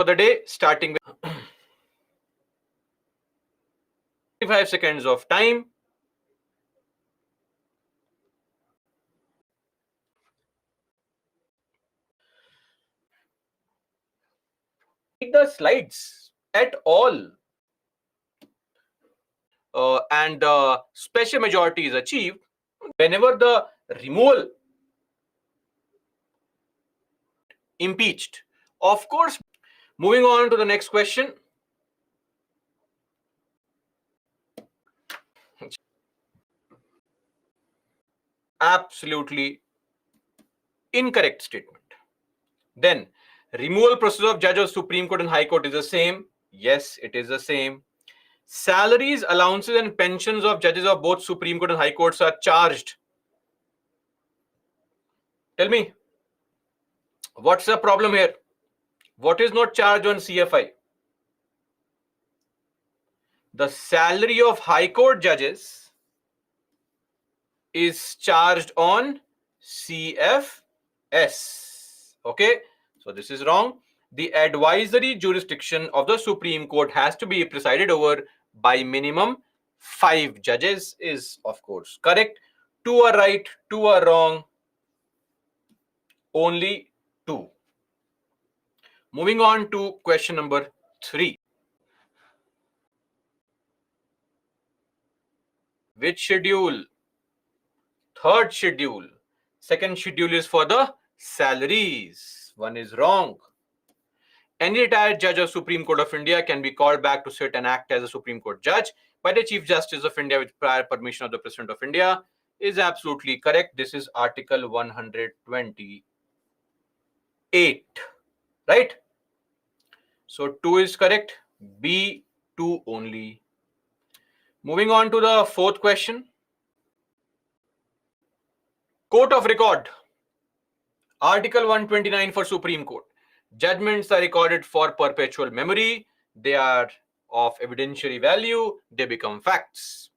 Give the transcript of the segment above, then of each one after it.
for the day, starting with 5 seconds of time. The slides at all, and the special majority is achieved whenever the removal impeached. Of course, moving on to the next question. Absolutely incorrect statement. Then, removal process of judges of Supreme Court and High Court is the same. Yes, it is the same. Salaries, allowances, and pensions of judges of both Supreme Court and High Courts are charged. Tell me, what's the problem here? What is not charged on CFI? The salary of High Court judges is charged on CFS. Okay, so this is wrong. The advisory jurisdiction of the Supreme Court has to be presided over by minimum 5 judges is, of course, correct. 2 are right, 2 are wrong. Only 2. Moving on to question number 3. Which schedule? Third schedule. Second schedule is for the salaries. One is wrong. Any retired judge of Supreme Court of India can be called back to sit and act as a Supreme Court judge by the Chief Justice of India with prior permission of the President of India is absolutely correct. This is Article 128. Right? So 2 is correct. B, 2 only. Moving on to the fourth question. Court of Record. Article 129 for Supreme Court. Judgments are recorded for perpetual memory. They are of evidentiary value. They become facts.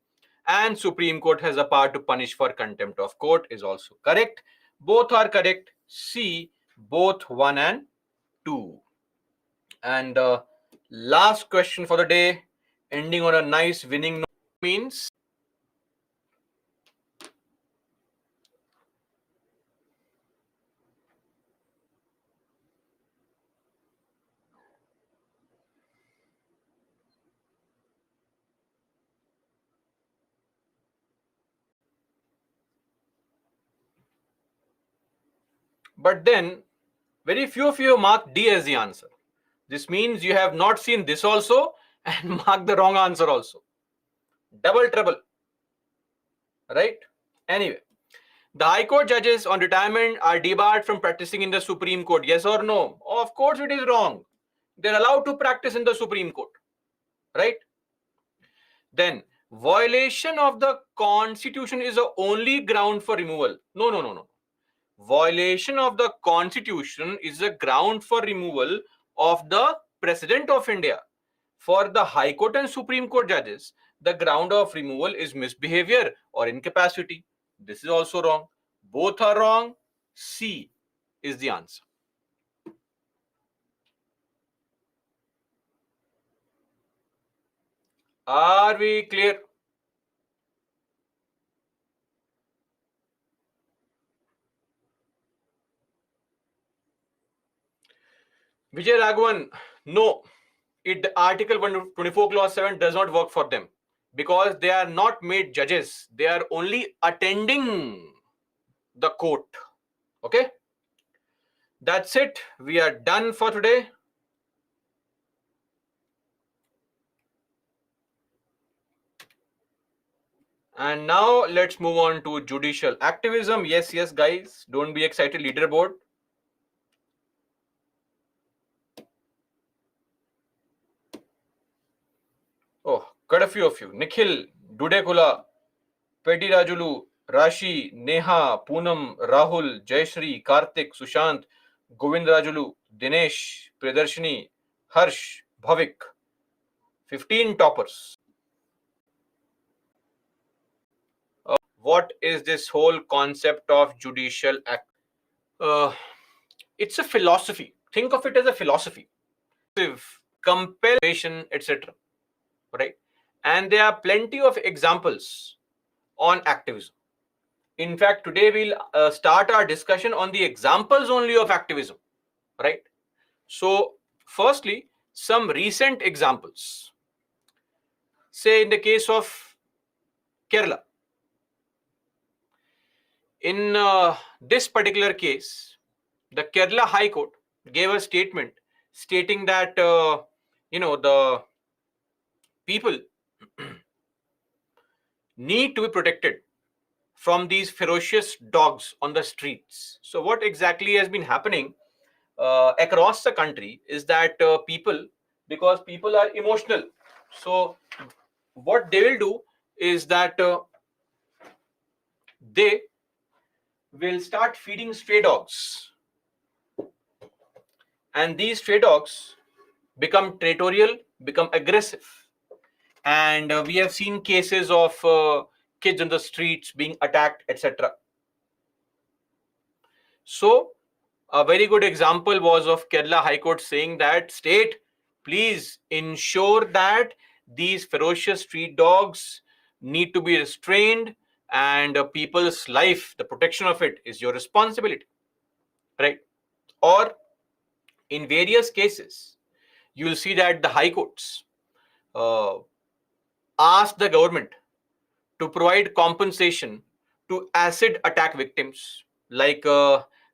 And Supreme Court has a power to punish for contempt of court is also correct. Both are correct. C, both 1 and 2. And last question for the day, ending on a nice winning note, means but then very few of you mark D as the answer. This means you have not seen this also and mark the wrong answer also. Double trouble. Right? Anyway, the High Court judges on retirement are debarred from practicing in the Supreme Court. Yes or no? Of course it is wrong. They're allowed to practice in the Supreme Court. Right? Then, violation of the Constitution is the only ground for removal. No. Violation of the Constitution is the ground for removal of the President of India. For the High Court and Supreme Court judges, the ground of removal is misbehavior or incapacity. This is also wrong. Both are wrong. C is the answer. Are we clear? Vijay Raghavan, no. Article 124 clause 7 does not work for them because they are not made judges. They are only attending the court. Okay? That's it. We are done for today. And now let's move on to judicial activism. Yes, guys. Don't be excited. Leaderboard. Oh, quite a few of you. Nikhil, Dudekula, Pedi Rajulu, Rashi, Neha, Poonam, Rahul, Jayashri, Karthik, Sushant, Govind Rajulu, Dinesh, Priyadarshini, Harsh, Bhavik. 15 toppers. What is this whole concept of judicial act? It's a philosophy. Think of it as a philosophy. compel, etc. Right? And there are plenty of examples on activism. In fact, today we'll start our discussion on the examples only of activism. Right? So, firstly, some recent examples. Say in the case of Kerala. In this particular case, the Kerala High Court gave a statement stating that the people need to be protected from these ferocious dogs on the streets. So what exactly has been happening across the country is that because people are emotional, so what they will do is that they will start feeding stray dogs, and these stray dogs become territorial, become aggressive, and we have seen cases of kids on the streets being attacked, etc. So a very good example was of Kerala High Court saying that state, please ensure that these ferocious street dogs need to be restrained, and people's life, the protection of it is your responsibility, right? Or in various cases, you'll see that the high courts ask the government to provide compensation to acid attack victims, like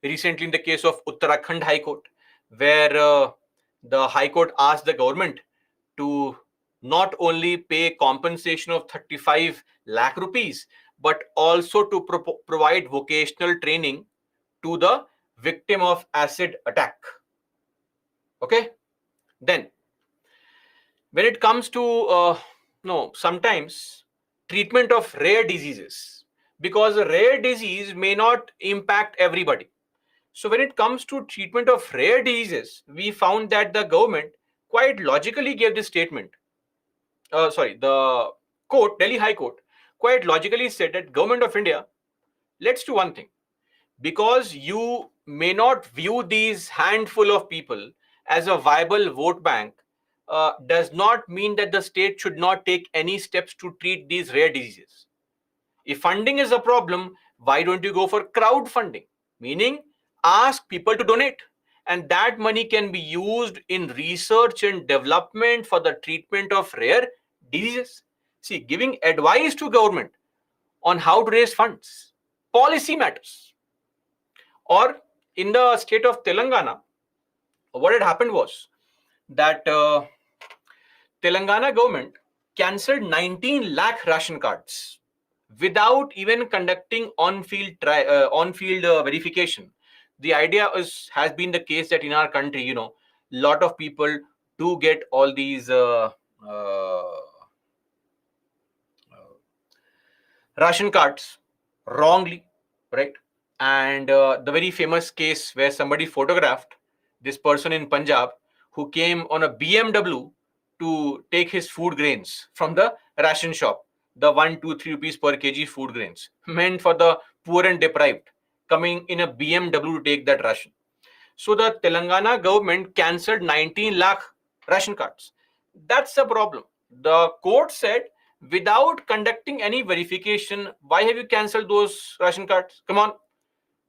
recently in the case of Uttarakhand High Court, where the High Court asked the government to not only pay compensation of 35 lakh rupees, but also to provide vocational training to the victim of acid attack. Okay? Then, when it comes to sometimes treatment of rare diseases, because a rare disease may not impact everybody. So when it comes to treatment of rare diseases, we found that the government quite logically gave this statement. The court, Delhi High Court, quite logically said that Government of India, let's do one thing. Because you may not view these handful of people as a viable vote bank, does not mean that the state should not take any steps to treat these rare diseases. If funding is a problem, why don't you go for crowdfunding? Meaning, ask people to donate. And that money can be used in research and development for the treatment of rare diseases. See, giving advice to government on how to raise funds. Policy matters. Or in the state of Telangana, what had happened was that Telangana government cancelled 19 lakh ration cards without even conducting on-field verification. The idea has been the case that in our country, lot of people do get all these ration cards wrongly, right? And the very famous case where somebody photographed this person in Punjab who came on a BMW to take his food grains from the ration shop, the 1, 2, 3 rupees per kg food grains meant for the poor and deprived, coming in a BMW to take that ration. So the Telangana government cancelled 19 lakh ration cards. That's the problem. The court said, without conducting any verification, why have you cancelled those ration cards? Come on.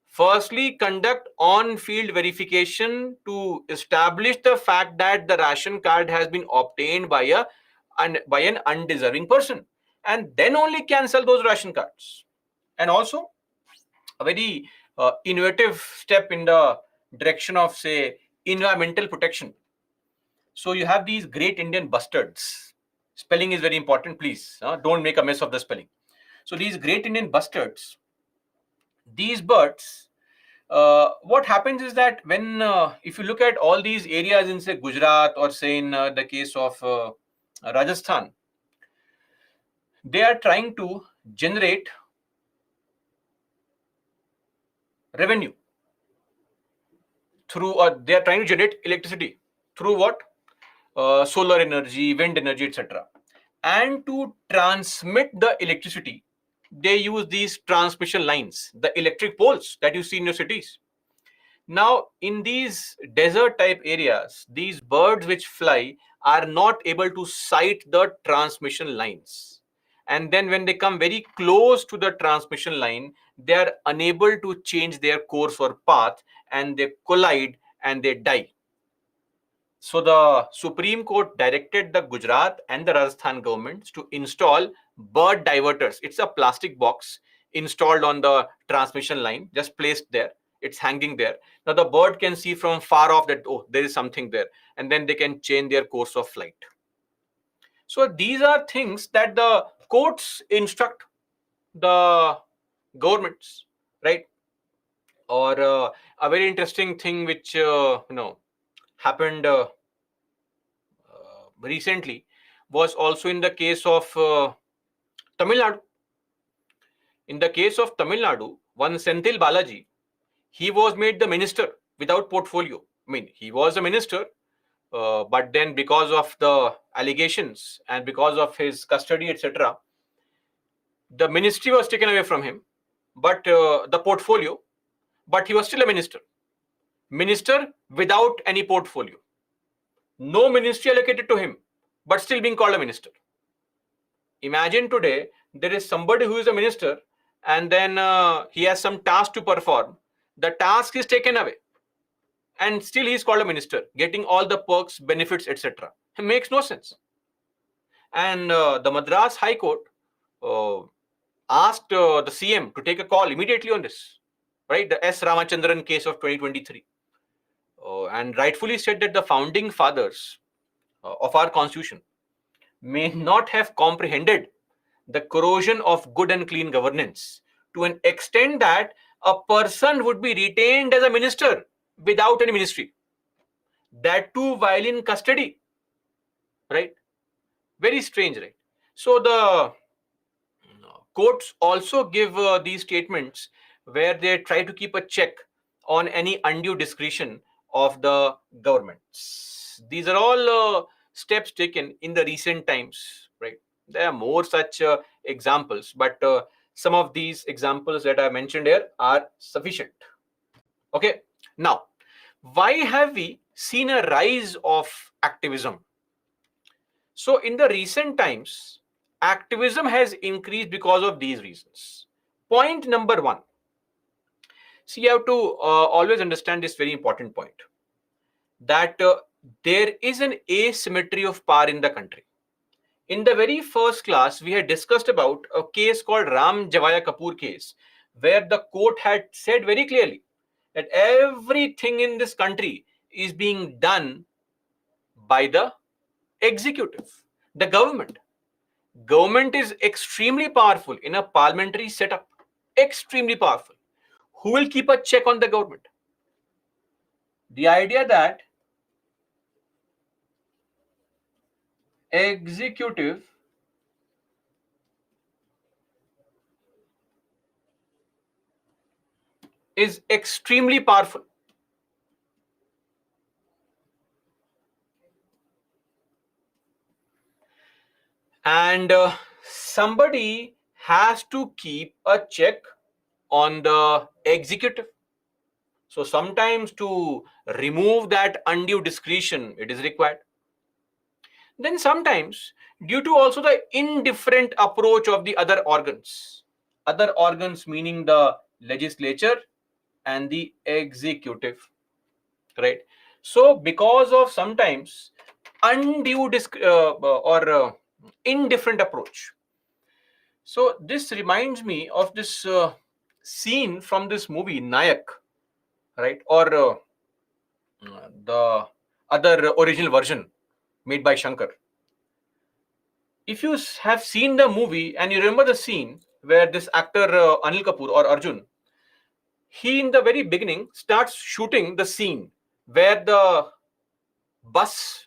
Firstly, conduct on-field verification to establish the fact that the ration card has been obtained by an undeserving person, and then only cancel those ration cards. And also, a very innovative step in the direction of, say, environmental protection. So you have these great Indian bustards. Spelling is very important, please. Don't make a mess of the spelling. So these great Indian bustards, these birds, what happens is that when if you look at all these areas in, say, Gujarat, or say in the case of Rajasthan, they are trying to generate revenue through, they are trying to generate electricity through what? Solar energy, wind energy, etc. And to transmit the electricity, they use these transmission lines, the electric poles that you see in your cities. Now, in these desert type areas, these birds which fly are not able to sight the transmission lines. And then when they come very close to the transmission line, they are unable to change their course or path, and they collide and they die. So the Supreme Court directed the Gujarat and the Rajasthan governments to install bird diverters. It's a plastic box installed on the transmission line, just placed there. It's hanging there. Now the bird can see from far off that, oh, there is something there, and then they can change their course of flight. So these are things that the courts instruct the governments, right? Or a very interesting thing which happened recently was also in the case of Tamil Nadu. In the case of Tamil Nadu, one Senthil Balaji, he was made the minister without portfolio. I mean, he was a minister, but then because of the allegations and because of his custody, etc., the ministry was taken away from him, but the portfolio, but he was still a minister. Minister without any portfolio. No ministry allocated to him, but still being called a minister. Imagine today there is somebody who is a minister, and then he has some task to perform. The task is taken away, and still he is called a minister, getting all the perks, benefits, etc. It makes no sense. And the Madras High Court asked the CM to take a call immediately on this, right? The S. Ramachandran case of 2023, and rightfully said that the founding fathers of our constitution may not have comprehended the corrosion of good and clean governance to an extent that a person would be retained as a minister without any ministry, that too while in custody, right? Very strange, right? So the courts also give these statements where they try to keep a check on any undue discretion of the governments. These are all steps taken in the recent times, right? There are more such examples, but some of these examples that I mentioned here are sufficient. Okay, now, why have we seen a rise of activism? So in the recent times, activism has increased because of these reasons. Point number one. See, you have to always understand this very important point, that there is an asymmetry of power in the country. In the very first class, we had discussed about a case called Ram Javaya Kapoor case, where the court had said very clearly that everything in this country is being done by the executive, the government. Government is extremely powerful in a parliamentary setup, extremely powerful. Who will keep a check on the government? The idea that executive is extremely powerful. And somebody has to keep a check on the executive. So sometimes to remove that undue discretion, it is required. Then sometimes, due to also the indifferent approach of the other organs meaning the legislature and the executive, right? So because of sometimes undue indifferent approach. So this reminds me of this scene from this movie Nayak, right? Or the other original version made by Shankar. If you have seen the movie and you remember the scene where this actor Anil Kapoor or Arjun, he in the very beginning starts shooting the scene where the bus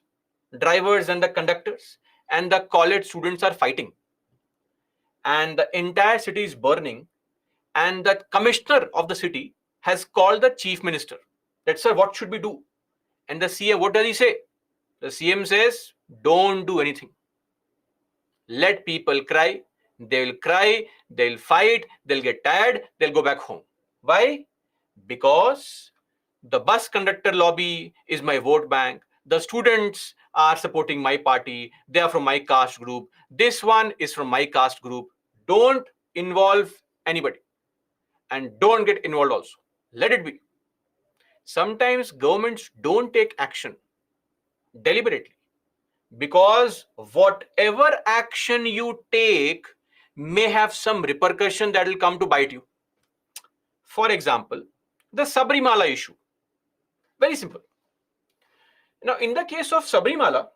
drivers and the conductors and the college students are fighting, and the entire city is burning, and the commissioner of the city has called the chief minister that, sir, what should we do? And the CM, what does he say? The CM says, don't do anything. Let people cry. They'll fight, they'll get tired, they'll go back home. Why? Because The bus conductor lobby is my vote bank. The students are supporting my party. They are from my caste group. This one is from my caste group. Don't involve anybody and don't get involved also. Let it be. Sometimes governments don't take action deliberately because whatever action you take may have some repercussion that will come to bite you. For example, the Sabrimala issue. Very simple. Now, in the case of Sabrimala,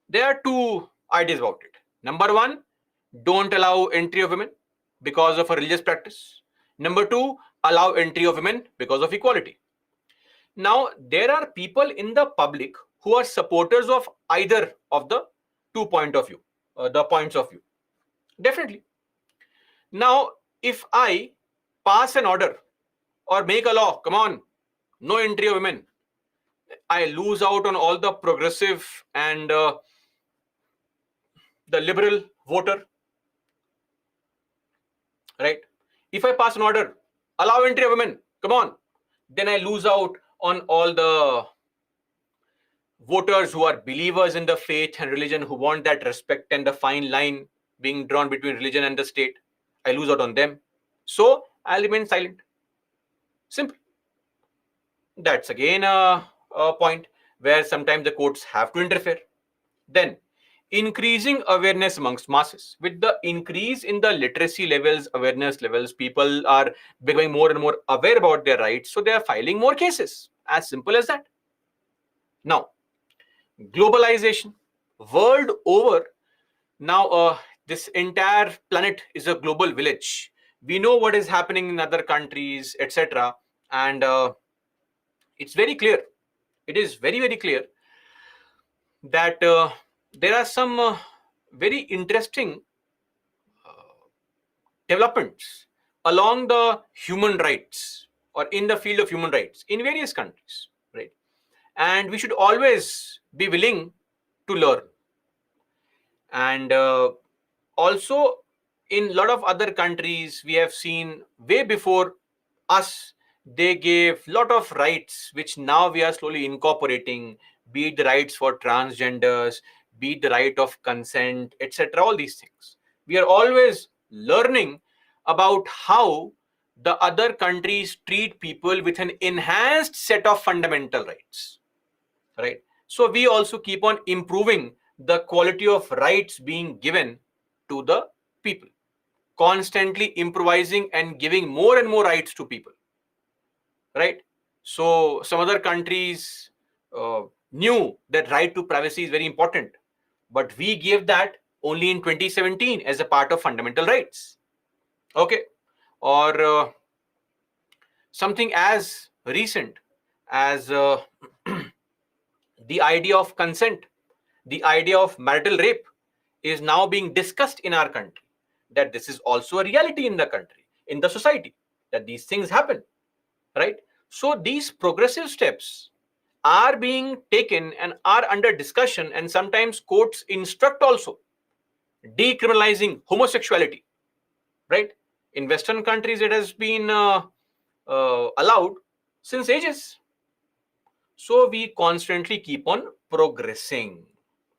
there are two ideas about it. Number one, don't allow entry of women because of a religious practice. Number two, allow entry of women because of equality. Now, there are people in the public who are supporters of either of the two point of view, the points of view. Definitely. Now, if I pass an order or make a law, come on, no entry of women, I lose out on all the progressive and the liberal voter, right? If I pass an order, allow entry of women, come on, then I lose out on all the voters who are believers in the faith and religion, who want that respect and the fine line being drawn between religion and the state. I lose out on them. So I'll remain silent. Simple. That's again a point where sometimes the courts have to interfere. Then, increasing awareness amongst masses. With the increase in the literacy levels, awareness levels, people are becoming more and more aware about their rights, so they are filing more cases. As simple as that. Now, globalization. World over, now this entire planet is a global village. We know what is happening in other countries, etc. And it's very clear. It is very, very clear that there are some very interesting developments along the human rights or in the field of human rights in various countries, right? And we should always be willing to learn. And also in a lot of other countries, we have seen way before us, they gave a lot of rights which now we are slowly incorporating, be it the rights for transgenders, be it the right of consent, etc. All these things. We are always learning about how the other countries treat people with an enhanced set of fundamental rights, right? So we also keep on improving the quality of rights being given to the people, constantly improvising and giving more and more rights to people, right? So some other countries knew that right to privacy is very important, but we gave that only in 2017 as a part of fundamental rights. Okay. Or something as recent as the idea of consent, the idea of marital rape is now being discussed in our country, that this is also a reality in the country, in the society, that these things happen, right? So these progressive steps are being taken and are under discussion, and sometimes courts instruct also decriminalizing homosexuality, right? In Western countries, it has been allowed since ages. So we constantly keep on progressing.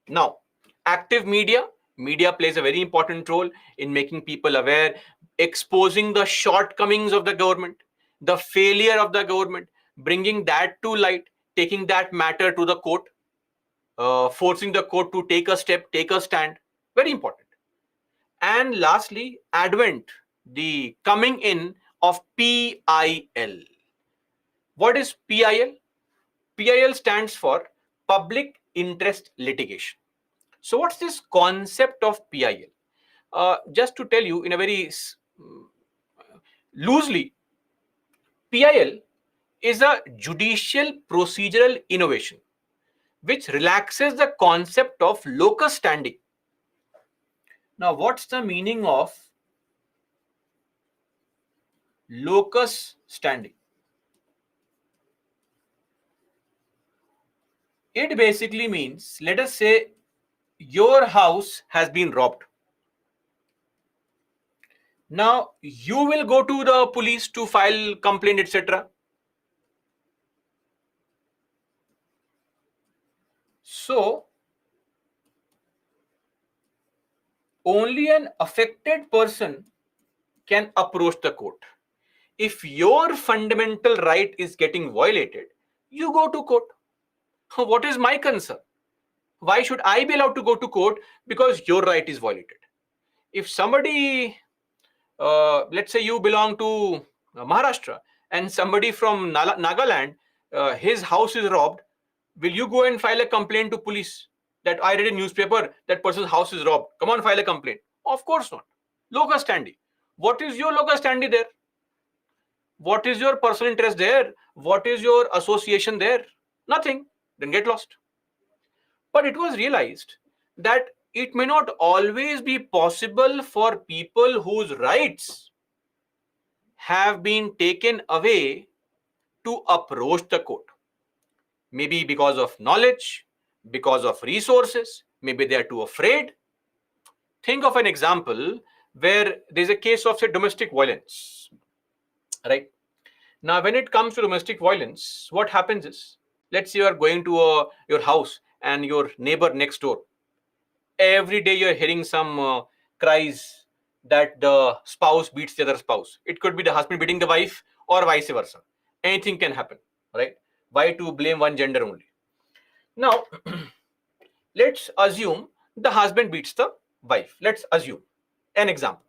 Now, active media plays a very important role in making people aware, exposing the shortcomings of the government, the failure of the government, bringing that to light, taking that matter to the court, forcing the court to take a step, take a stand. Very important. And lastly, advent, the coming in of PIL. What is PIL? PIL stands for Public Interest Litigation. So what's this concept of PIL? Just to tell you in a very loosely, PIL is a judicial procedural innovation which relaxes the concept of locus standi. Now, what's the meaning of locus standi? It basically means, let us say your house has been robbed. Now, you will go to the police to file complaint, etc. So only an affected person can approach the court. If your fundamental right is getting violated, you go to court. What is my concern? Why should I be allowed to go to court because your right is violated? If somebody, let's say you belong to Maharashtra and somebody from Nagaland, his house is robbed, will you go and file a complaint to police that I read a newspaper that person's house is robbed? Come on, file a complaint. Of course not. Locus standi. What is your locus standi there? What is your personal interest there? What is your association there? Nothing. Then get lost. But it was realized that it may not always be possible for people whose rights have been taken away to approach the court. Maybe because of knowledge, because of resources, maybe they are too afraid. Think of an example where there's a case of, say, domestic violence, right? Now, when it comes to domestic violence, what happens is, let's say you are going to your house and your neighbor next door. Every day you're hearing some cries that the spouse beats the other spouse. It could be the husband beating the wife or vice versa. Anything can happen, right? Why to blame one gender only? Now, let's assume the husband beats the wife. Let's assume an example.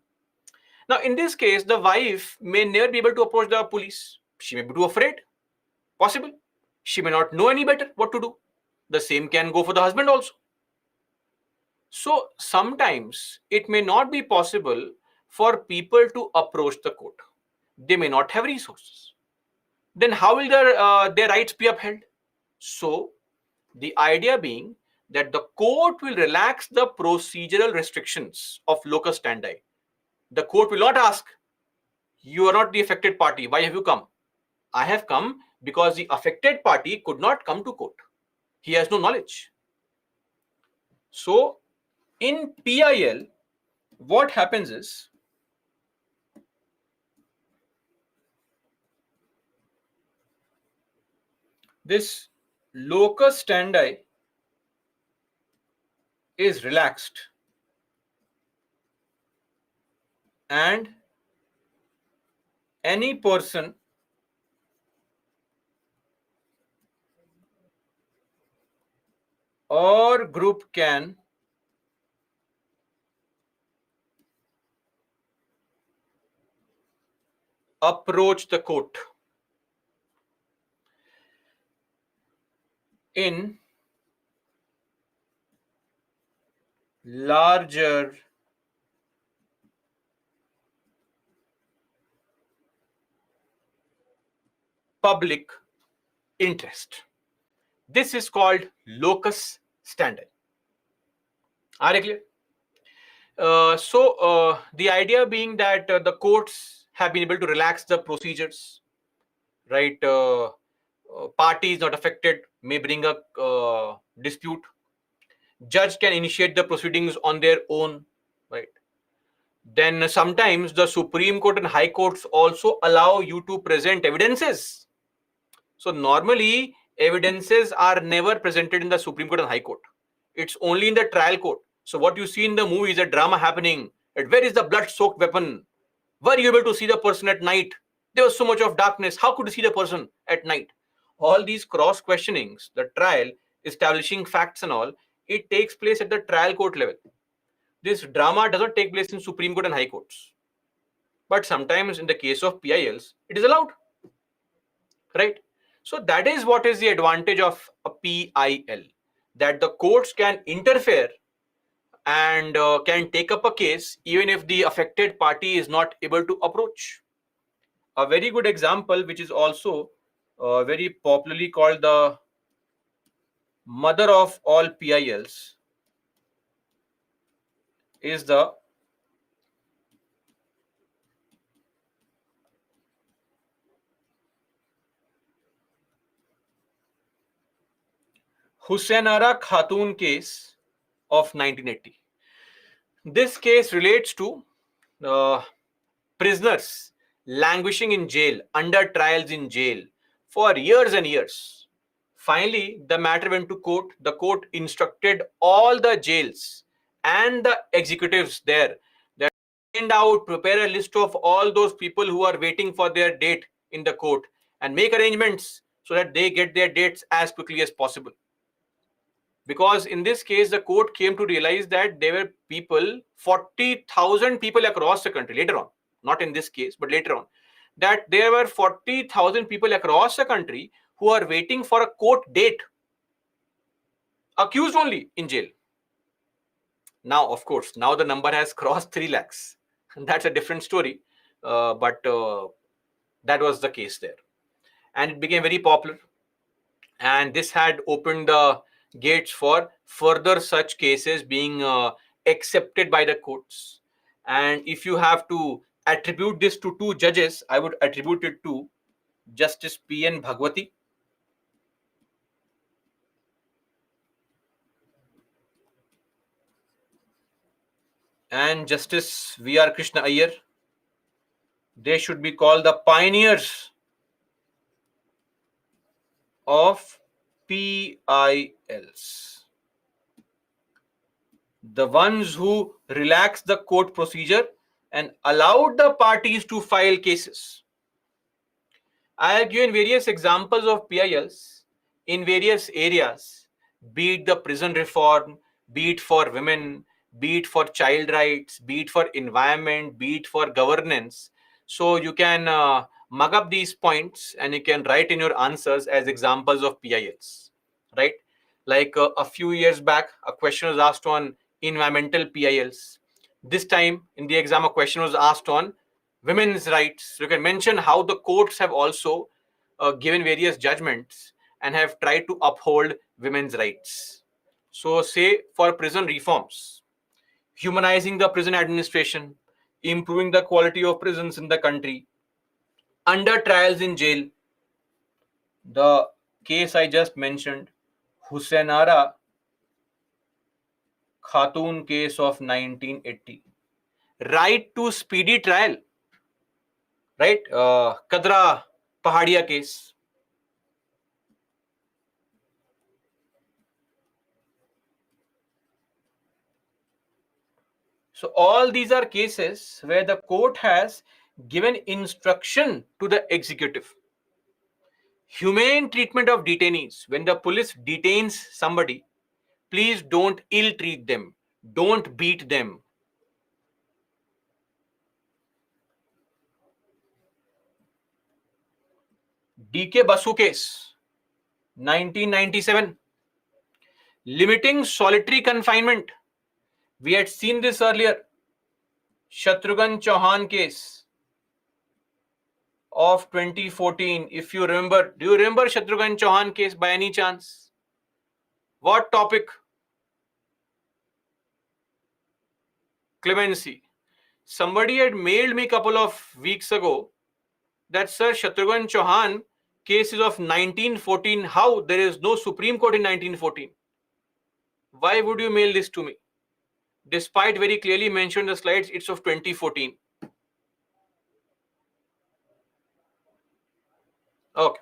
Now, in this case, the wife may never be able to approach the police. She may be too afraid. Possible. She may not know any better what to do. The same can go for the husband also. So sometimes it may not be possible for people to approach the court. They may not have resources. Then how will their rights be upheld? So the idea being that the court will relax the procedural restrictions of locus standi. The court will not ask, you are not the affected party. Why have you come? I have come because the affected party could not come to court. He has no knowledge. So in PIL, what happens is, this locus standi is relaxed and any person or group can approach the court in larger public interest. This is called locus standi. Are you clear? So the idea being that the courts have been able to relax the procedures, right? Party is not affected, may bring a dispute. Judge can initiate the proceedings on their own, right? Then sometimes the Supreme Court and High Courts also allow you to present evidences. So normally evidences are never presented in the Supreme Court and High Court. It's only in the trial court. So what you see in the movie is a drama happening. Where is the blood-soaked weapon? Were you able to see the person at night? There was so much of darkness. How could you see the person at night? All these cross questionings, the trial, establishing facts and all, it takes place at the trial court level. This drama does not take place in Supreme Court and High Courts. But sometimes in the case of PILs, it is allowed, right? So that is what is the advantage of a PIL, that the courts can interfere and can take up a case even if the affected party is not able to approach. A very good example, which is also very popularly called the mother of all PILs, is the Husainara Khatun case of 1980. This case relates to prisoners languishing in jail, under trials in jail for years and years, Finally, the matter went to court. The court instructed all the jails and the executives there that send out, prepare a list of all those people who are waiting for their date in the court and make arrangements so that they get their dates as quickly as possible. Because in this case, the court came to realize that there were people, 40,000 people across the country, later on, not in this case, but later on, that there were 40,000 people across the country who are waiting for a court date, accused only, in jail. Now, of course, now the number has crossed 3 lakhs. That's a different story, but that was the case there. And it became very popular. And this had opened the gates for further such cases being accepted by the courts. And if you have to attribute this to 2 judges, I would attribute it to Justice P.N. Bhagwati and Justice V.R. Krishna Iyer. They should be called the pioneers of PILs. The ones who relaxed the court procedure and allowed the parties to file cases. I have given various examples of PILs in various areas, be it the prison reform, be it for women, be it for child rights, be it for environment, be it for governance. So you can mug up these points and you can write in your answers as examples of PILs, right? Like a few years back, a question was asked on environmental PILs. This time in the exam, a question was asked on women's rights. You can mention how the courts have also given various judgments and have tried to uphold women's rights. So say for prison reforms, humanizing the prison administration, improving the quality of prisons in the country, under trials in jail, the case I just mentioned, Husainara Khatun case of 1980, right to speedy trial, right? Kadra Pahadia case. So all these are cases where the court has given instruction to the executive. Humane treatment of detainees. When the police detains somebody, please don't ill-treat them. Don't beat them. D.K. Basu case, 1997. Limiting solitary confinement. We had seen this earlier. Shatrughan Chauhan case of 2014. If you remember, do you remember Shatrughan Chauhan case by any chance? What topic? Clemency. Somebody had mailed me a couple of weeks ago that, sir, Shatrughan Chauhan case is of 1914. How? There is no Supreme Court in 1914. Why would you mail this to me? Despite very clearly mentioned in the slides, it's of 2014. Okay.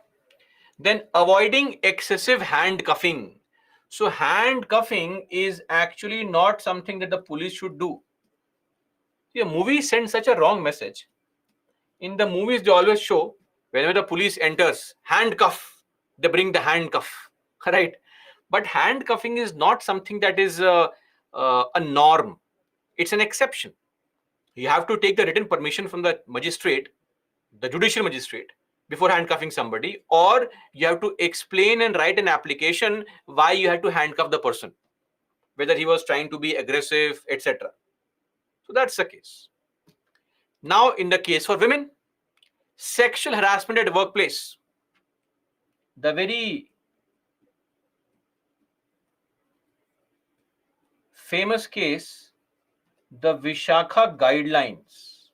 Then avoiding excessive handcuffing. So handcuffing is actually not something that the police should do. See, a movie sends such a wrong message. In the movies, they always show whenever the police enters, handcuff, they bring the handcuff, right? But handcuffing is not something that is a norm. It's an exception. You have to take the written permission from the magistrate, the judicial magistrate, before handcuffing somebody, or you have to explain and write an application why you had to handcuff the person, whether he was trying to be aggressive, etc. So that's the case. Now, in the case for women, sexual harassment at workplace. The very famous case, the Vishakha Guidelines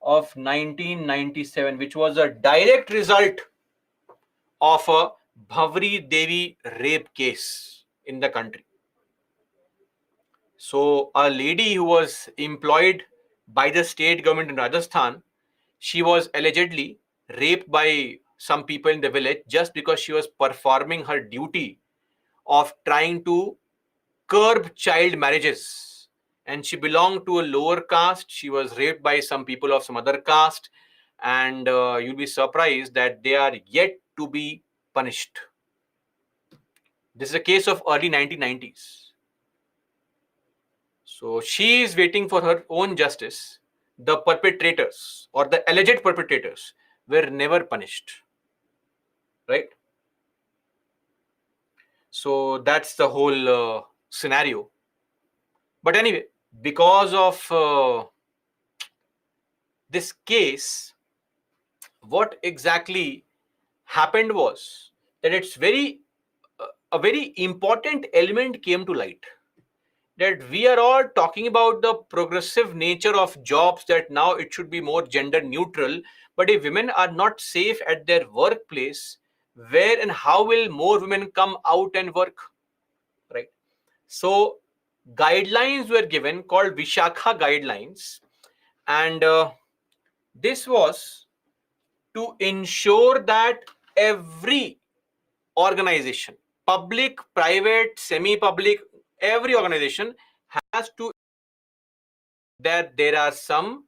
of 1997, which was a direct result of a Bhavri Devi rape case in the country. So a lady who was employed by the state government in Rajasthan, she was allegedly raped by some people in the village just because she was performing her duty of trying to curb child marriages. And she belonged to a lower caste. She was raped by some people of some other caste. And you'll be surprised that they are yet to be punished. This is a case of early 1990s. So she is waiting for her own justice. The perpetrators or the alleged perpetrators were never punished. Right? So that's the whole scenario. But anyway, because of this case, what exactly happened was that a very important element came to light, that we are all talking about the progressive nature of jobs, that now it should be more gender neutral. But if women are not safe at their workplace, where and how will more women come out and work, right? So guidelines were given called Vishakha guidelines, and this was to ensure that every organization, public, private, semi-public, every organization has to, that there are some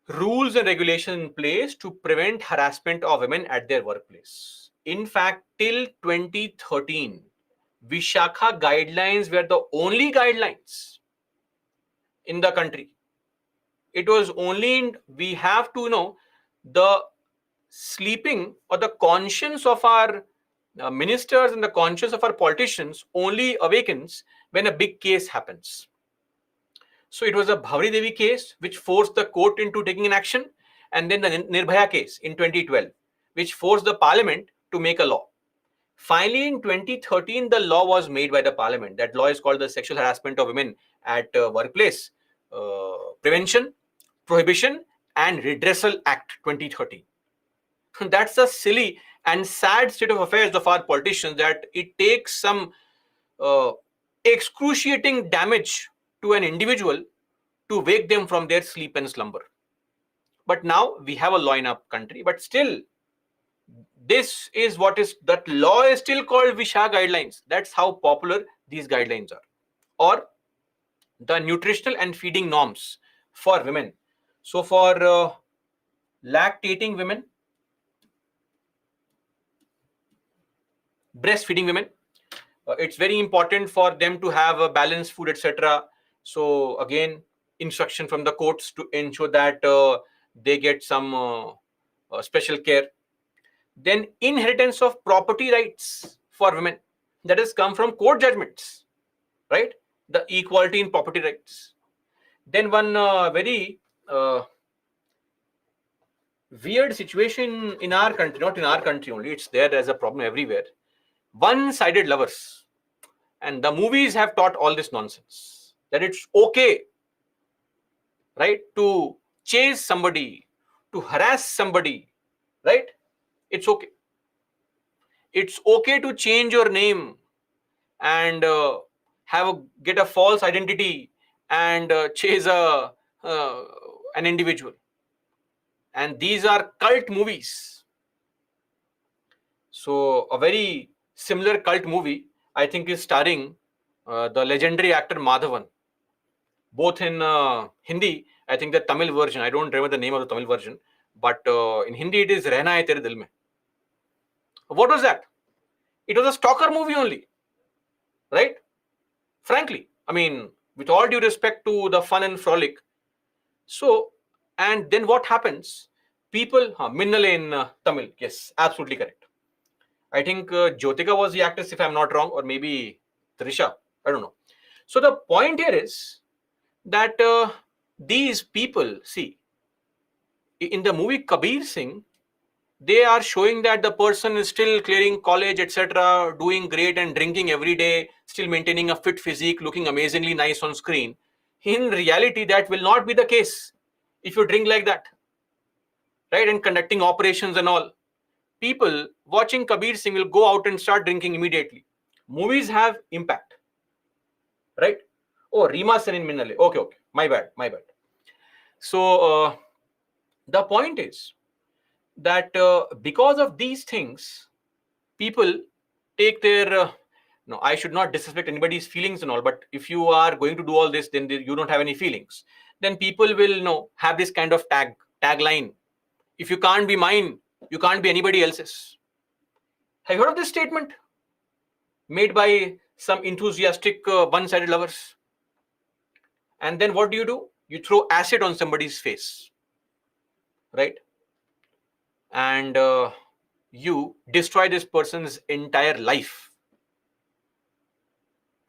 rules and regulations in place to prevent harassment of women at their workplace. In fact, till 2013, Vishakha guidelines were the only guidelines in the country. It was only we have to know the sleeping or the conscience of our ministers and the conscience of our politicians only awakens when a big case happens. So it was a Bhavri Devi case which forced the court into taking an action, and then the Nirbhaya case in 2012, which forced the parliament to make a law. Finally, in 2013, the law was made by the parliament. That law is called the Sexual Harassment of Women at Workplace Prevention, Prohibition and Redressal Act 2013. That's a silly and sad state of affairs of our politicians, that it takes some excruciating damage to an individual to wake them from their sleep and slumber. But now we have a law in our country, but still this is what is, that law is still called Visha guidelines. That's how popular these guidelines are. Or the nutritional and feeding norms for women. So for lactating women, breastfeeding women, it's very important for them to have a balanced food, etc. So again, instruction from the courts to ensure that they get some special care. Then inheritance of property rights for women, that has come from court judgments, right? The equality in property rights. Then one very weird situation in our country, not in our country only, it's there as a problem everywhere. One-sided lovers. And the movies have taught all this nonsense, that it's okay, right, to chase somebody, to harass somebody, right? It's okay. It's okay to change your name and get a false identity and chase an individual. And these are cult movies. So a very similar cult movie, I think, is starring the legendary actor Madhavan, both in Hindi. I think the Tamil version, I don't remember the name of the Tamil version, but in Hindi it is Rehna Hai Tere Dil Mein. What was that? It was a stalker movie only, right? Frankly, I mean, with all due respect to the fun and frolic. So, and then what happens? People, Minnale in Tamil, yes, absolutely correct. I think Jyotika was the actress, if I'm not wrong, or maybe Trisha, I don't know. So the point here is that these people, see, in the movie Kabir Singh, they are showing that the person is still clearing college, etc., doing great and drinking every day, still maintaining a fit physique, looking amazingly nice on screen. In reality, that will not be the case if you drink like that, right? And conducting operations and all. People watching Kabir Singh will go out and start drinking immediately. Movies have impact, right? Oh, Reema Sen in Minnale. Okay. My bad. So the point is, that because of these things, people take their no, I should not disrespect anybody's feelings and all, but if you are going to do all this, then you don't have any feelings. Then people will have this kind of tagline: if you can't be mine, you can't be anybody else's. Have you heard of this statement made by some enthusiastic one-sided lovers? And then what do? You throw acid on somebody's face, right? And you destroy this person's entire life.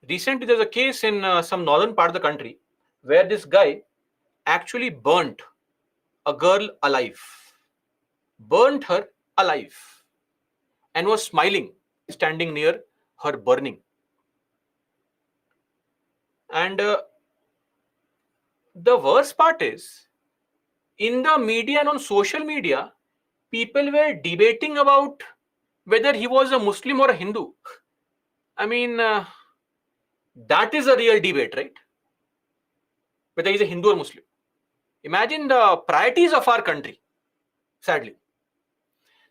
Recently, there's a case in some northern part of the country where this guy actually burnt a girl alive, burnt her alive, and was smiling, standing near her burning. And the worst part is, in the media and on social media, people were debating about whether he was a Muslim or a Hindu. I mean, that is a real debate, right? Whether he's a Hindu or Muslim. Imagine the priorities of our country, sadly.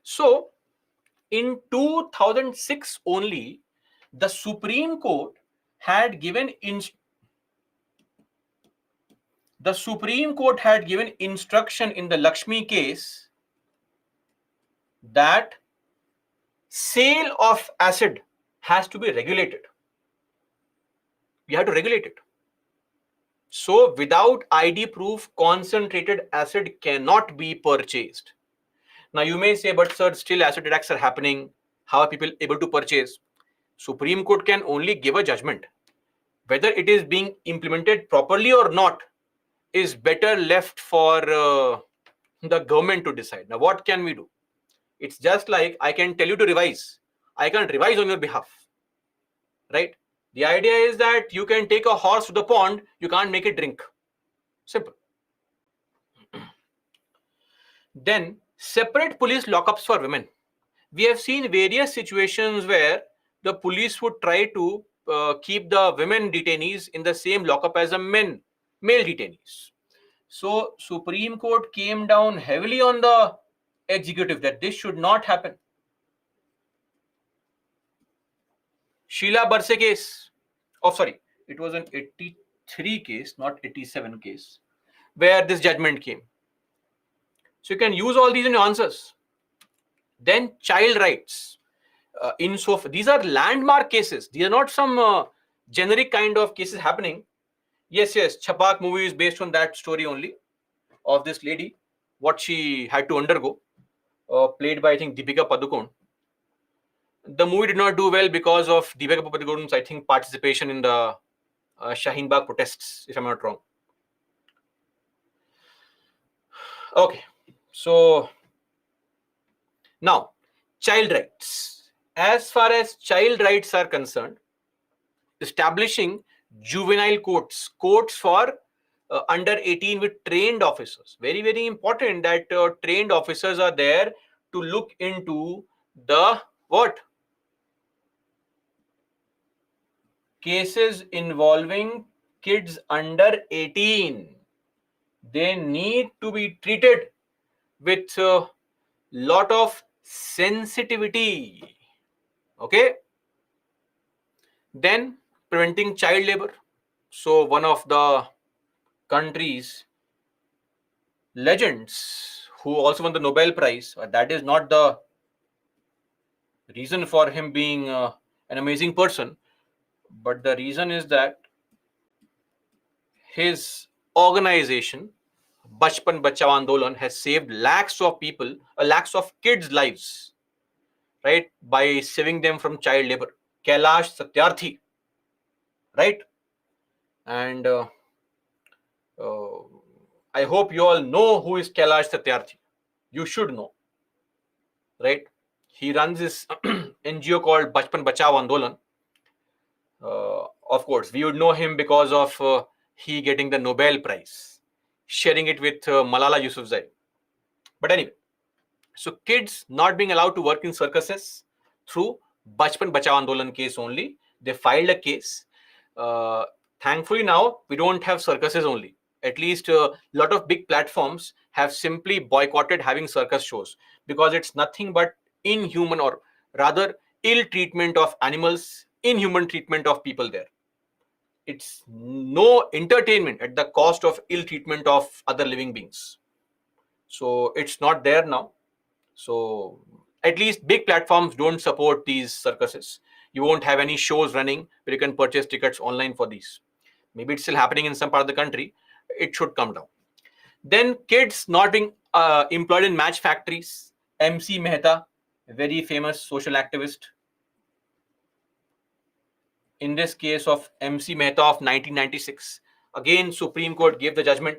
So, in 2006 only, the Supreme Court had given instruction in the Lakshmi case that sale of acid has to be regulated. We have to regulate it. So without ID proof, concentrated acid cannot be purchased. Now you may say, but sir, still acid attacks are happening. How are people able to purchase? Supreme Court can only give a judgment. Whether it is being implemented properly or not is better left for the government to decide. Now what can we do? It's just like I can tell you to revise. I can't revise on your behalf, right? The idea is that you can take a horse to the pond, you can't make it drink. Simple. Then, separate police lockups for women. We have seen various situations where the police would try to keep the women detainees in the same lockup as the male detainees. So, Supreme Court came down heavily on the executive that this should not happen. Sheila Barse case, it was an 83 case, not 87 case, where this judgment came. So you can use all these in your answers. Then child rights. These are landmark cases. These are not some generic kind of cases happening. Yes, Chhapak movie is based on that story only of this lady, what she had to undergo, played by, I think, Deepika Padukone. The movie did not do well because of Deepika Padukone's, I think, participation in the Shaheen Bagh protests, if I'm not wrong. Okay, so now child rights. As far as child rights are concerned, establishing juvenile courts for under 18 with trained officers. Very, very important that trained officers are there to look into the what? Cases involving kids under 18. They need to be treated with a lot of sensitivity. Okay. Then preventing child labor. So one of the country's legends who also won the Nobel Prize, that is not the reason for him being an amazing person, but the reason is that his organization, Bachpan Bachao Andolan, has saved lakhs of people, lakhs of kids' lives, right, by saving them from child labor. Kailash Satyarthi, right? And I hope you all know who is Kailash Satyarthi. You should know, right? He runs this NGO called Bachpan Bachao Andolan. Of course, we would know him because of he getting the Nobel Prize, sharing it with Malala Yousafzai. But anyway, so kids not being allowed to work in circuses through Bachpan Bachao Andolan case only. They filed a case. Thankfully now we don't have circuses only. at least a lot of big platforms have simply boycotted having circus shows because it's nothing but inhuman, or rather ill treatment of animals, inhuman treatment of people there. It's no entertainment at the cost of ill treatment of other living beings. So it's not there now. So at least big platforms don't support these circuses. You won't have any shows running where you can purchase tickets online for these. Maybe it's still happening in some part of the country. It should come down. Then kids not being employed in match factories. MC Mehta, a very famous social activist. In this case of MC Mehta of 1996, again Supreme Court gave the judgment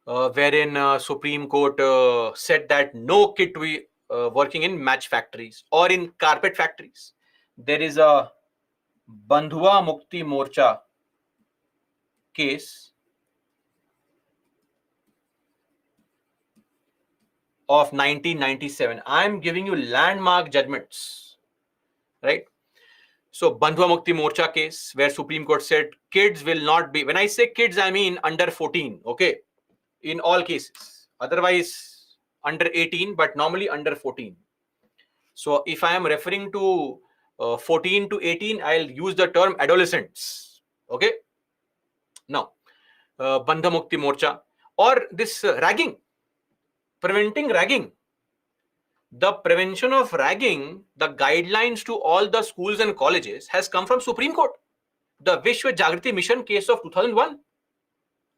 wherein Supreme Court said that no kid to be working in match factories or in carpet factories. There is a Bandhua Mukti Morcha case of 1997. I am giving you landmark judgments, right? So Bandhua Mukti Morcha case, where Supreme Court said kids will not be, when I say kids, I mean under 14, okay, in all cases. Otherwise, under 18, but normally under 14. So if I am referring to 14 to 18, I'll use the term adolescents, okay? Now, Bandha Mukti Morcha, or this ragging, preventing ragging. The prevention of ragging, the guidelines to all the schools and colleges has come from Supreme Court. The Vishwa Jagriti Mission case of 2001.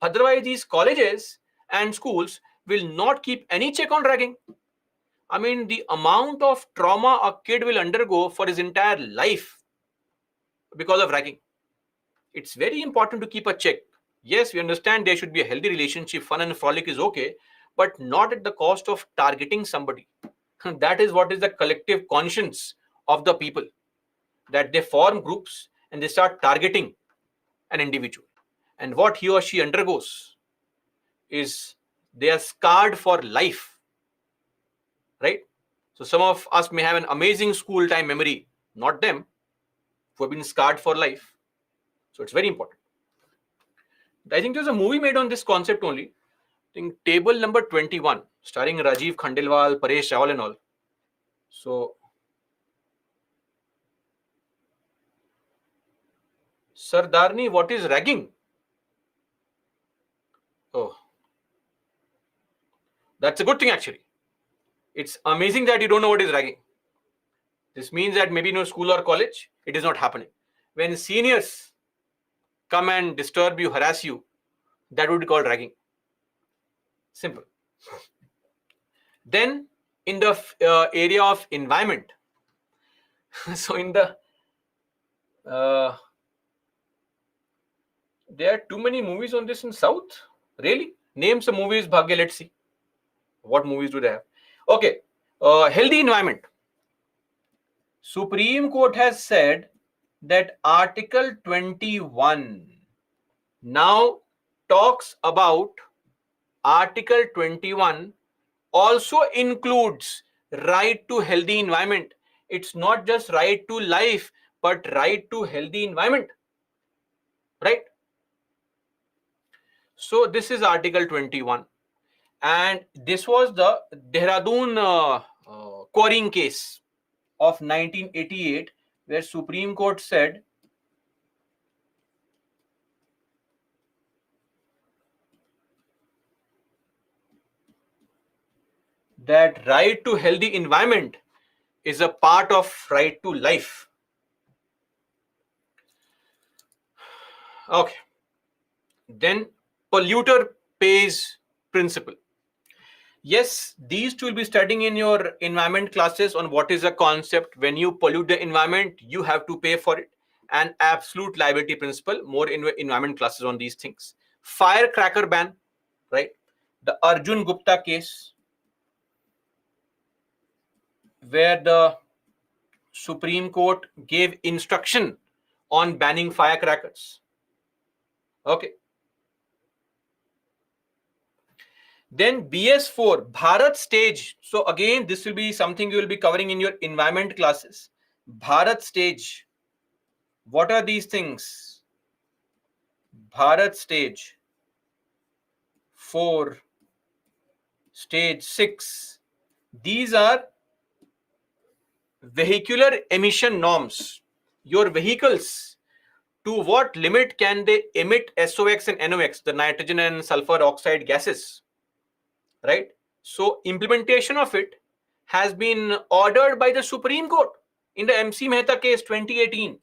Otherwise, these colleges and schools will not keep any check on ragging. I mean, the amount of trauma a kid will undergo for his entire life because of ragging. It's very important to keep a check. Yes, we understand there should be a healthy relationship, fun and frolic is okay, but not at the cost of targeting somebody. That is what is the collective conscience of the people, that they form groups and they start targeting an individual. And what he or she undergoes is they are scarred for life, right? So some of us may have an amazing school time memory, not them, who have been scarred for life. So it's very important. I think there's a movie made on this concept only. I think Table Number 21, starring Rajiv Khandelwal, Paresh Rawal and all. So, Sardarni, what is ragging? Oh, that's a good thing actually. It's amazing that you don't know what is ragging. This means that maybe in your school or college, it is not happening. When seniors come and disturb you, harass you, that would be called ragging. Simple. Then in the area of environment, so in the there are too many movies on this in South. Really? Name some movies, Bhagya. Let's see. What movies do they have? Okay. Healthy environment. Supreme Court has said that Article 21 now talks about Article 21 also includes right to healthy environment. It's not just right to life, but right to healthy environment, right? So this is Article 21, and this was the Dehradun quarrying case of 1988, where Supreme Court said that right to healthy environment is a part of right to life. Okay. Then polluter pays principle. Yes, these two will be studying in your environment classes on what is a concept. When you pollute the environment, you have to pay for it. And absolute liability principle, more in environment classes on these things. Firecracker ban, right? The Arjun Gupta case, where the Supreme Court gave instruction on banning firecrackers. Okay. Then BS4, Bharat stage. So again, this will be something you will be covering in your environment classes. Bharat stage. What are these things? Bharat stage 4, stage 6, these are vehicular emission norms. Your vehicles, to what limit can they emit SOx and NOx, the nitrogen and sulfur oxide gases, right? So implementation of it has been ordered by the Supreme Court in the MC Mehta case 2018.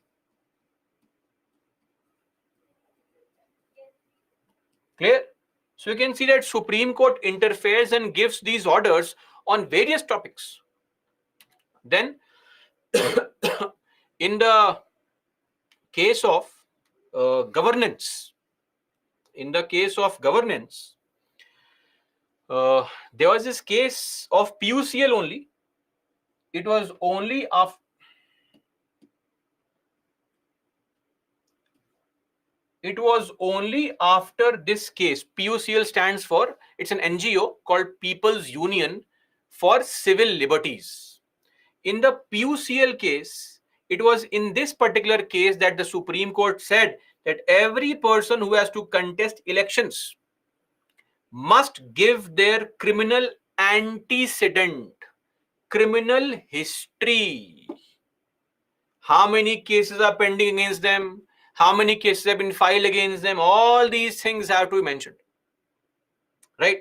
Clear? So you can see that Supreme Court interferes and gives these orders on various topics. Then in the case of governance, there was this case of PUCL only. It was only after this case. PUCL stands for, it's an NGO called People's Union for Civil Liberties. In the PUCL case, it was in this particular case that the Supreme Court said that every person who has to contest elections must give their criminal antecedent, criminal history. How many cases are pending against them? How many cases have been filed against them? All these things have to be mentioned, right?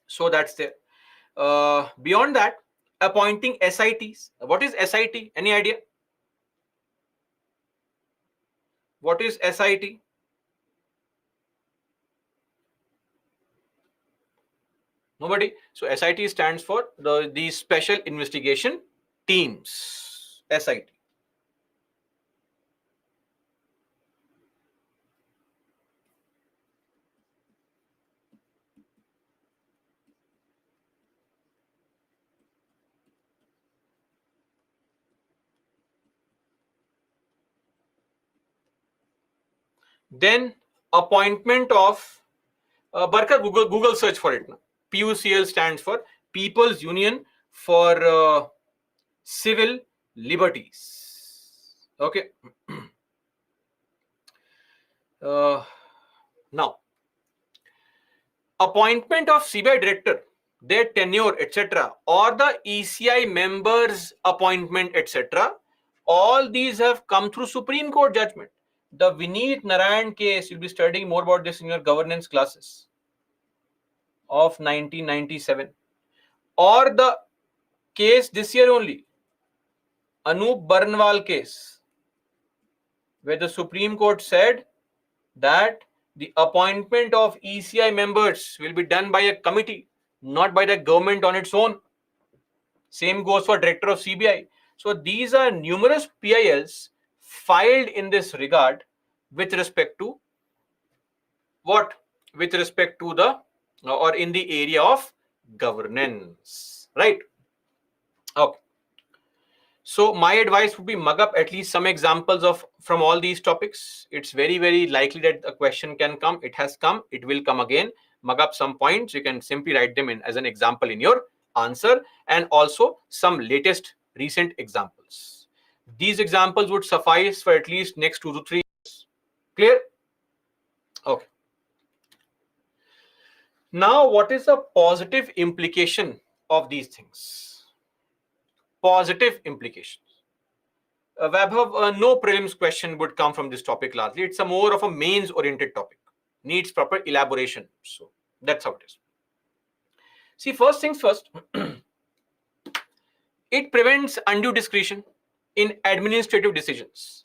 So that's there. Beyond that, appointing SITs. What is SIT? Any idea? What is SIT? Nobody? So SIT stands for the Special Investigation Teams. SIT. Then appointment of Barkha, Google search for it now. PUCL stands for People's Union for Civil Liberties. Okay. Now, appointment of CBI director, their tenure, etc., or the ECI members' appointment, etc., all these have come through Supreme Court judgment. The Vineet Narayan case, you'll be studying more about this in your governance classes, of 1997, or the case this year only, Anup Barnwal case, where the Supreme Court said that the appointment of ECI members will be done by a committee, not by the government on its own. Same goes for director of CBI. So these are numerous PILs filed in this regard with respect to what? With respect to the or in the area of governance, right? Okay. So my advice would be mug up at least some examples of from all these topics. It's very, very likely that a question can come. It has come. It will come again. Mug up some points. You can simply write them in as an example in your answer, and also some latest recent examples. These examples would suffice for at least next 2 to 3 years. Clear? Okay. Now, what is the positive implication of these things? Positive implications. Vaibhav, no prelims question would come from this topic largely. It's a more of a mains oriented topic. Needs proper elaboration. So that's how it is. See, first things first, it prevents undue discretion in administrative decisions.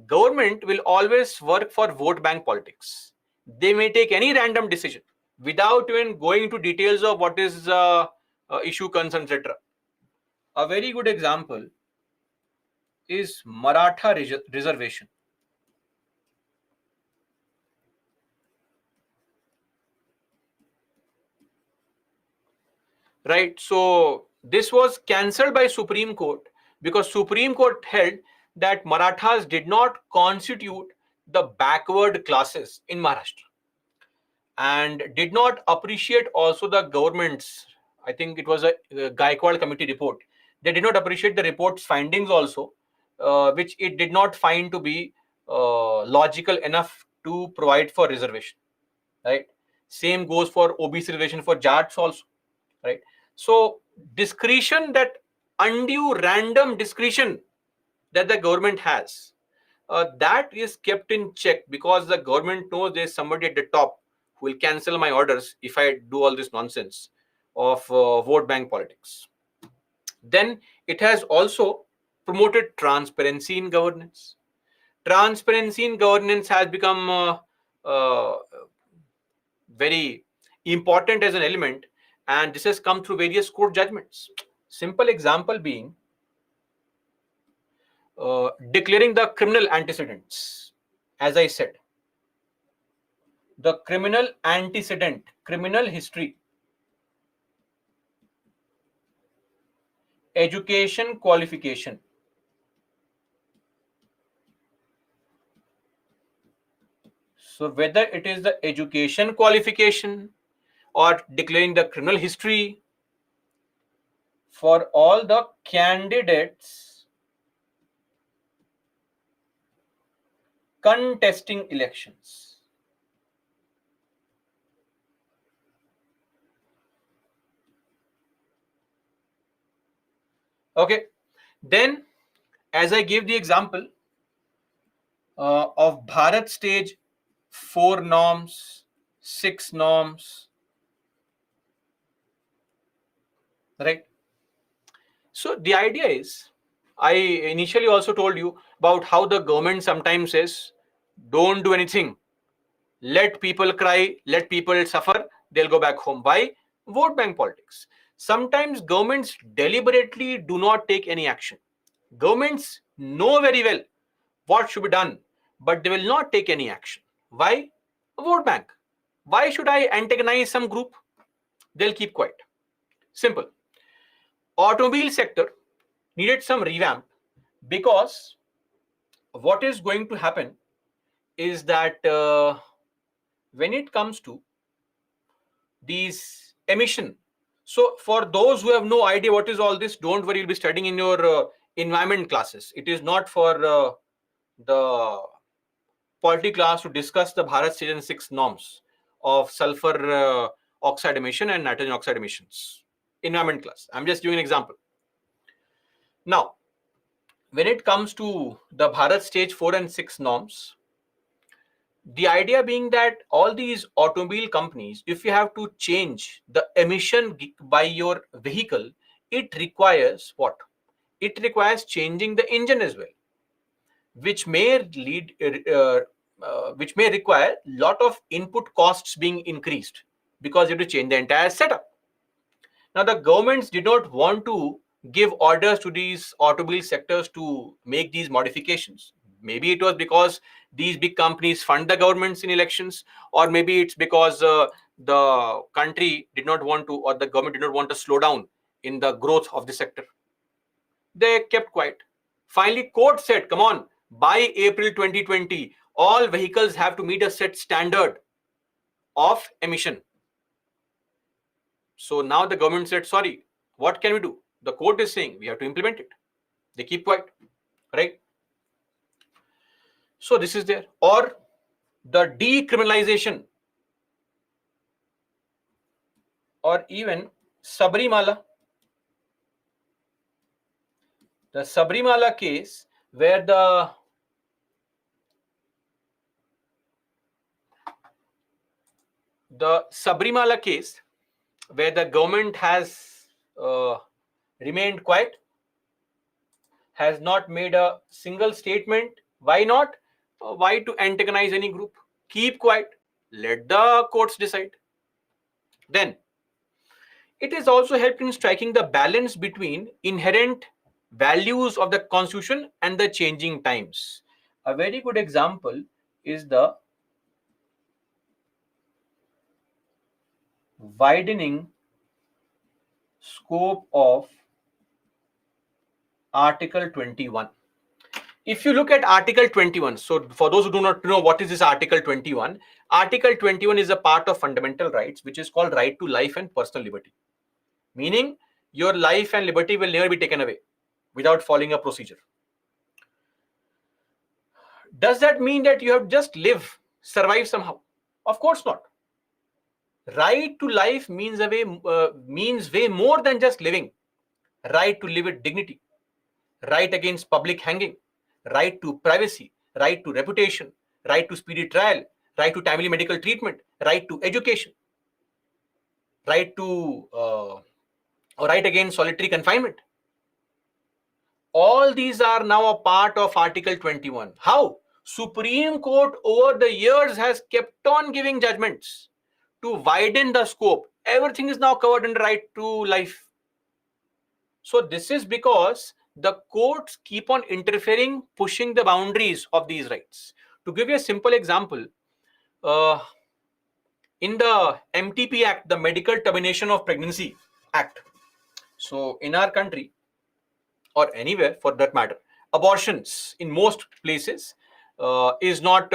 Government will always work for vote bank politics. They may take any random decision without even going into details of what is issue, concern, etc. A very good example is Maratha reservation. Right. So this was cancelled by Supreme Court because Supreme Court held that Marathas did not constitute the backward classes in Maharashtra, and did not appreciate also the government's, I think it was a Gaikwad committee report. They did not appreciate the report's findings also, which it did not find to be logical enough to provide for reservation, right? Same goes for OBC reservation for Jats also, right? So discretion, that undue random discretion that the government has, that is kept in check, because the government knows there's somebody at the top who will cancel my orders if I do all this nonsense of vote bank politics. Then it has also promoted transparency in governance. Transparency in governance has become uh, very important as an element, and this has come through various court judgments. Simple example being declaring the criminal antecedents. As I said, the criminal antecedent, criminal history, education qualification. So whether it is the education qualification or declaring the criminal history for all the candidates contesting elections. Okay, then as I gave the example of Bharat stage 4 norms, 6 norms, right? So the idea is, I initially also told you about how the government sometimes says, don't do anything, let people cry, let people suffer, they'll go back home. Why? Vote bank politics. Sometimes governments deliberately do not take any action. Governments know very well what should be done, but they will not take any action. Why? Vote bank. Why should I antagonize some group? They'll keep quiet. Simple. Automobile sector needed some revamp, because what is going to happen is that when it comes to these emission, so for those who have no idea what is all this, don't worry, you'll be studying in your environment classes. It is not for the polity class to discuss the Bharat Stage 6 norms of sulfur oxide emission and nitrogen oxide emissions. Environment class. I'm just giving an example. Now, when it comes to the Bharat Stage 4 and 6 norms, the idea being that all these automobile companies, if you have to change the emission by your vehicle, it requires what? It requires changing the engine as well, which may lead, which may require lot of input costs being increased, because you have to change the entire setup. Now, the governments did not want to give orders to these automobile sectors to make these modifications. Maybe it was because these big companies fund the governments in elections, or maybe it's because the country did not want to, or the government did not want to slow down in the growth of the sector. They kept quiet. Finally, court said, come on, by April 2020, all vehicles have to meet a set standard of emission. So now the government said, sorry, what can we do? The court is saying we have to implement it. They keep quiet, right? So this is there. Or the decriminalization, or even Sabrimala. The Sabrimala case, where the Sabrimala case, where the government has remained quiet, has not made a single statement. Why not? Why to antagonize any group? Keep quiet. Let the courts decide. Then, it has also helped in striking the balance between inherent values of the constitution and the changing times. A very good example is the widening scope of Article 21. If you look at Article 21, so for those who do not know what is this Article 21, Article 21 is a part of fundamental rights, which is called right to life and personal liberty. Meaning, your life and liberty will never be taken away without following a procedure. Does that mean that you have just live survive somehow? Of course not. Right to life means way more than just living. Right to live with dignity, right against public hanging, right to privacy, right to reputation, right to speedy trial, right to timely medical treatment, right to education, right to or right against solitary confinement. All these are now a part of Article 21. How? Supreme Court over the years has kept on giving judgments to widen the scope. Everything is now covered in right to life. So this is because the courts keep on interfering, pushing the boundaries of these rights. To give you a simple example, uh, in the MTP Act, the Medical Termination of Pregnancy Act. So in our country, or anywhere for that matter, abortions in most places is not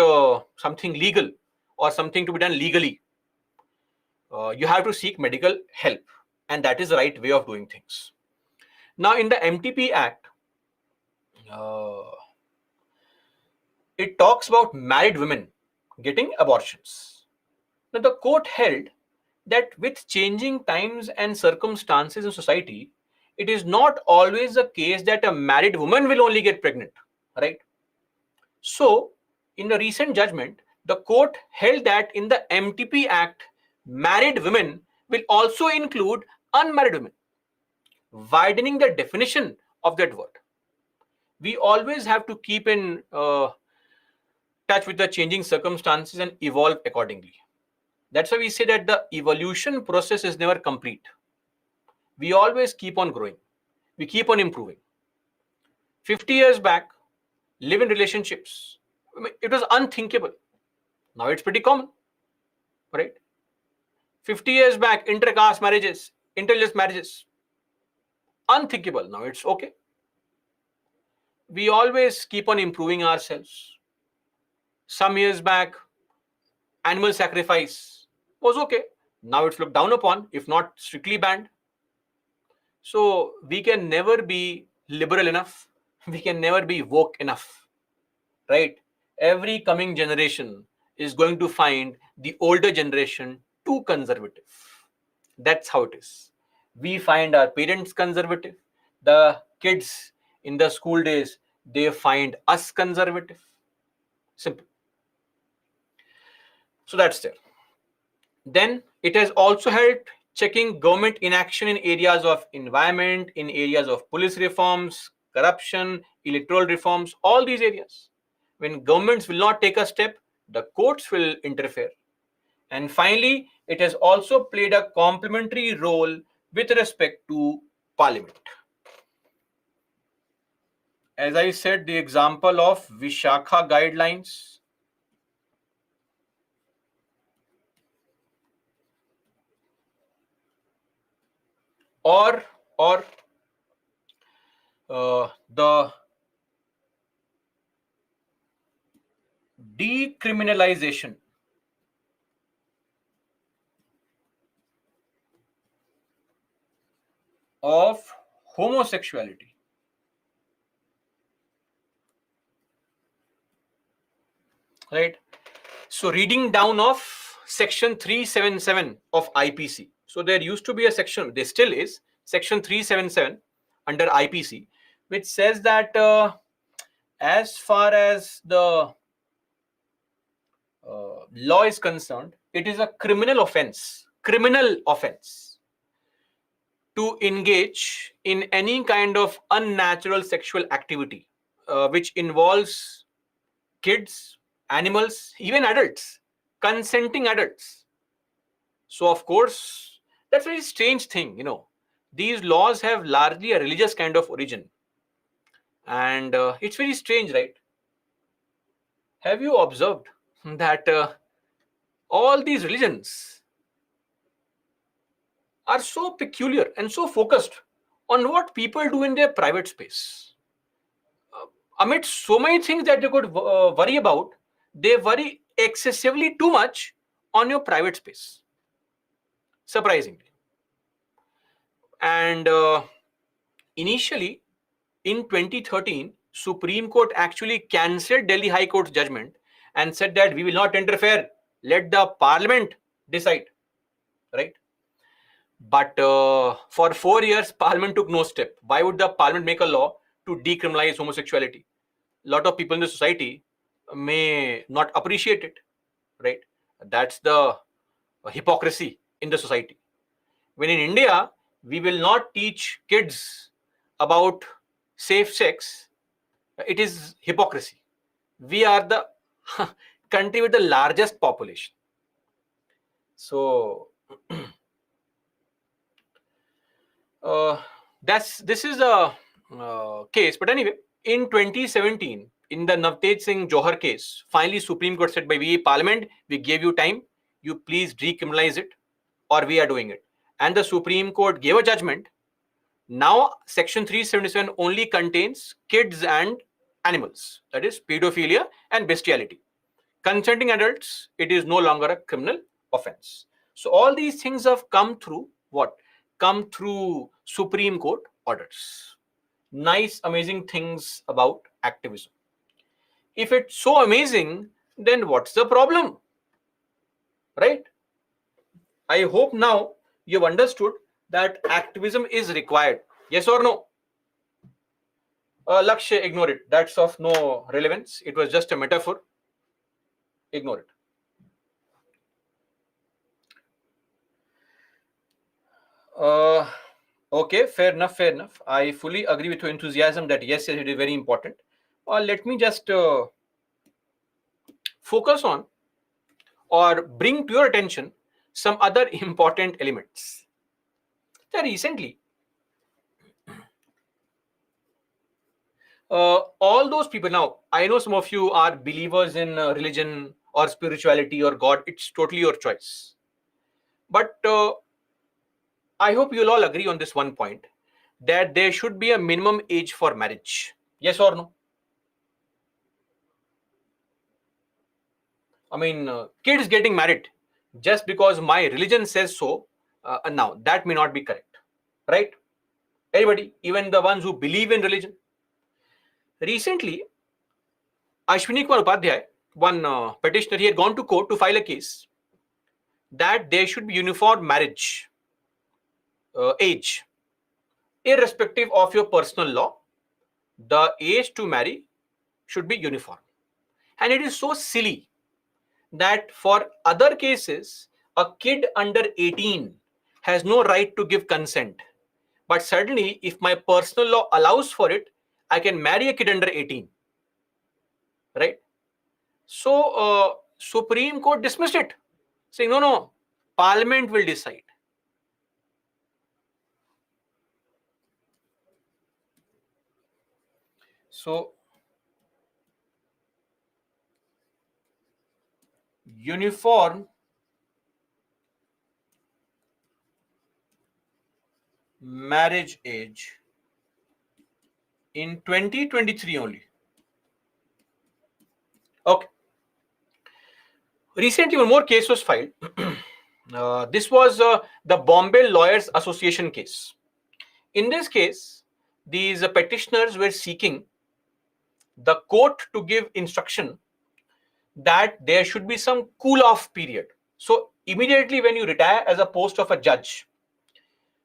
something legal or something to be done legally. You have to seek medical help, and that is the right way of doing things. Now, in the MTP Act, uh, it talks about married women getting abortions. Now, the court held that with changing times and circumstances in society, it is not always the case that a married woman will only get pregnant, right? So, in the recent judgment, the court held that in the MTP Act, married women will also include unmarried women, widening the definition of that word. We always have to keep in touch with the changing circumstances and evolve accordingly. That's why we say that the evolution process is never complete. We always keep on growing. We keep on improving. 50 years back, live in relationships, it was unthinkable. Now it's pretty common, right? 50 years back, intercaste marriages, interreligious marriages, unthinkable. Now it's okay. We always keep on improving ourselves. Some years back, animal sacrifice was okay. Now it's looked down upon, if not strictly banned. So we can never be liberal enough. We can never be woke enough, right? Every coming generation is going to find the older generation too conservative. That's how it is. We find our parents conservative. The kids in the school days, they find us conservative. Simple. So that's there. Then it has also helped checking government inaction in areas of environment, in areas of police reforms, corruption, electoral reforms, all these areas. When governments will not take a step, the courts will interfere. And finally, it has also played a complementary role with respect to parliament. As I said, the example of Vishakha guidelines, or the decriminalization of homosexuality. Right? So reading down of section 377 of IPC. So there used to be a section, there still is, section 377 under IPC, which says that as far as the law is concerned, it is a criminal offense to engage in any kind of unnatural sexual activity which involves kids, animals, even adults, consenting adults. So of course, that's a very strange thing, you know. These laws have largely a religious kind of origin. And it's very strange, right? Have you observed that all these religions are so peculiar and so focused on what people do in their private space? Amidst so many things that they could worry about, they worry excessively too much on your private space. Surprisingly. And initially, in 2013, Supreme Court actually cancelled Delhi High Court's judgment and said that we will not interfere, let the parliament decide, right? But for 4 years, parliament took no step. Why would the parliament make a law to decriminalize homosexuality? A lot of people in the society may not appreciate it, right? That's the hypocrisy in the society. When in India, we will not teach kids about safe sex, it is hypocrisy. We are the country with the largest population. So this is a case. But anyway, in 2017, in the Navtej Singh Johar case, finally Supreme Court said, by we Parliament, we gave you time, you please decriminalize it, or we are doing it. And the Supreme Court gave a judgment. Now section 377 only contains kids and animals, that is pedophilia and bestiality. Consenting adults, it is no longer a criminal offense. So all these things have come through what? Come through Supreme Court orders. Nice, amazing things about activism. If it's so amazing, then what's the problem? Right? I hope now you've understood that activism is required. Yes or no? Lakshya, ignore it. That's of no relevance. It was just a metaphor. Ignore it. Okay, fair enough, fair enough. I fully agree with your enthusiasm that yes, it is very important. Let me just focus on or bring to your attention some other important elements. So recently, all those people, now I know some of you are believers in religion or spirituality or God, it's totally your choice. But I hope you'll all agree on this one point, that there should be a minimum age for marriage. Yes or no? I mean, kids getting married just because my religion says so, now that may not be correct, right? Anybody, even the ones who believe in religion. Recently, Ashwini Kumar Upadhyay, one petitioner, he had gone to court to file a case that there should be uniform marriage age. Irrespective of your personal law, the age to marry should be uniform. And it is so silly that for other cases, a kid under 18 has no right to give consent. But suddenly, if my personal law allows for it, I can marry a kid under 18. Right? So, Supreme Court dismissed it, saying, no, Parliament will decide. So, uniform marriage age in 2023 only. Okay. Recently, one more case was filed. This was the Bombay Lawyers Association case. In this case, these petitioners were seeking the court to give instruction that there should be some cool-off period. So immediately when you retire as a post of a judge,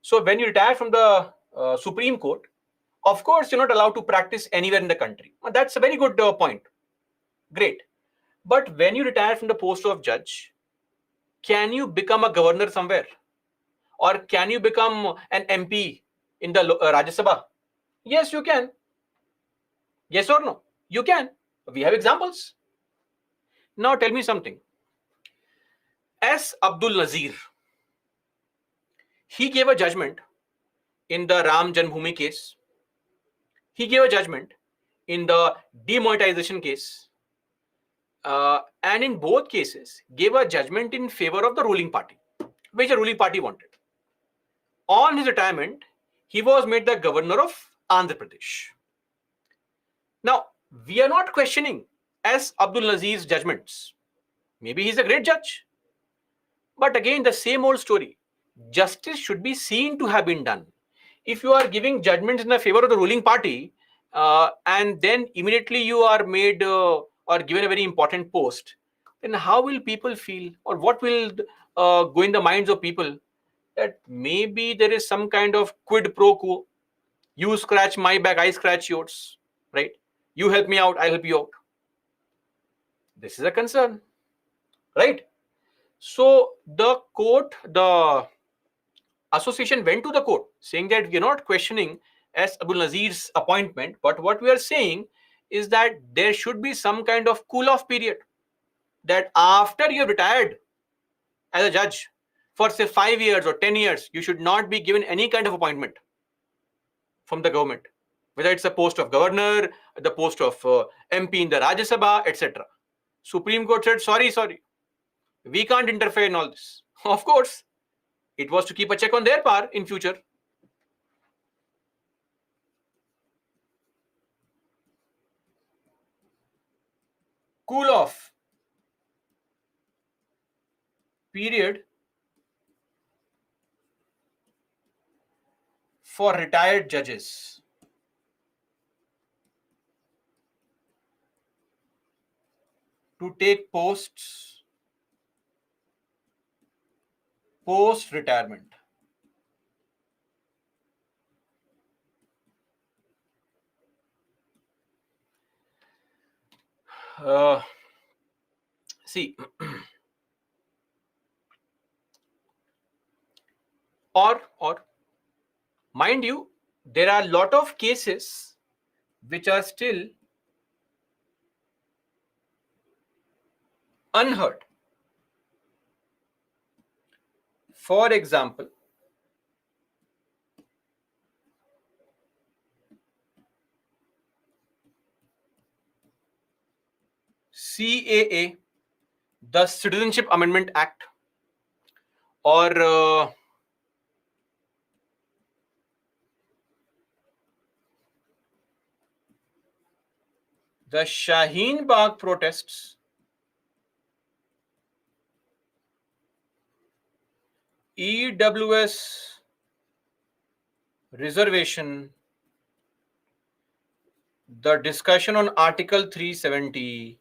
so when you retire from the Supreme Court, of course, you're not allowed to practice anywhere in the country. That's a very good point. Great. But when you retire from the post of judge, can you become a governor somewhere? Or can you become an MP in the Rajya Sabha? Yes, you can. Yes or no? You can. We have examples. Now tell me something. S. Abdul Nazir, he gave a judgment in the Ram Janmabhoomi case. He gave a judgment in the demonetization case. And in both cases, gave a judgment in favor of the ruling party, which the ruling party wanted. On his retirement, he was made the governor of Andhra Pradesh. Now, we are not questioning S. Abdul Nazir's judgments. Maybe he's a great judge. But again, the same old story. Justice should be seen to have been done. If you are giving judgments in the favor of the ruling party, and then immediately you are made or given a very important post, then how will people feel, or what will go in the minds of people? That maybe there is some kind of quid pro quo. You scratch my back, I scratch yours, right? You help me out, I'll help you out. This is a concern, right? So the association went to the court saying that we're not questioning S. Abdul Nazir's appointment, but what we are saying is that there should be some kind of cool-off period, that after you have retired as a judge for say 5 years or 10 years, you should not be given any kind of appointment from the government, whether it's a post of governor, the post of MP in the Rajya Sabha, etc. Supreme Court said, sorry, we can't interfere in all this. Of course, it was to keep a check on their power in future. Cool off period for retired judges. To take posts post-retirement. See, or mind you, there are a lot of cases which are still unheard. For example, CAA, the Citizenship Amendment Act, or the Shaheen Bagh protests, EWS reservation, the discussion on Article 370,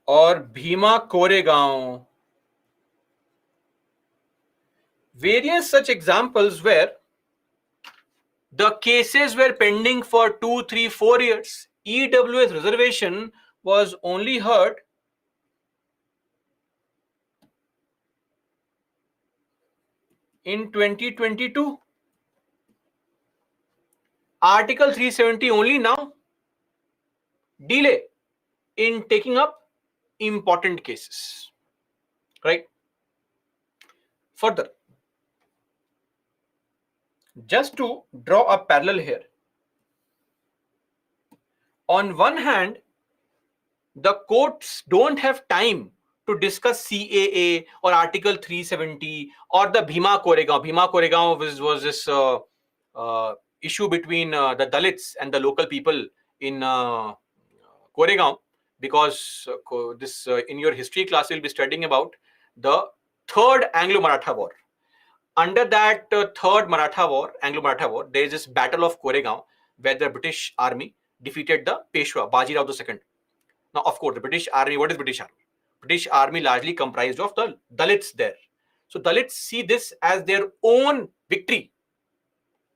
or Bhima Koregaon. Various such examples where the cases were pending for 2, 3, 4 years. EWS reservation was only heard in 2022. Article 370 only now. Delay in taking up important cases, right? Further, just to draw a parallel here, on one hand, the courts don't have time to discuss CAA or Article 370 or the Bhima Koregaon. Bhima Koregaon was this issue between the Dalits and the local people in Koregaon, because this in your history class you'll be studying about the Third Anglo-Maratha War. Under that Third Anglo-Maratha War, there is this Battle of Koregaon, where the British Army defeated the Peshwa, Bajirao II. Now, of course, the British Army, what is British Army? British Army largely comprised of the Dalits there. So Dalits see this as their own victory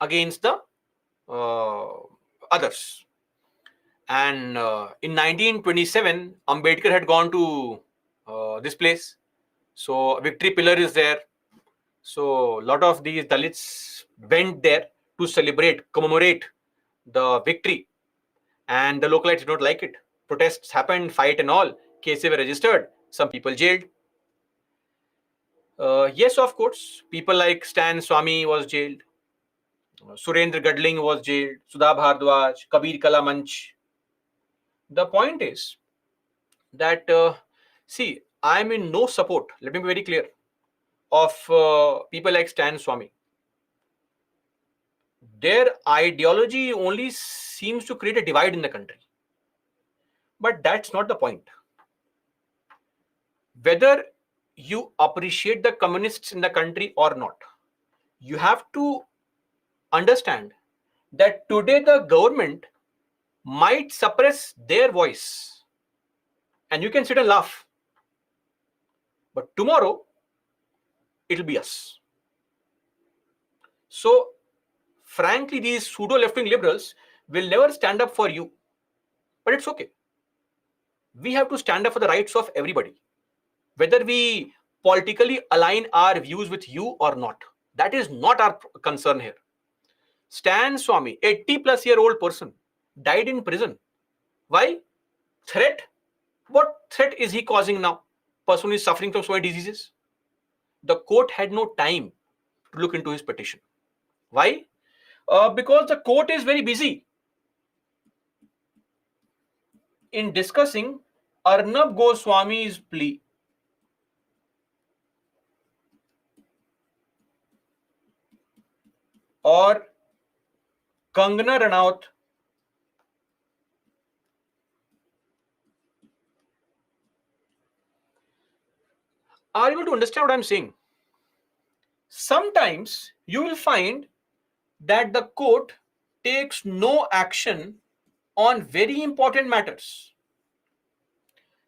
against the others. And in 1927, Ambedkar had gone to this place. So Victory Pillar is there. So a lot of these Dalits went there to celebrate, commemorate the victory. And the localites did not like it. Protests happened, fight and all. Cases were registered. Some people jailed. Yes, of course, people like Stan Swami was jailed. Surendra Gadling was jailed. Sudha Bhardwaj, Kabir Kala Manch. The point is that, see, I am in no support, let me be very clear, of people like Stan Swami. Their ideology only seems to create a divide in the country. But that's not the point. Whether you appreciate the communists in the country or not, you have to understand that today the government might suppress their voice and you can sit and laugh, but tomorrow it'll be us. So frankly, these pseudo left-wing liberals will never stand up for you, but it's okay. We have to stand up for the rights of everybody, whether we politically align our views with you or not. That is not our concern here. Stan Swami, 80-plus-year-old person, died in prison. Why? Threat? What threat is he causing now? Person is suffering from so many diseases. The court had no time to look into his petition. Why? Because the court is very busy in discussing Arnab Goswami's plea. Or Kangana Ranaut are able to understand what I'm saying. Sometimes you will find that the court takes no action on very important matters.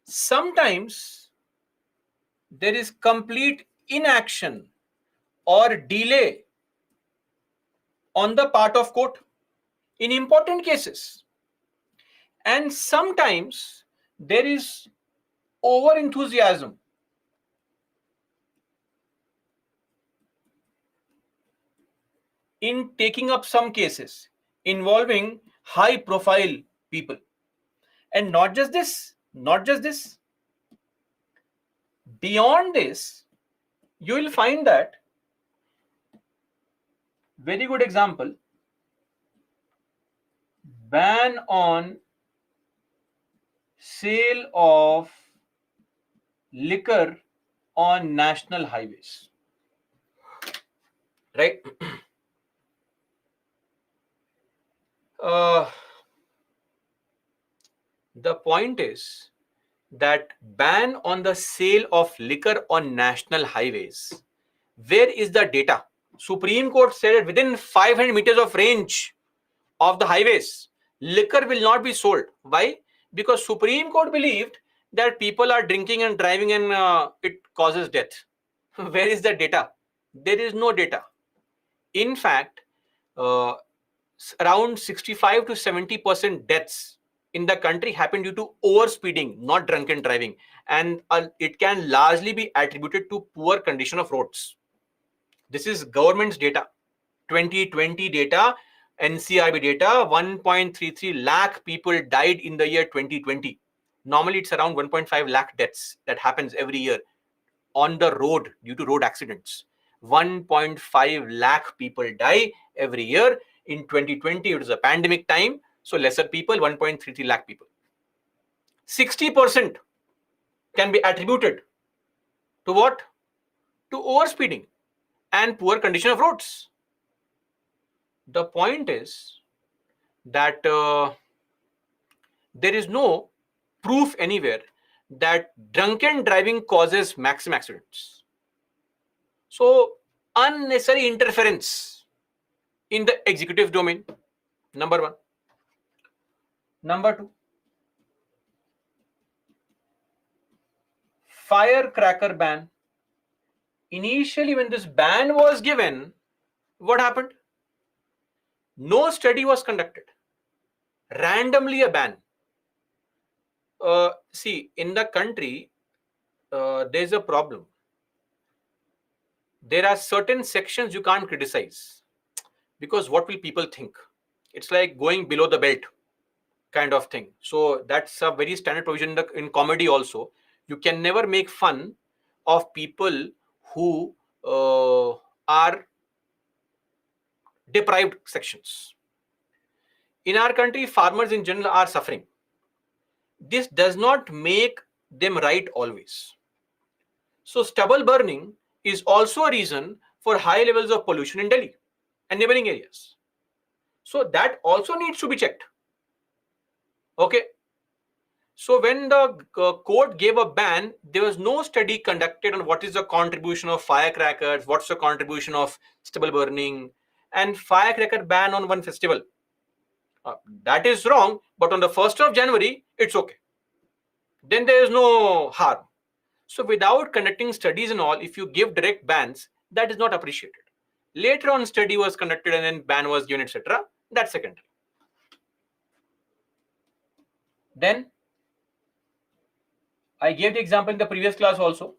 Sometimes there is complete inaction or delay on the part of court in important cases. And sometimes there is over enthusiasm in taking up some cases involving high profile people. And not just this, beyond this, you will find that very good example, ban on sale of liquor on national highways, right? The point is that ban on the sale of liquor on national highways. Where is the data? Supreme Court said that within 500 meters of range of the highways, liquor will not be sold. Why? Because Supreme Court believed that people are drinking and driving and it causes death. Where is the data? There is no data. In fact, around 65 to 70% deaths in the country happen due to overspeeding, not drunken driving. And it can largely be attributed to poor condition of roads. This is government's data, 2020 data, NCRB data, 1.33 lakh people died in the year 2020. Normally, it's around 1.5 lakh deaths that happens every year on the road due to road accidents. 1.5 lakh people die every year. In 2020, it was a pandemic time, so lesser people, 1.33 lakh people. 60% can be attributed to what? To overspeeding and poor condition of roads. The point is that there is no proof anywhere that drunken driving causes maximum accidents. So unnecessary interference in the executive domain, number one. Number two, firecracker ban. Initially, when this ban was given, what happened? No study was conducted. Randomly a ban. See, in the country, there's a problem. There are certain sections you can't criticize because what will people think? It's like going below the belt kind of thing. So that's a very standard provision in comedy also. You can never make fun of people who are deprived sections. In our country, farmers in general are suffering. This does not make them right always. So stubble burning is also a reason for high levels of pollution in Delhi and neighboring areas. So that also needs to be checked. Okay. So when the court gave a ban, there was no study conducted on what is the contribution of firecrackers, what's the contribution of stubble burning, and firecracker ban on one festival. That is wrong, but on the 1st of January, it's okay. Then there is no harm. So without conducting studies and all, if you give direct bans, that is not appreciated. Later on, study was conducted and then ban was given, etc. That's secondary. Then I gave the example in the previous class also.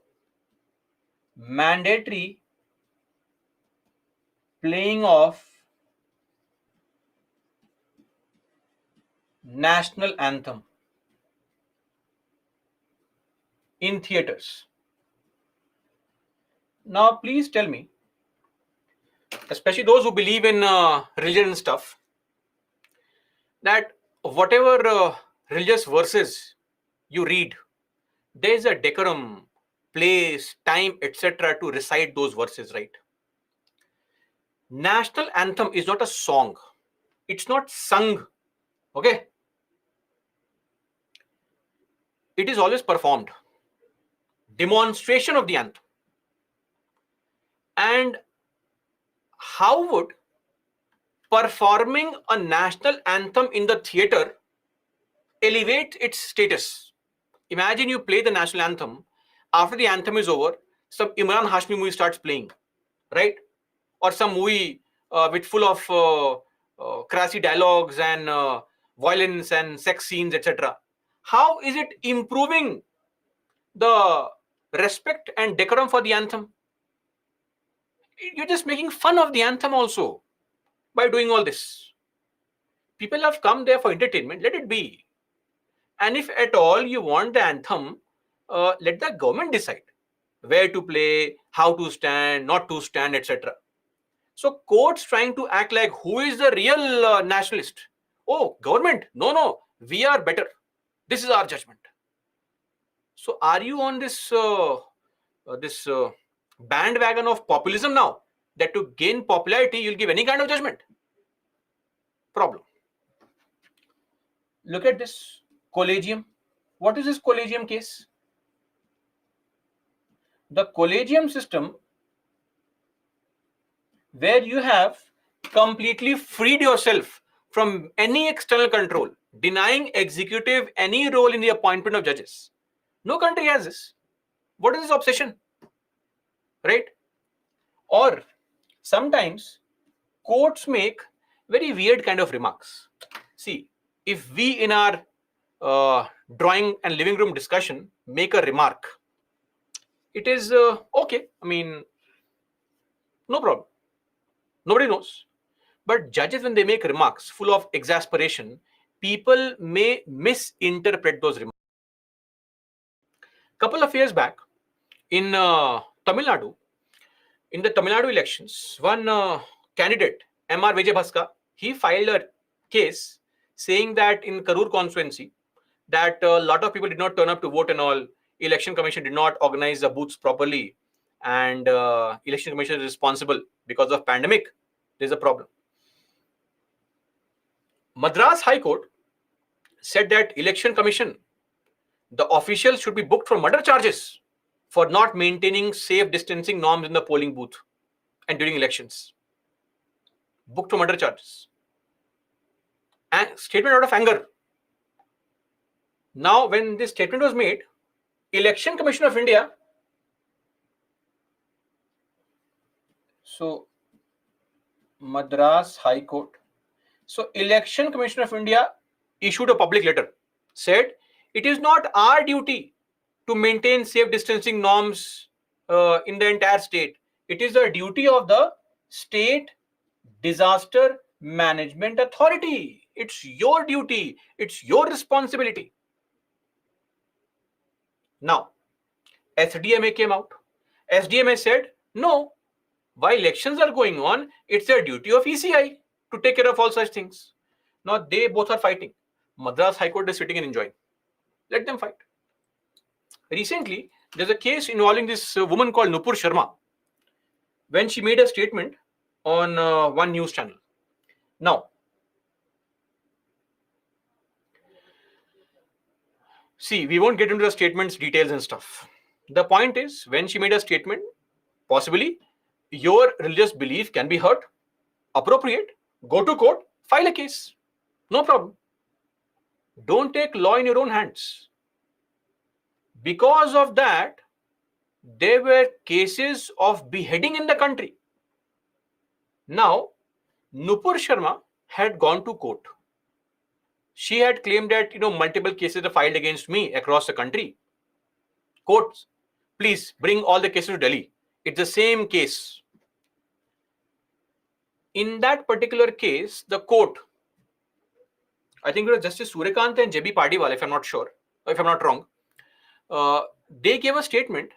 Mandatory playing of national anthem in theaters. Now, please tell me, especially those who believe in religion and stuff, that whatever religious verses you read, there is a decorum, place, time, etc. to recite those verses, right? National anthem is not a song. It's not sung, okay? It is always performed. Demonstration of the anthem. And how would performing a national anthem in the theater elevate its status? Imagine you play the national anthem. After the anthem is over, some Imran Hashmi movie starts playing, right? Or some movie with full of crassy dialogues and violence and sex scenes, etc. How is it improving the respect and decorum for the anthem? You're just making fun of the anthem also by doing all this. People have come there for entertainment, let it be. And if at all you want the anthem, let the government decide where to play, how to stand, not to stand, etc. So courts trying to act like who is the real nationalist? Oh, government, no, we are better. This is our judgment. So are you on this bandwagon of populism now, that to gain popularity you'll give any kind of judgment? Problem. Look at this collegium. What is this collegium case? The collegium system, where you have completely freed yourself from any external control, denying executive any role in the appointment of judges. No country has this. What is this obsession? Right? Or sometimes courts make very weird kind of remarks. See, if we in our drawing and living room discussion make a remark, it is okay. I mean, no problem. Nobody knows. But judges, when they make remarks full of exasperation, people may misinterpret those remarks. Couple of years back, in Tamil Nadu, in the Tamil Nadu elections, one candidate, M.R. Vijay, he filed a case saying that in Karur constituency, that a lot of people did not turn up to vote and all. Election Commission did not organize the booths properly, and Election Commission is responsible because of pandemic. There's a problem. Madras High Court said that Election Commission, the officials should be booked for murder charges for not maintaining safe distancing norms in the polling booth and during elections. Booked for murder charges. And statement out of anger. Now, when this statement was made, Election Commission of India, so Madras High Court, so Election Commission of India issued a public letter, said it is not our duty to maintain safe distancing norms in the entire state. It is the duty of the State Disaster Management Authority. It's your duty. It's your responsibility. Now, SDMA came out. SDMA said, no, while elections are going on, it's the duty of ECI to take care of all such things. Now, they both are fighting. Madras High Court is sitting and enjoying. Let them fight. Recently, there's a case involving this woman called Nupur Sharma, when she made a statement on one news channel. Now, see, we won't get into the statement's details and stuff. The point is, when she made a statement, possibly your religious belief can be hurt, appropriate, go to court, file a case. No problem. Don't take law in your own hands. Because of that, there were cases of beheading in the country. Now, Nupur Sharma had gone to court. She had claimed that multiple cases are filed against me across the country. Courts, please bring all the cases to Delhi. It's the same case. In that particular case, the court, I think it was Justice Suryakant and J.B. Padiwal, if I'm not sure, if I'm not wrong, they gave a statement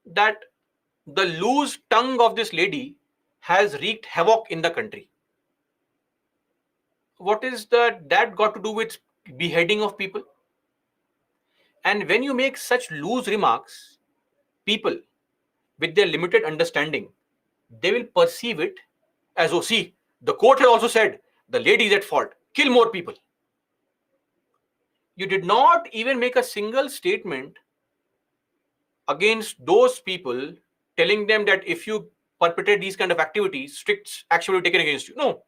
that the loose tongue of this lady has wreaked havoc in the country. What is that got to do with beheading of people? And when you make such loose remarks, people with their limited understanding, they will perceive it as, oh, see, the court has also said the lady is at fault, kill more people. You did not even make a single statement against those people, telling them that if you perpetrate these kind of activities, strict action will be taken against you. No.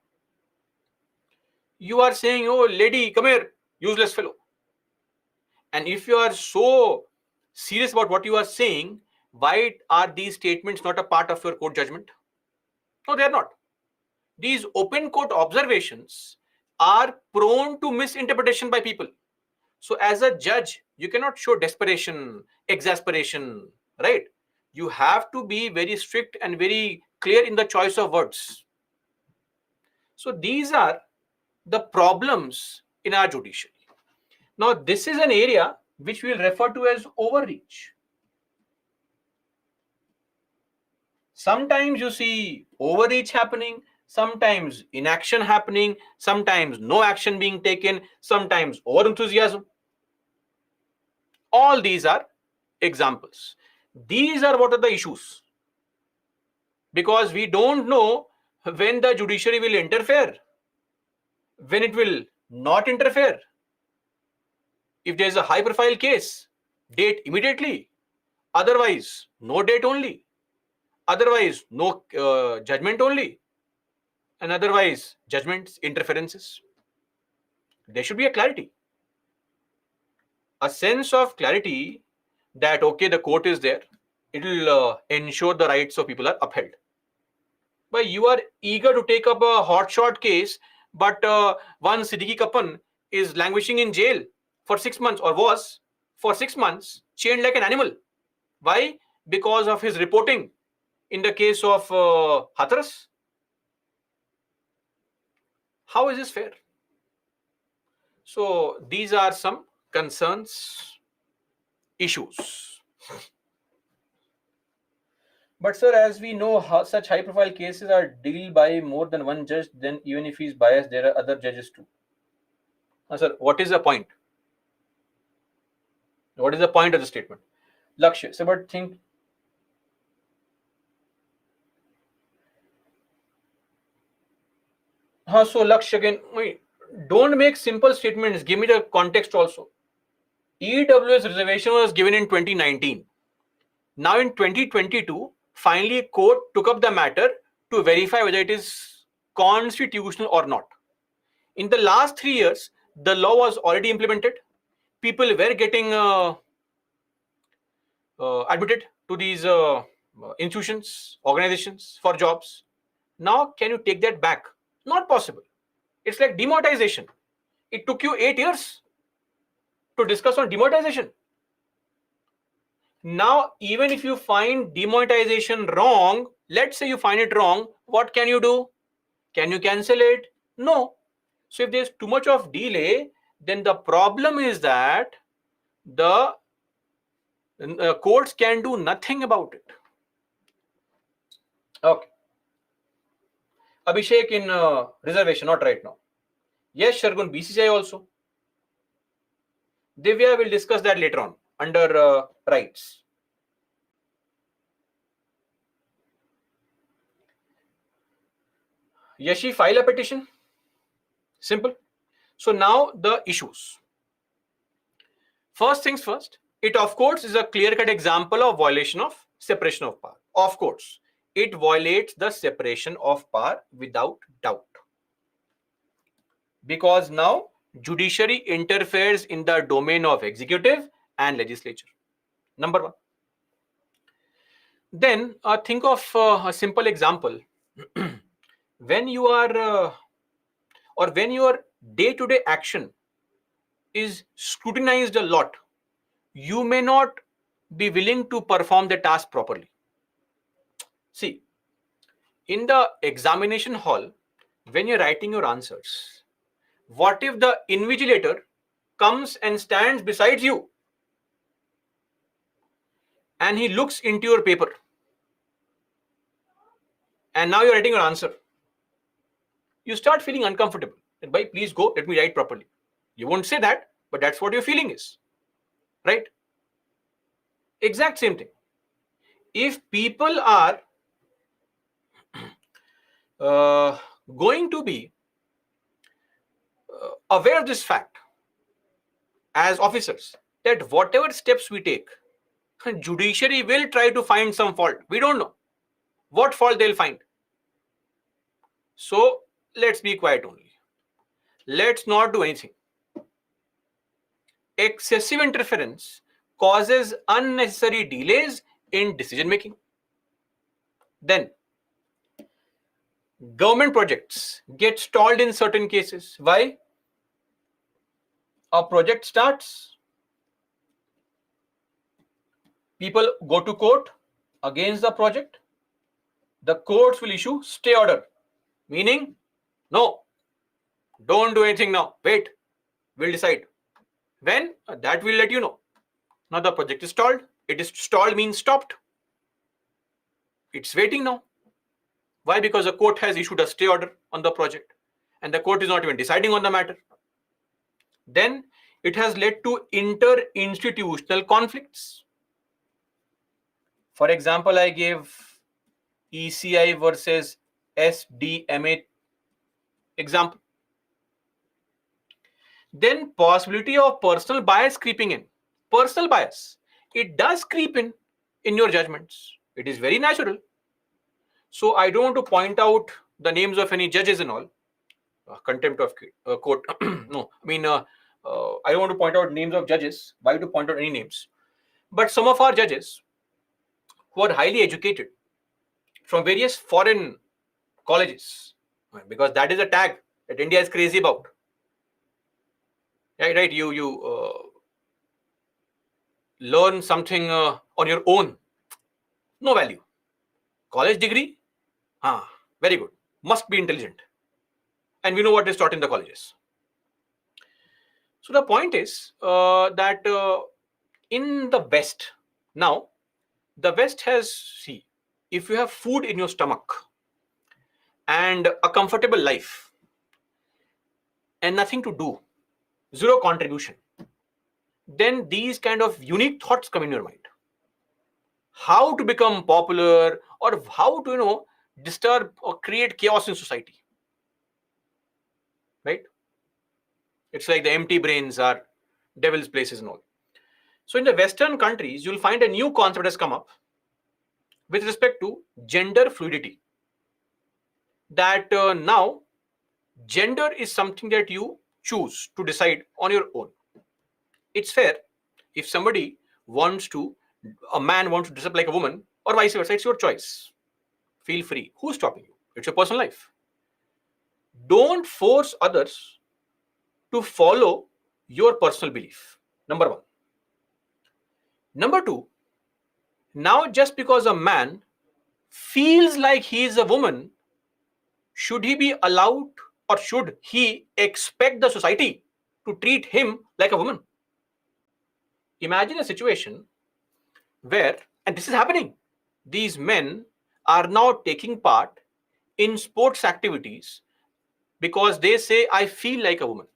You are saying, oh, lady, come here, useless fellow. And if you are so serious about what you are saying, why are these statements not a part of your court judgment? No, they are not. These open court observations are prone to misinterpretation by people. So as a judge, you cannot show desperation, exasperation, right? You have to be very strict and very clear in the choice of words. So these are the problems in our judiciary. Now, this is an area which we will refer to as overreach. Sometimes you see overreach happening, sometimes inaction happening, sometimes no action being taken, sometimes over enthusiasm. All these are examples. These are what are the issues. Because we don't know when the judiciary will interfere, when it will not interfere. If there is a high profile case, date immediately. Otherwise, no date only. Otherwise, no judgment only. And otherwise, judgments, interferences. There should be a clarity. A sense of clarity that, okay, the court is there. It will ensure the rights of people are upheld. But you are eager to take up a hotshot case, but one Siddiqui Kapan is languishing in jail for 6 months, or was for 6 months, chained like an animal. Why? Because of his reporting in the case of Hathras. How is this fair? So these are some concerns, issues. But sir, as we know, such high profile cases are dealt by more than one judge, then even if he's biased, there are other judges too. Sir, what is the point? What is the point of the statement? Lakshya, so but think. So Lakshya again, don't make simple statements. Give me the context also. EWS reservation was given in 2019. Now in 2022, finally court took up the matter to verify whether it is constitutional or not. In the last 3 years, the law was already implemented. People were getting admitted to these institutions, organizations for jobs. Now, can you take that back? Not possible. It's like demonetization. It took you 8 years to discuss on demonetization. Now, even if you find demonetization wrong, let's say you find it wrong, what can you do? Can you cancel it? No. So if there's too much of delay, then the problem is that the courts can do nothing about it. Okay. Abhishek in reservation, not right now. Yes, Shargun, BCCI also. Divya will discuss that later on under rights. Yashi, file a petition. Simple. So now the issues. First things first, it of course is a clear-cut example of violation of separation of power. Of course, it violates the separation of power without doubt. Because now judiciary interferes in the domain of executive and legislature. Number one. Then think of a simple example. When you are or when your day-to-day action is scrutinized a lot, you may not be willing to perform the task properly. See, in the examination hall, when you're writing your answers, what if the invigilator comes and stands beside you and he looks into your paper and now you're writing your answer? You start feeling uncomfortable. And bhai, please go, let me write properly. You won't say that, but that's what your feeling is, right? Exact same thing. If people are going to be aware of this fact as officers, that whatever steps we take, judiciary will try to find some fault. We don't know what fault they'll find. So let's be quiet only. Let's not do anything. Excessive interference causes unnecessary delays in decision making. Then government projects get stalled in certain cases. Why? A project starts, people go to court against the project, the courts will issue stay order, meaning no, don't do anything now, wait, we'll decide. When? That will let you know. Now the project is stalled. It is stalled means stopped. It's waiting now. Why? Because the court has issued a stay order on the project and the court is not even deciding on the matter. Then it has led to inter-institutional conflicts. For example, I gave ECI versus SDMA example. Then possibility of personal bias creeping in. Personal bias, it does creep in your judgments. It is very natural. So I don't want to point out the names of any judges and all. Contempt of court. No, I mean, I don't want to point out names of judges. Why to point out any names? But some of our judges who are highly educated from various foreign colleges, because that is a tag that India is crazy about. Right? You learn something on your own. No value. College degree? Very good. Must be intelligent. And we know what is taught in the colleges. So the point is that in the West, now, the West has, see, if you have food in your stomach and a comfortable life and nothing to do, zero contribution, then these kind of unique thoughts come in your mind. How to become popular or how to, disturb or create chaos in society. Right? It's like the empty brains are devil's places and all. So in the Western countries, you'll find a new concept has come up with respect to gender fluidity. That now gender is something that you choose to decide on your own. It's fair if somebody a man wants to dress up like a woman or vice versa, it's your choice. Feel free. Who's stopping you? It's your personal life. Don't force others to follow your personal belief. Number one. Number two, now just because a man feels like he is a woman, should he be allowed or should he expect the society to treat him like a woman? Imagine a situation where, and this is happening, these men are now taking part in sports activities because they say, I feel like a woman,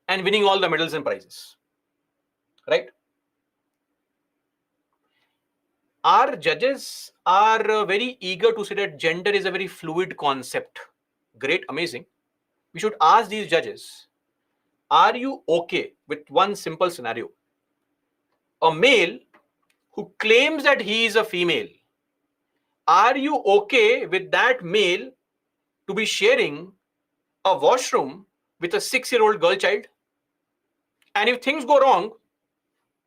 and winning all the medals and prizes. Right? Our judges are very eager to say that gender is a very fluid concept. Great, amazing. We should ask these judges, are you okay with one simple scenario? A male who claims that he is a female, are you okay with that male to be sharing a washroom with a 6-year-old girl child? And if things go wrong,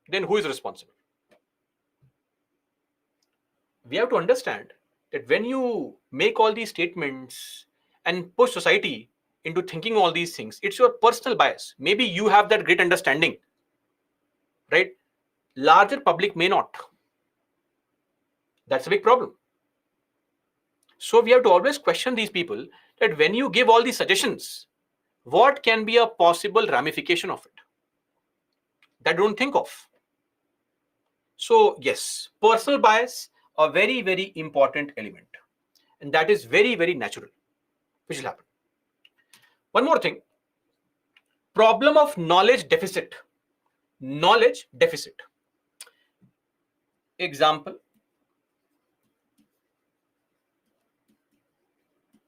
then who is responsible? We have to understand that when you make all these statements and push society into thinking all these things, it's your personal bias. Maybe you have that great understanding, right? Larger public may not. That's a big problem. So we have to always question these people that when you give all these suggestions, what can be a possible ramification of it that don't think of? So yes, personal bias, a very, very important element. And that is very, very natural, which will happen. One more thing, problem of knowledge deficit. Knowledge deficit. Example,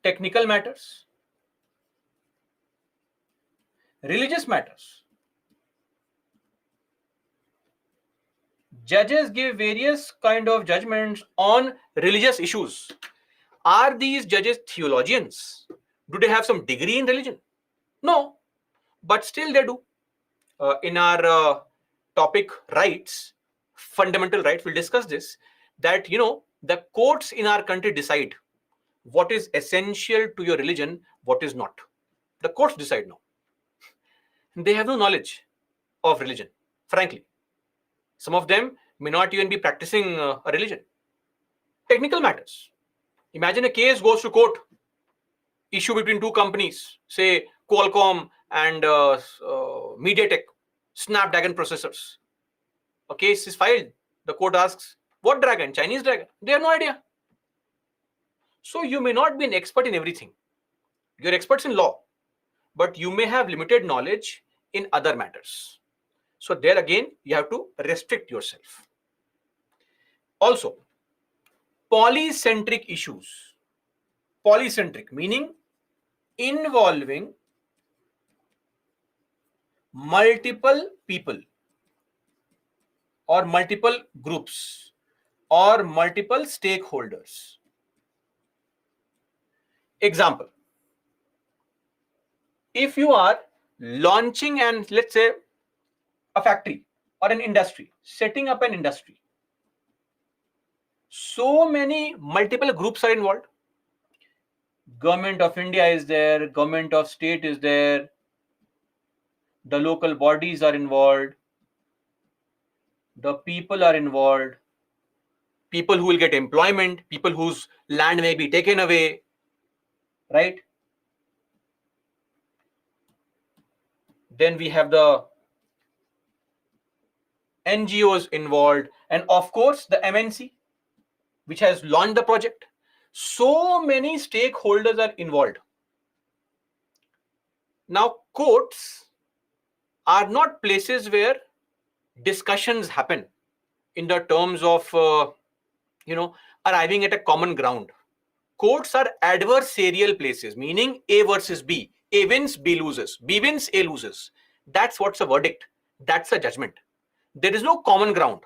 technical matters, religious matters. Judges give various kind of judgments on religious issues. Are these judges theologians? Do they have some degree in religion? No, but still they do. In our topic rights, fundamental rights, we'll discuss this, that the courts in our country decide what is essential to your religion, what is not. The courts decide now. They have no knowledge of religion, frankly. Some of them may not even be practicing a religion. Technical matters. Imagine a case goes to court, issue between two companies, say Qualcomm and MediaTek, Snapdragon processors. A case is filed. The court asks, what dragon? Chinese dragon? They have no idea. So you may not be an expert in everything. You're experts in law, but you may have limited knowledge in other matters. So there again, you have to restrict yourself. Also, polycentric issues. Polycentric meaning involving multiple people or multiple groups or multiple stakeholders. Example, if you are launching and let's say a factory or an industry, setting up an industry, so many multiple groups are involved. Government of India is there, government of state is there, the local bodies are involved, the people are involved, people who will get employment, people whose land may be taken away, right? Then we have the NGOs involved, and of course the MNC, which has launched the project. So many stakeholders are involved. Now, courts are not places where discussions happen in the terms of, arriving at a common ground. Courts are adversarial places, meaning A versus B. A wins, B loses. B wins, A loses. That's what's a verdict. That's a judgment. There is no common ground.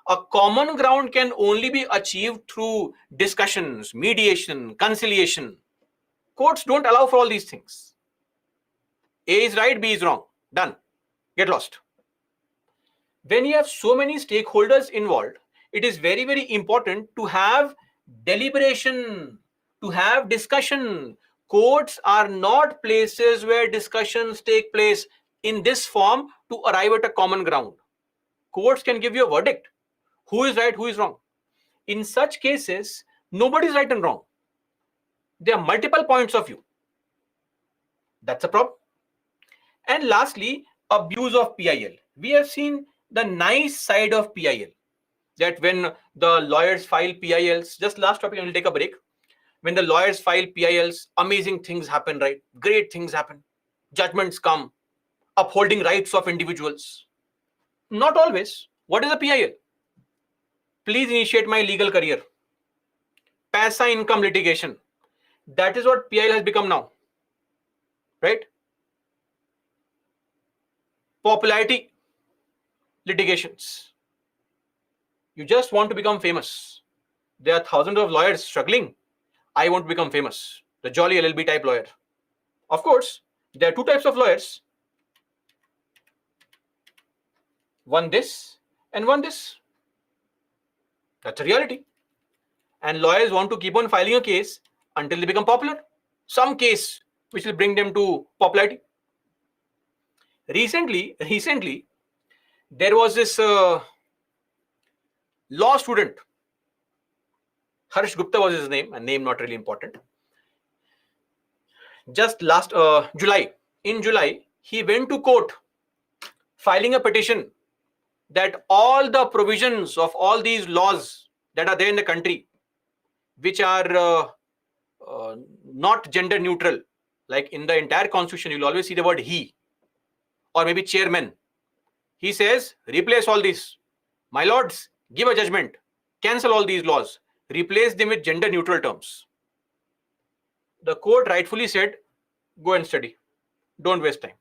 A common ground can only be achieved through discussions, mediation, conciliation. Courts don't allow for all these things. A is right, B is wrong. Done. Get lost. When you have so many stakeholders involved, it is very, very important to have deliberation, to have discussion. Courts are not places where discussions take place in this form to arrive at a common ground. Courts can give you a verdict. Who is right, who is wrong? In such cases, nobody is right and wrong. There are multiple points of view. That's a problem. And lastly, abuse of PIL. We have seen the nice side of PIL, that when the lawyers file PILs, just last topic, I will take a break. When the lawyers file PILs, amazing things happen, right? Great things happen. Judgments come, upholding rights of individuals. Not always. What is a PIL? Please initiate my legal career. Paisa income litigation. That is what PIL has become now, right? Popularity litigations. You just want to become famous. There are thousands of lawyers struggling. I want to become famous. The jolly LLB type lawyer. Of course, There are two types of lawyers, one this and one this. That's a reality. And lawyers want to keep on filing a case until they become popular. Some case which will bring them to popularity. Recently, there was this law student. Harsh Gupta was his name, a name not really important. Just last in July, he went to court filing a petition that all the provisions of all these laws that are there in the country, which are not gender neutral, like in the entire constitution, you'll always see the word he or maybe chairman. He says, replace all these. My lords, give a judgment, cancel all these laws, replace them with gender neutral terms. The court rightfully said, go and study. Don't waste time.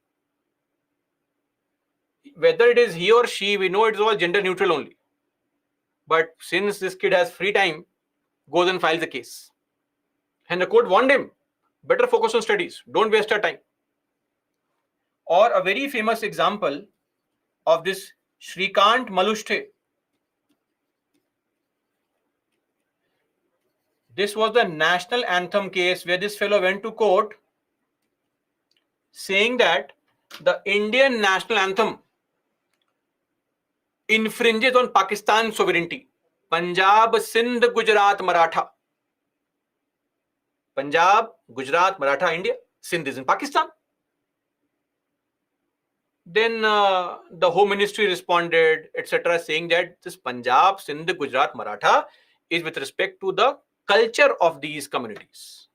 Whether it is he or she, we know it's all gender neutral only. But since this kid has free time, goes and files the case. And the court warned him, better focus on studies. Don't waste your time. Or a very famous example of this Shrikant Malushte. This was the national anthem case where this fellow went to court saying that the Indian national anthem infringes on Pakistan's sovereignty. Punjab, Sindh, Gujarat, Maratha. Punjab, Gujarat, Maratha, India. Sindh is in Pakistan. Then the Home Ministry responded, etc., saying that this Punjab, Sindh, Gujarat, Maratha is with respect to the culture of these communities.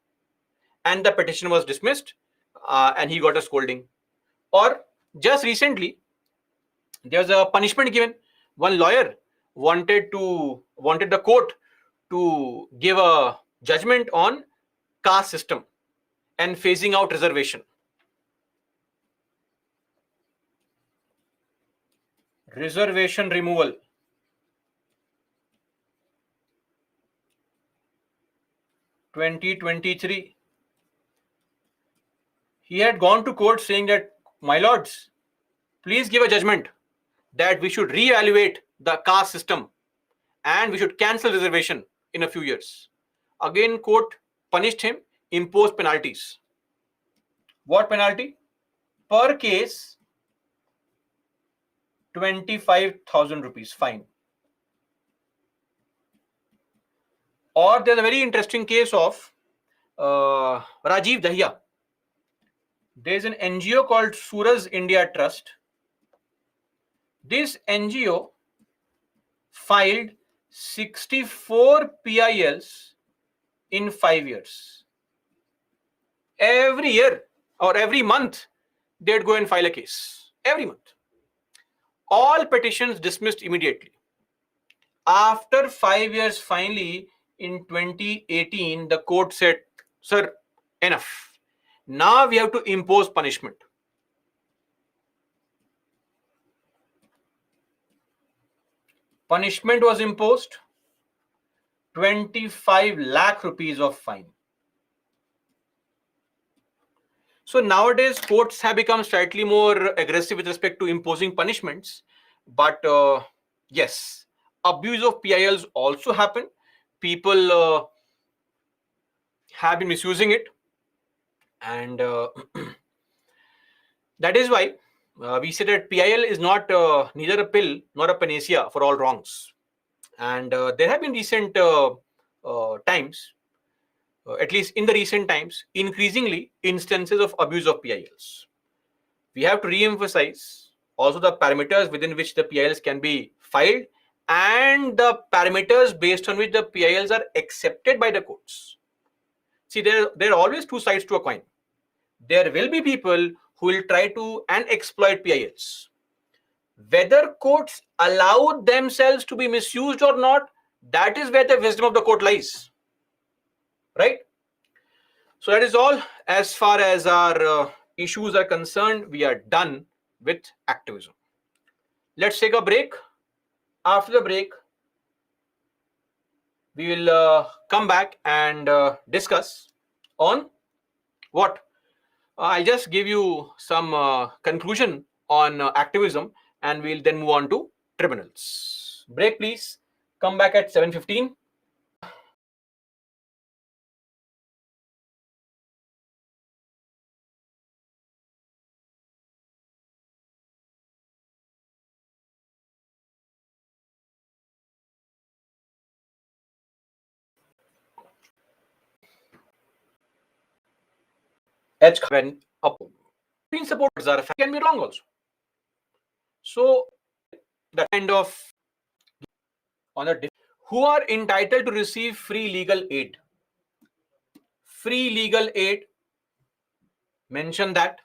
And the petition was dismissed and he got a scolding. Or just recently, there was a punishment given. One lawyer wanted the court to give a judgment on caste system and phasing out reservation. Reservation removal. (2023). He had gone to court saying that, my lords, please give a judgment that we should reevaluate the caste system and we should cancel reservation in a few years. Again, court punished him, imposed penalties. What penalty? Per case, 25,000 rupees fine. Or there's a very interesting case of Rajiv Dahiya. There's an NGO called Suraj India Trust. This NGO filed 64 PILs in 5 years. Every year or every month, they'd go and file a case. Every month. All petitions dismissed immediately. After 5 years, finally, in 2018, the court said, sir, enough. Now we have to impose punishment. Punishment was imposed, 25 lakh rupees of fine. So nowadays, courts have become slightly more aggressive with respect to imposing punishments. But yes, abuse of PILs also happen. People have been misusing it. And that is why we say that PIL is not neither a pill nor a panacea for all wrongs. And there have been recent times, at least in the recent times, increasingly instances of abuse of PILs. We have to re-emphasize also the parameters within which the PILs can be filed and the parameters based on which the PILs are accepted by the courts. See, there are always two sides to a coin. There will be people who will try to and exploit PILs. Whether courts allow themselves to be misused or not, that is where the wisdom of the court lies. Right? So that is all as far as our issues are concerned. We are done with activism. Let's take a break. After the break, we will come back and discuss on what? I'll just give you some conclusion on activism, and we'll then move on to tribunals. Break, please. Come back at 7:15. H when up. Supporters are can be wrong also. So that kind of on a who are entitled to receive free legal aid. Free legal aid. Mention that.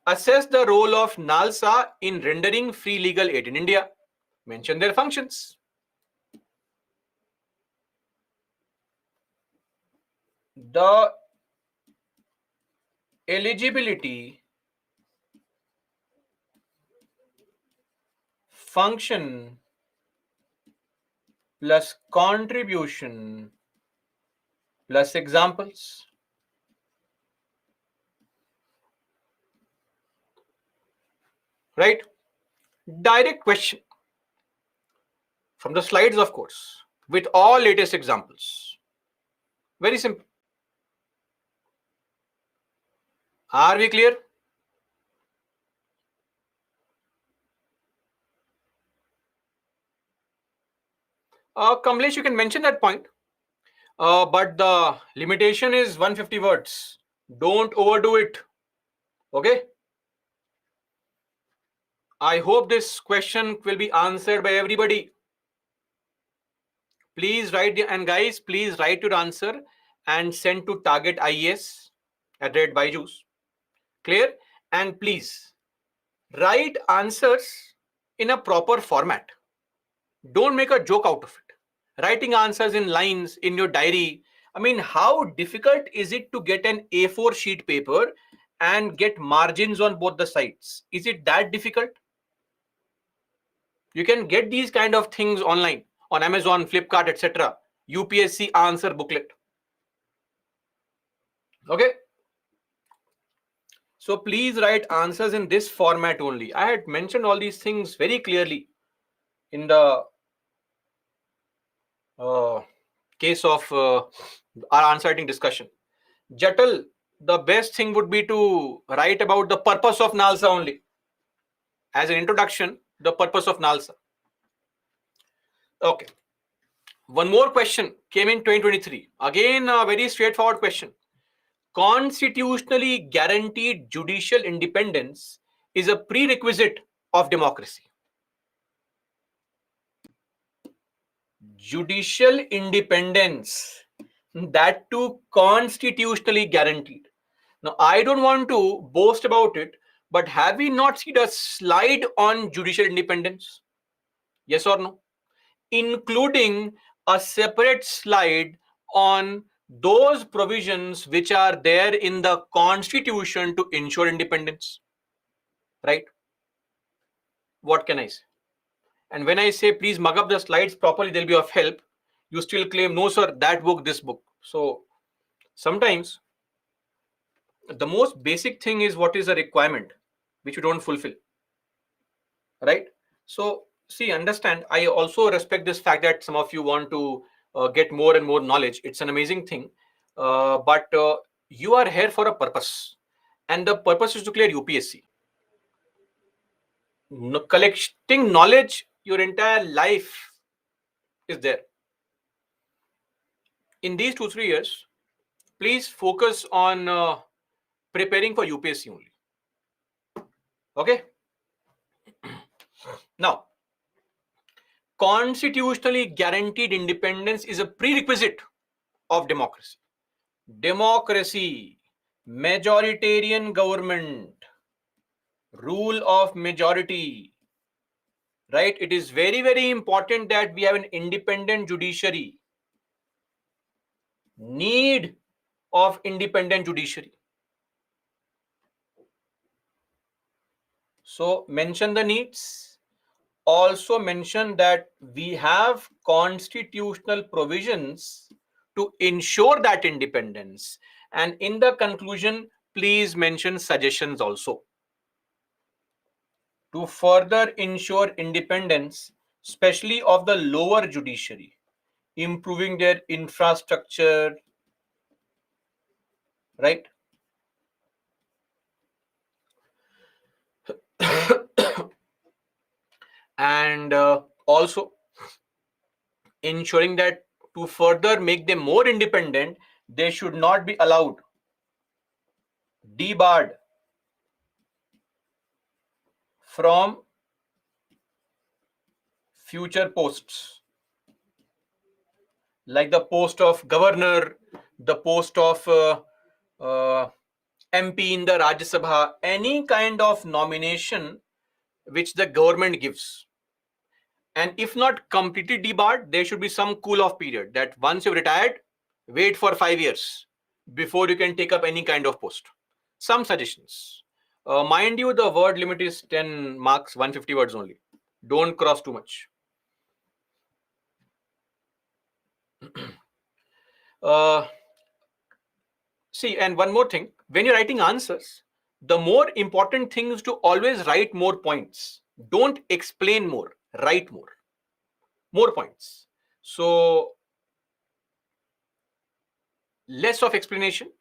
Assess the role of NALSA in rendering free legal aid in India. Mention their functions. The eligibility, function plus contribution plus examples. Right? Direct question from the slides, of course, with all latest examples. Very simple. Are we clear? Kamlesh, you can mention that point. But the limitation is 150 words. Don't overdo it. Okay? I hope this question will be answered by everybody. Please write, and guys, please write your answer and send to target IES at Byjus. Clear? And please write answers in a proper format. Don't make a joke out of it. Writing answers in lines in your diary. I mean, how difficult is it to get an A4 sheet paper and get margins on both the sides? Is it that difficult? You can get these kind of things online on Amazon, Flipkart, etc. UPSC answer booklet. Okay. So please write answers in this format only. I had mentioned all these things very clearly in the case of our answer writing discussion. Jatal, the best thing would be to write about the purpose of NALSA only. As an introduction, the purpose of NALSA. Okay. One more question came in 2023. Again, a very straightforward question. Constitutionally guaranteed judicial independence is a prerequisite of democracy. Judicial independence, that too constitutionally guaranteed. Now, I don't want to boast about it, but have we not seen a slide on judicial independence? Yes or no? Including a separate slide on those provisions which are there in the constitution to ensure independence. Right? What can I say? And when I say please mug up the slides properly, they'll be of help. You still claim, no, sir, that book, this book. So sometimes the most basic thing is what is a requirement which you don't fulfill. Right? So, see, understand, I also respect this fact that some of you want to get more and more knowledge. It's an amazing thing. But you are here for a purpose. And the purpose is to clear UPSC. Collecting knowledge your entire life is there. In these 2-3 years, please focus on preparing for UPSC only. Okay? Now, constitutionally guaranteed independence is a prerequisite of democracy. Democracy, majoritarian government, rule of majority, right? It is very, very important that we have an independent judiciary. Need of independent judiciary. So mention the needs. Also mention that we have constitutional provisions to ensure that independence. And in the conclusion, please mention suggestions also. To further ensure independence, especially of the lower judiciary, improving their infrastructure, right? And also ensuring that to further make them more independent, they should not be allowed debarred from future posts, like the post of governor, the post of MP in the Rajya Sabha, any kind of nomination which the government gives. And if not completely debarred, there should be some cool off period that once you've retired, wait for 5 years before you can take up any kind of post. Some suggestions. Mind you, the word limit is 10 marks, 150 words only. Don't cross too much. See, and one more thing, when you're writing answers, the more important thing is to always write more points. Don't explain more, write more points. So less of explanation,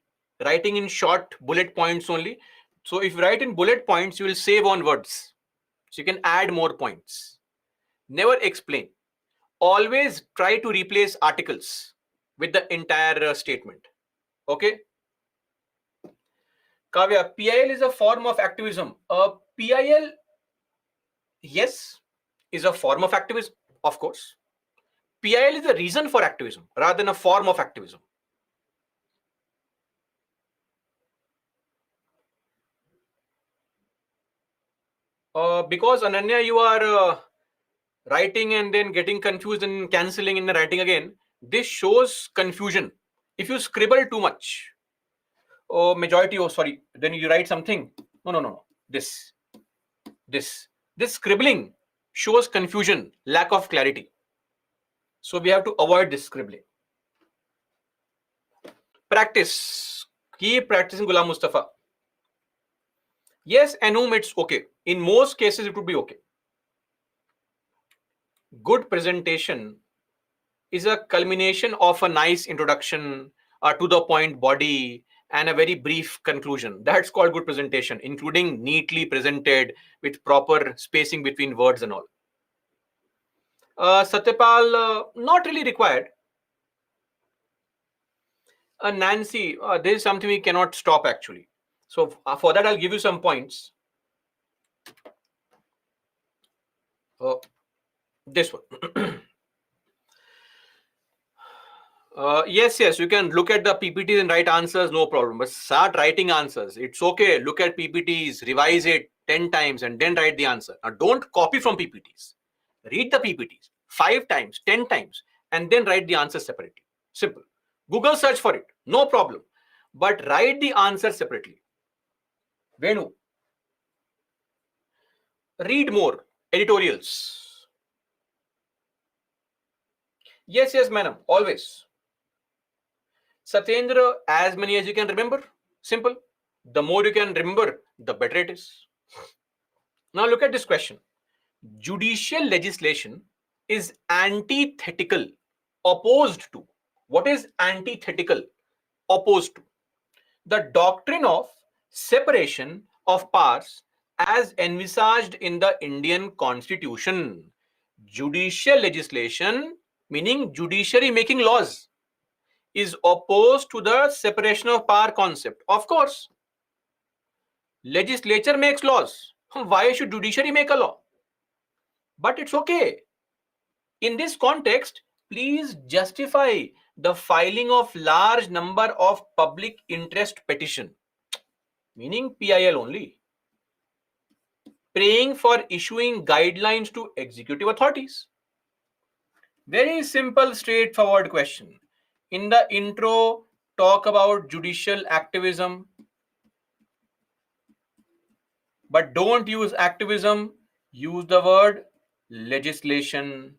writing in short bullet points only. So if you write in bullet points, you will save on words. So you can add more points. Never explain. Always try to replace articles with the entire statement. Okay? Kavya, PIL is a form of activism. PIL, yes, is a form of activism, of course. PIL is a reason for activism rather than a form of activism. Because Ananya, you are writing and then getting confused and cancelling and writing again. This shows confusion. If you scribble too much, then you write something. No. This scribbling shows confusion, lack of clarity. So we have to avoid this scribbling. Practice. Keep practicing, Ghulam Mustafa. Yes, Anum, it's okay. In most cases, it would be okay. Good presentation is a culmination of a nice introduction, to the point body, and a very brief conclusion. That's called good presentation, including neatly presented with proper spacing between words and all. Satyapal, not really required. Nancy, this is something we cannot stop actually. So for that, I'll give you some points. This one. Yes, you can look at the PPTs and write answers, no problem. But start writing answers. It's okay. Look at PPTs, revise it 10 times, and then write the answer. Now, don't copy from PPTs. Read the PPTs 5 times, 10 times, and then write the answer separately. Simple. Google search for it, no problem. But write the answer separately. Venu, read more editorials. Yes, madam, always. Satyendra, as many as you can remember. Simple. The more you can remember, the better it is. Now look at this question. Judicial legislation is antithetical, opposed to. What is antithetical? Opposed to the doctrine of separation of powers as envisaged in the Indian Constitution. Judicial legislation, meaning judiciary making laws, is opposed to the separation of power concept. Of course, legislature makes laws. Why should judiciary make a law? But it's okay. In this context, please justify the filing of large number of public interest petition, meaning PIL only. Praying for issuing guidelines to executive authorities. Very simple, straightforward question. In the intro, talk about judicial activism, but don't use activism, use the word legislation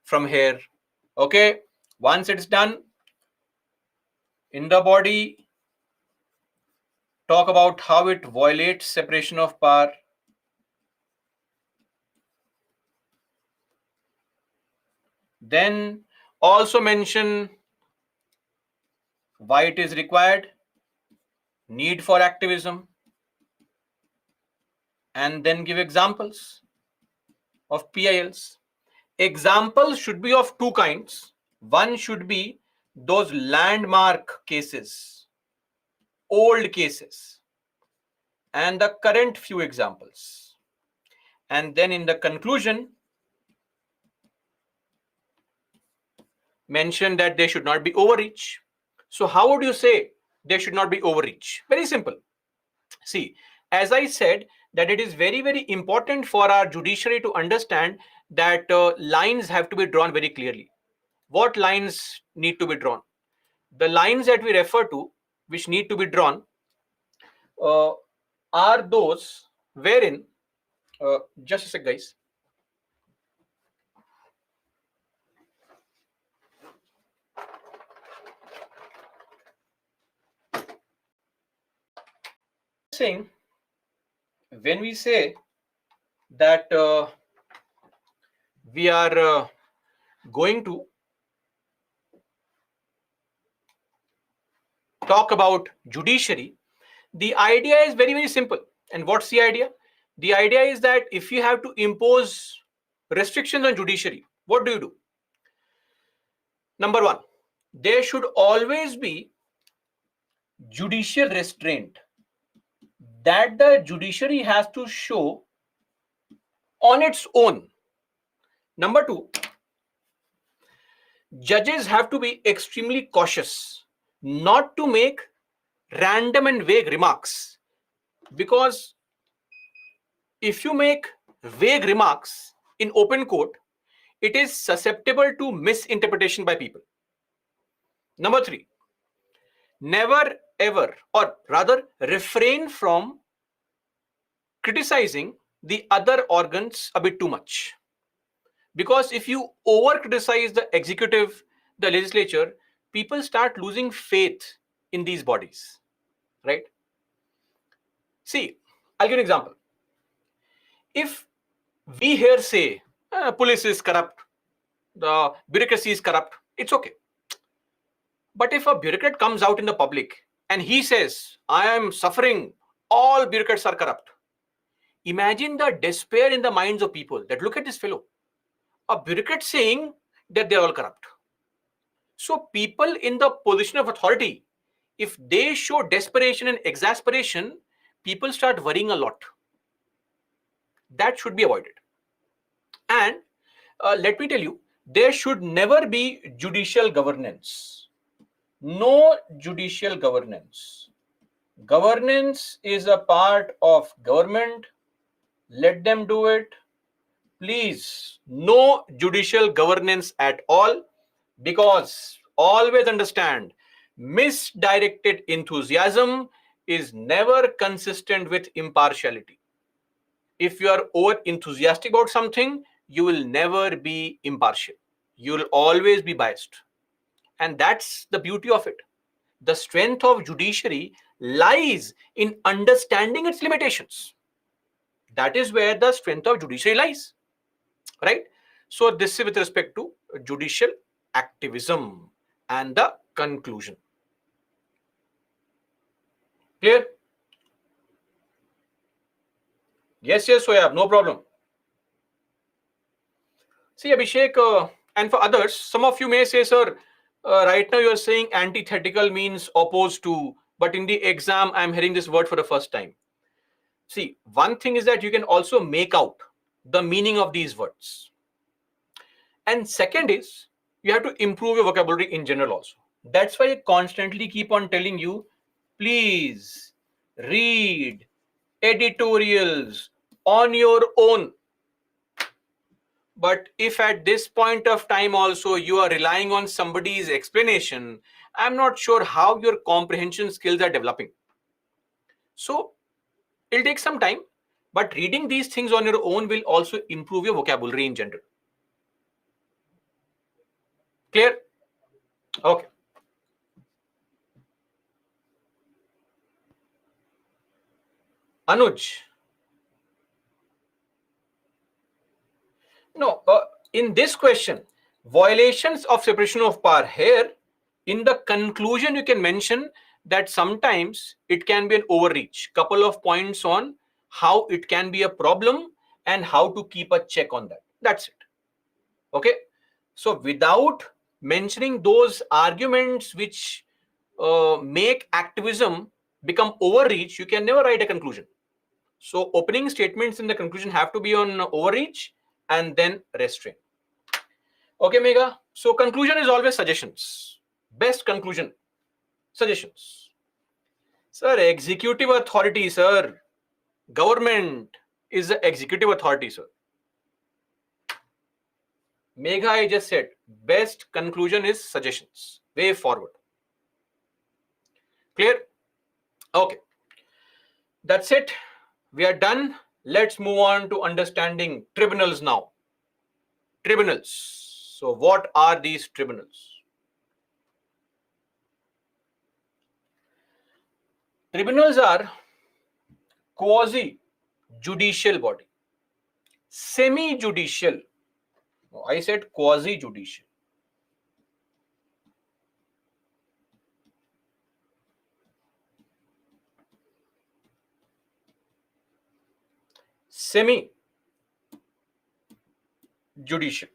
from here. Okay, once it's done, in the body, talk about how it violates separation of power. Then also mention why it is required, need for activism, and then give examples of PILs. Examples should be of two kinds. One should be those landmark cases, old cases, and the current few examples. And then in the conclusion, mention that they should not be overreach. So how would you say they should not be overreach? Very simple. See, as I said, that it is very, very important for our judiciary to understand that lines have to be drawn very clearly. What lines need to be drawn? The lines that we refer to, which need to be drawn, uh, are those wherein, just a sec, guys. Saying, when we say that we are going to talk about judiciary, the idea is very, very simple. And what's the idea? The idea is that if you have to impose restrictions on judiciary, what do you do? Number one, there should always be judicial restraint that the judiciary has to show on its own. Number two, judges have to be extremely cautious not to make random and vague remarks, because if you make vague remarks in open court, it is susceptible to misinterpretation by people. Number three, never ever, or rather refrain from criticizing the other organs a bit too much. Because if you over criticize the executive, the legislature, people start losing faith in these bodies, right? See, I'll give an example. If we here say police is corrupt, the bureaucracy is corrupt, it's okay. But if a bureaucrat comes out in the public and he says, I am suffering, all bureaucrats are corrupt, imagine the despair in the minds of people that look at this fellow, a bureaucrat saying that they're all corrupt. So people in the position of authority, if they show desperation and exasperation, people start worrying a lot. That should be avoided. And let me tell you, there should never be judicial governance. No judicial governance. Governance is a part of government. Let them do it. Please, no judicial governance at all, because always understand, misdirected enthusiasm is never consistent with impartiality. If you are over enthusiastic about something, you will never be impartial. You will always be biased. And that's the beauty of it. The strength of judiciary lies in understanding its limitations. That is where the strength of judiciary lies, right? So this is with respect to judicial activism and the conclusion. Clear? Yes, Soyab, no problem. See, Abhishek, and for others, some of you may say, sir, right now you are saying antithetical means opposed to, but in the exam, I'm hearing this word for the first time. See, one thing is that you can also make out the meaning of these words. And second is, you have to improve your vocabulary in general also. That's why I constantly keep on telling you, please read editorials on your own. But if at this point of time also you are relying on somebody's explanation, I'm not sure how your comprehension skills are developing. So it'll take some time, but reading these things on your own will also improve your vocabulary in general. Clear? Okay. Anuj. No, in this question, violations of separation of power, here in the conclusion you can mention that sometimes it can be an overreach. Couple of points on how it can be a problem and how to keep a check on that. That's it. Okay. So without mentioning those arguments which make activism become overreach, you can never write a conclusion. So opening statements in the conclusion have to be on overreach and then restraint. Okay, Mega. So conclusion is always suggestions. Best conclusion, suggestions. Sir, executive authority, sir. Government is the executive authority, sir. Megha, I just said, best conclusion is suggestions. Way forward. Clear? Okay. That's it. We are done. Let's move on to understanding tribunals now. Tribunals. So what are these tribunals? Tribunals are quasi-judicial body. Semi-judicial. I said quasi-judicial. Semi-judicial.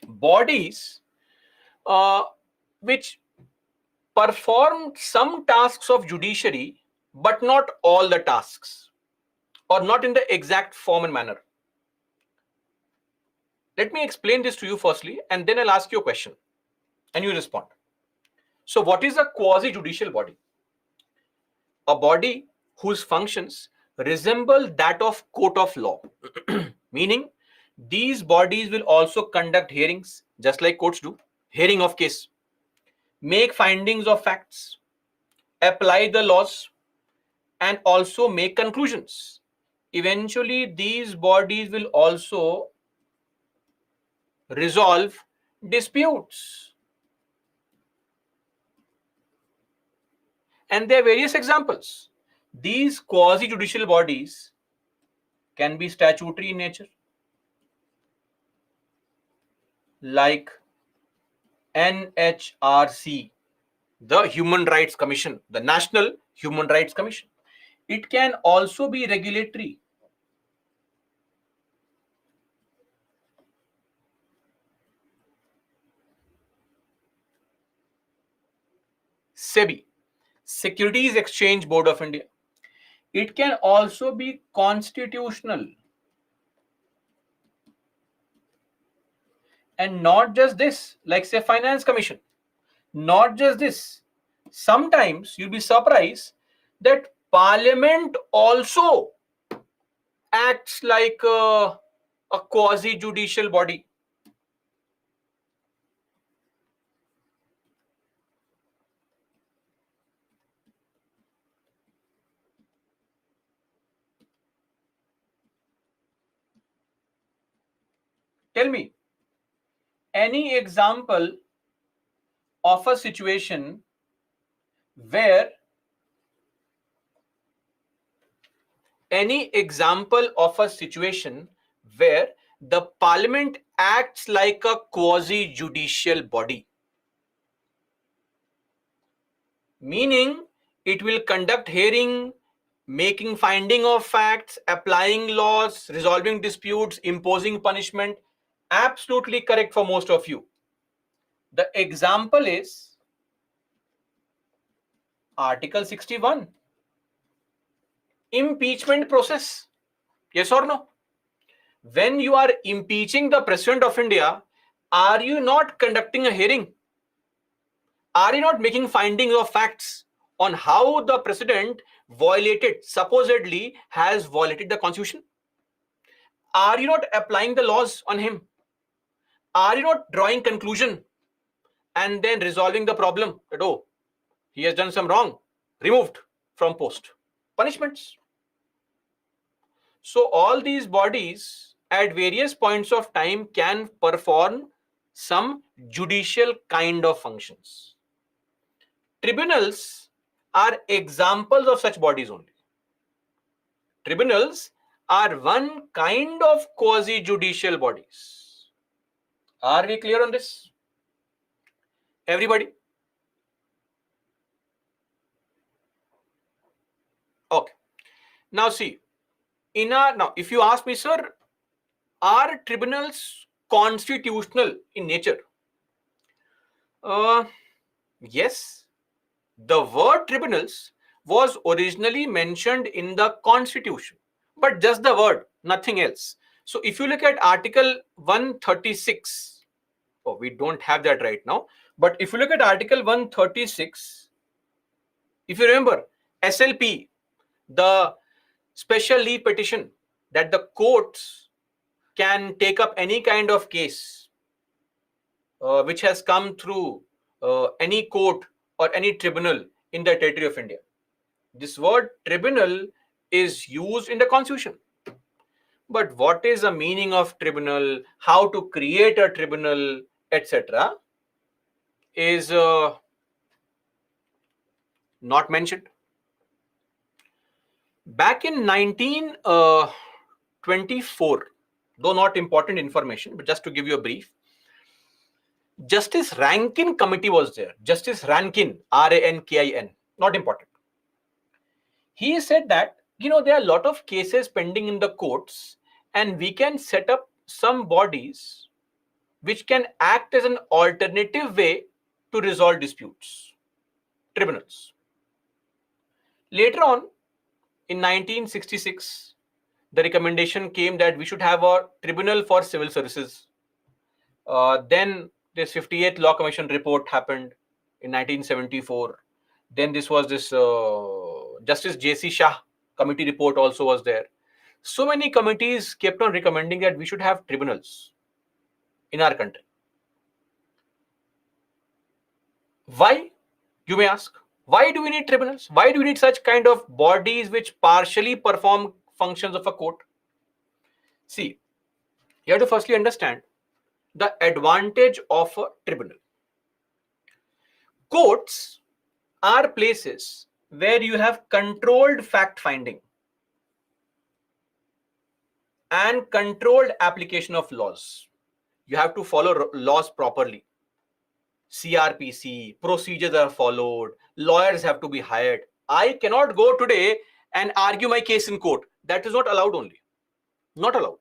Bodies which perform some tasks of judiciary, but not all the tasks, or not in the exact form and manner. Let me explain this to you firstly, and then I'll ask you a question, and you respond. So what is a quasi-judicial body? A body whose functions resemble that of court of law, meaning these bodies will also conduct hearings, just like courts do, hearing of case, make findings of facts, apply the laws, and also make conclusions. Eventually, these bodies will also resolve disputes. And there are various examples. These quasi-judicial bodies can be statutory in nature, like NHRC, the Human Rights Commission, the National Human Rights Commission. It can also be regulatory. SEBI, Securities Exchange Board of India. It can also be constitutional. And not just this, like say Finance Commission. Not just this. Sometimes you'll be surprised that Parliament also acts like a quasi-judicial body. Tell me, any example of a situation where the Parliament acts like a quasi-judicial body, meaning it will conduct hearing, making finding of facts, applying laws, resolving disputes, imposing punishment. Absolutely correct for most of you. The example is Article 61, impeachment process. Yes or no? When you are impeaching the President of India, are you not conducting a hearing? Are you not making findings of facts on how the President supposedly has violated the Constitution? Are you not applying the laws on him? Are you not drawing conclusion and then resolving the problem that, oh, he has done some wrong, removed from post, punishments? So all these bodies at various points of time can perform some judicial kind of functions. Tribunals are examples of such bodies only. Tribunals are one kind of quasi-judicial bodies. Are we clear on this? Everybody? Okay. Now see, now if you ask me, sir, are tribunals constitutional in nature? Yes. The word tribunals was originally mentioned in the Constitution, but just the word, nothing else. So if you look at Article 136, oh, we don't have that right now, but if you look at Article 136, if you remember, SLP, the special leave petition that the courts can take up any kind of case which has come through any court or any tribunal in the territory of India. This word tribunal is used in the Constitution. But what is the meaning of tribunal, how to create a tribunal, etc., is not mentioned. Back in 1924, though not important information, but just to give you a brief, Justice Rankin Committee was there. Justice Rankin, Rankin, not important. He said that, there are a lot of cases pending in the courts, and we can set up some bodies which can act as an alternative way to resolve disputes, tribunals. Later on, in 1966, the recommendation came that we should have a tribunal for civil services. Then this 58th Law Commission report happened in 1974. Then this Justice J.C. Shah committee report also was there. So many committees kept on recommending that we should have tribunals in our country. Why, you may ask? Why do we need tribunals? Why do we need such kind of bodies which partially perform functions of a court? See, you have to firstly understand the advantage of a tribunal. Courts are places where you have controlled fact finding and controlled application of laws. You have to follow laws properly. CRPC, procedures are followed, lawyers have to be hired. I cannot go today and argue my case in court. That is not allowed only. Not allowed.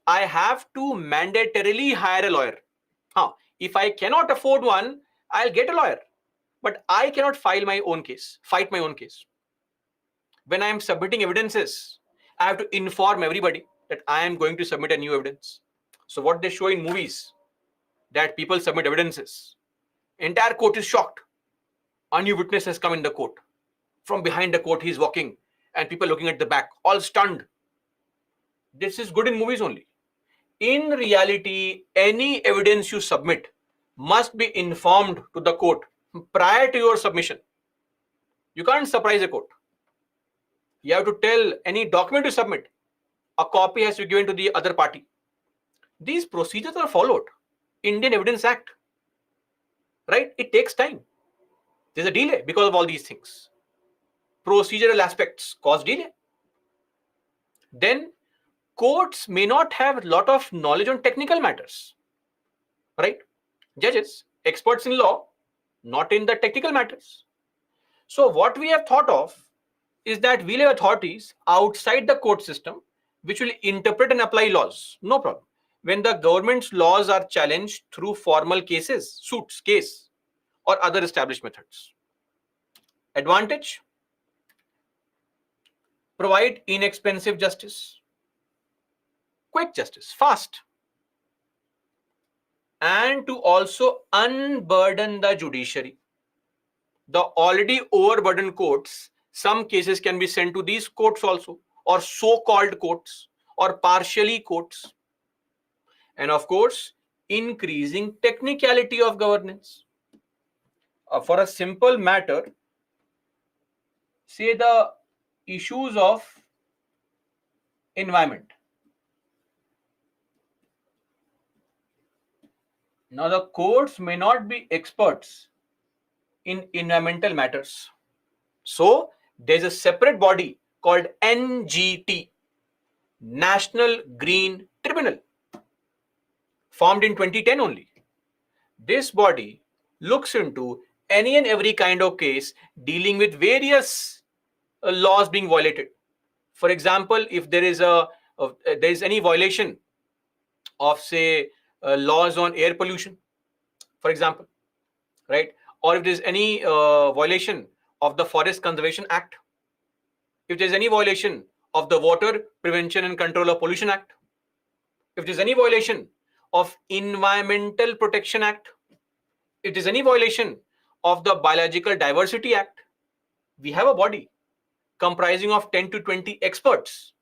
I have to mandatorily hire a lawyer. If I cannot afford one, I'll get a lawyer. But I cannot fight my own case. When I am submitting evidences, I have to inform everybody that I am going to submit a new evidence. So what they show in movies, that people submit evidences, entire court is shocked. A new witness has come in the court. From behind the court, he is walking, and people looking at the back, all stunned. This is good in movies only. In reality, any evidence you submit must be informed to the court prior to your submission. You can't surprise a court. You have to tell any document you submit, a copy has to be given to the other party. These procedures are followed. Indian Evidence Act. Right? It takes time. There's a delay because of all these things. Procedural aspects cause delay. Then courts may not have a lot of knowledge on technical matters. Right? Judges, experts in law, not in the technical matters. So what we have thought of is that we'll have authorities outside the court system which will interpret and apply laws. No problem. When the government's laws are challenged through formal cases, suits, case, or other established methods. Advantage: provide inexpensive justice, quick justice, fast, and to also unburden the judiciary. The already overburdened courts, some cases can be sent to these courts also, or so-called courts, or partially courts. And of course, increasing technicality of governance. For a simple matter, say the issues of environment. Now, the courts may not be experts in environmental matters. So there's a separate body called NGT, National Green Tribunal, formed in 2010 only. This body looks into any and every kind of case dealing with various laws being violated. For example, if there is any violation of, say, laws on air pollution, for example, right? Or if there's any violation of the Forest Conservation Act, if there's any violation of the Water Prevention and Control of Pollution Act, if there's any violation of Environmental Protection Act, if there's any violation of the Biological Diversity Act, we have a body comprising of 10 to 20 experts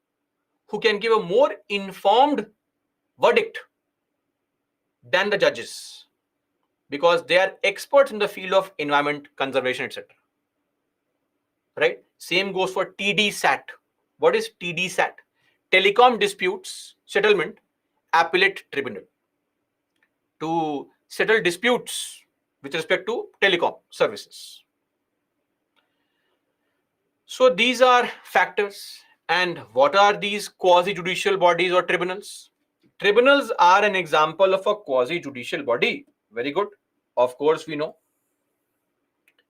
who can give a more informed verdict than the judges, because they are experts in the field of environment conservation, etc. Right? Same goes for TDSAT. What is TDSAT? Telecom Disputes Settlement Appellate Tribunal, to settle disputes with respect to telecom services. So these are factors. And what are these quasi-judicial bodies or tribunals? Tribunals are an example of a quasi-judicial body. Very good. Of course, we know.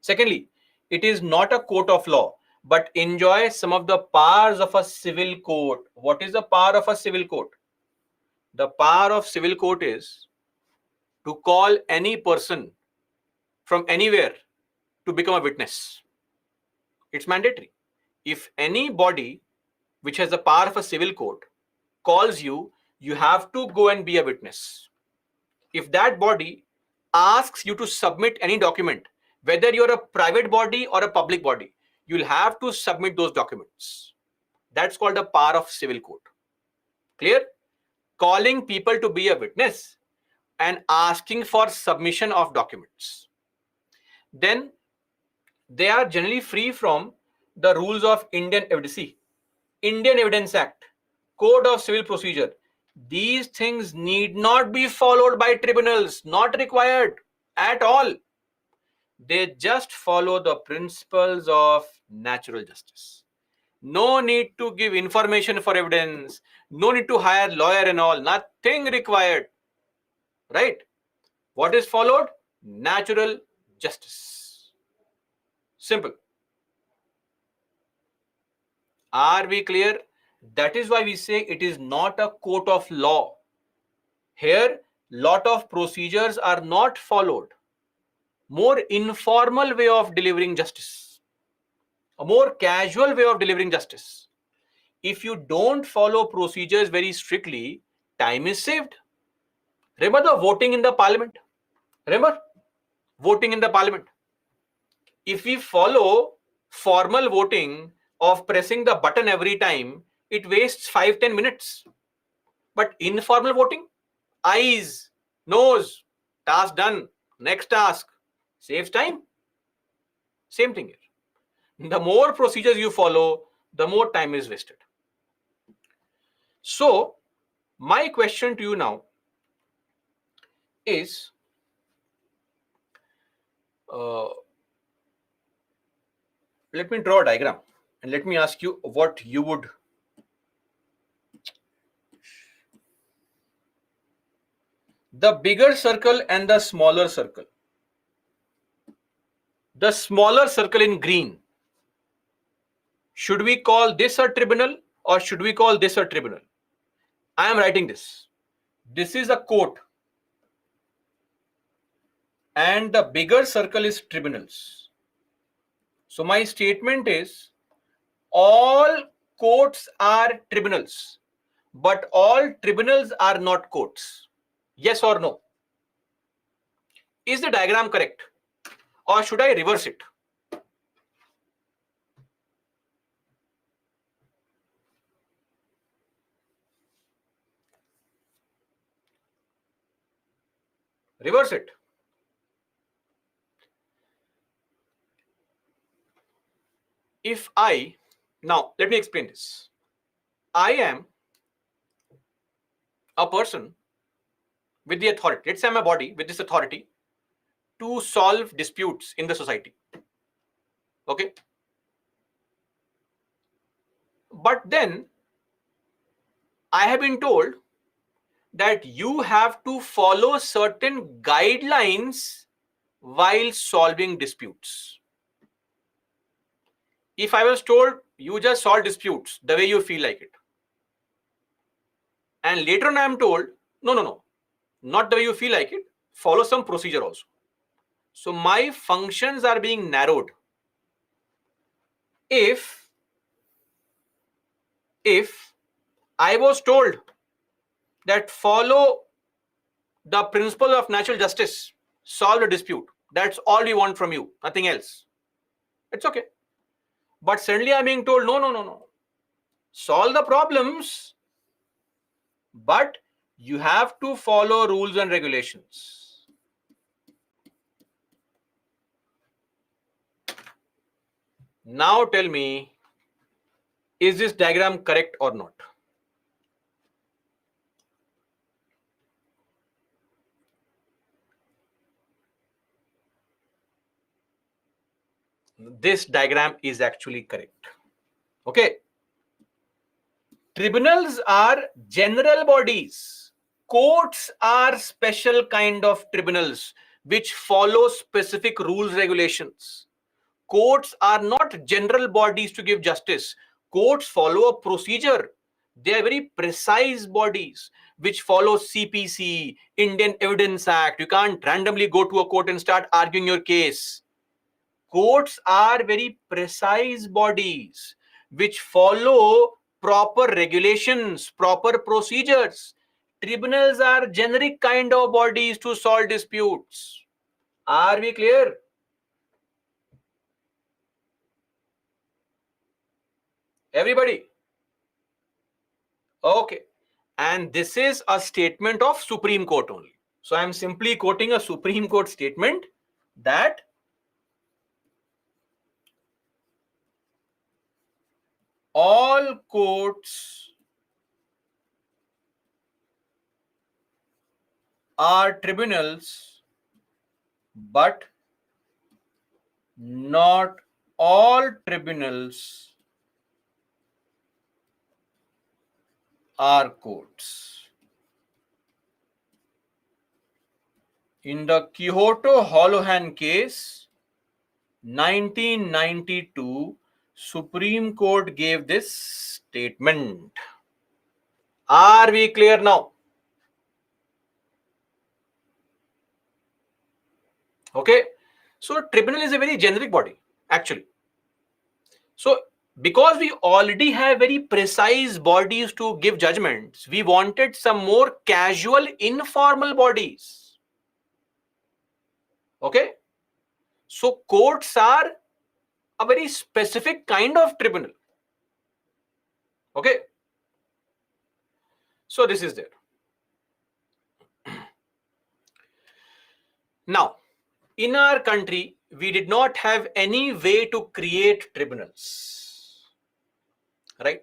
Secondly, it is not a court of law, but enjoys some of the powers of a civil court. What is the power of a civil court? The power of civil court is to call any person from anywhere to become a witness. It's mandatory. If any body which has the power of a civil court calls you, you have to go and be a witness. If that body asks you to submit any document, whether you're a private body or a public body, you'll have to submit those documents. That's called the power of civil court. Clear? Calling people to be a witness and asking for submission of documents. Then they are generally free from the rules of Indian Evidence Act, Code of Civil Procedure. These things need not be followed by tribunals, not required at all. They just follow the principles of natural justice. No need to give information for evidence, no need to hire lawyer and all, nothing required. Right? What is followed? Natural justice. Simple. Are we clear? That is why we say it is not a court of law. Here, lot of procedures are not followed. More informal way of delivering justice. A more casual way of delivering justice. If you don't follow procedures very strictly, time is saved. Remember the voting in the parliament? Remember? Voting in the parliament. If we follow formal voting of pressing the button every time, it wastes 5-10 minutes. But informal voting, eyes, nose, task done, next task, saves time. Same thing here. The more procedures you follow, the more time is wasted. So, my question to you now is, let me draw a diagram and let me ask you what you would. The bigger circle and the smaller circle. The smaller circle in green. Should we call this a tribunal or should we call this a tribunal? I am writing this. This is a court. And the bigger circle is tribunals. So my statement is, all courts are tribunals, but all tribunals are not courts. Yes or no? Is the diagram correct? Or should I reverse it? Reverse it. If now let me explain this. I am a person with the authority. Let's say I'm a body with this authority to solve disputes in the society. Okay. But then I have been told that you have to follow certain guidelines while solving disputes. If I was told you just solve disputes the way you feel like it, and later on I am told, no, not the way you feel like it, follow some procedure also. So my functions are being narrowed. If I was told that follow the principle of natural justice, solve the dispute, that's all we want from you, nothing else, it's okay. But suddenly I'm being told, no, solve the problems, but you have to follow rules and regulations. Now tell me, is this diagram correct or not? This diagram is actually correct. Okay. Tribunals are general bodies. Courts are special kind of tribunals which follow specific rules, regulations. Courts are not general bodies to give justice. Courts follow a procedure. They are very precise bodies which follow CPC, Indian Evidence Act. You can't randomly go to a court and start arguing your case. Courts are very precise bodies which follow proper regulations, proper procedures. Tribunals are generic kind of bodies to solve disputes. Are we clear? Everybody? Okay. And this is a statement of Supreme Court only. So I am simply quoting a Supreme Court statement that all courts are tribunals, but not all tribunals are courts. In the Kyoto Holohan case, 1992, Supreme Court gave this statement. Are we clear now? Okay. So tribunal is a very generic body, actually. So because we already have very precise bodies to give judgments, we wanted some more casual, informal bodies. Okay. So courts are a very specific kind of tribunal. Okay. So this is there. Now, in our country, we did not have any way to create tribunals. Right?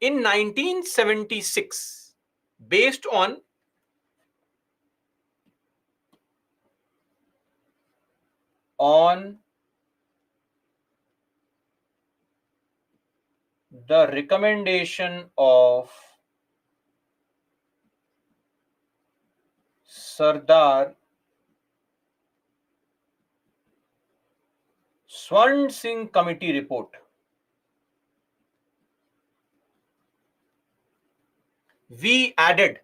In 1976, based on the recommendation of Sardar Swarn Singh Committee report, we added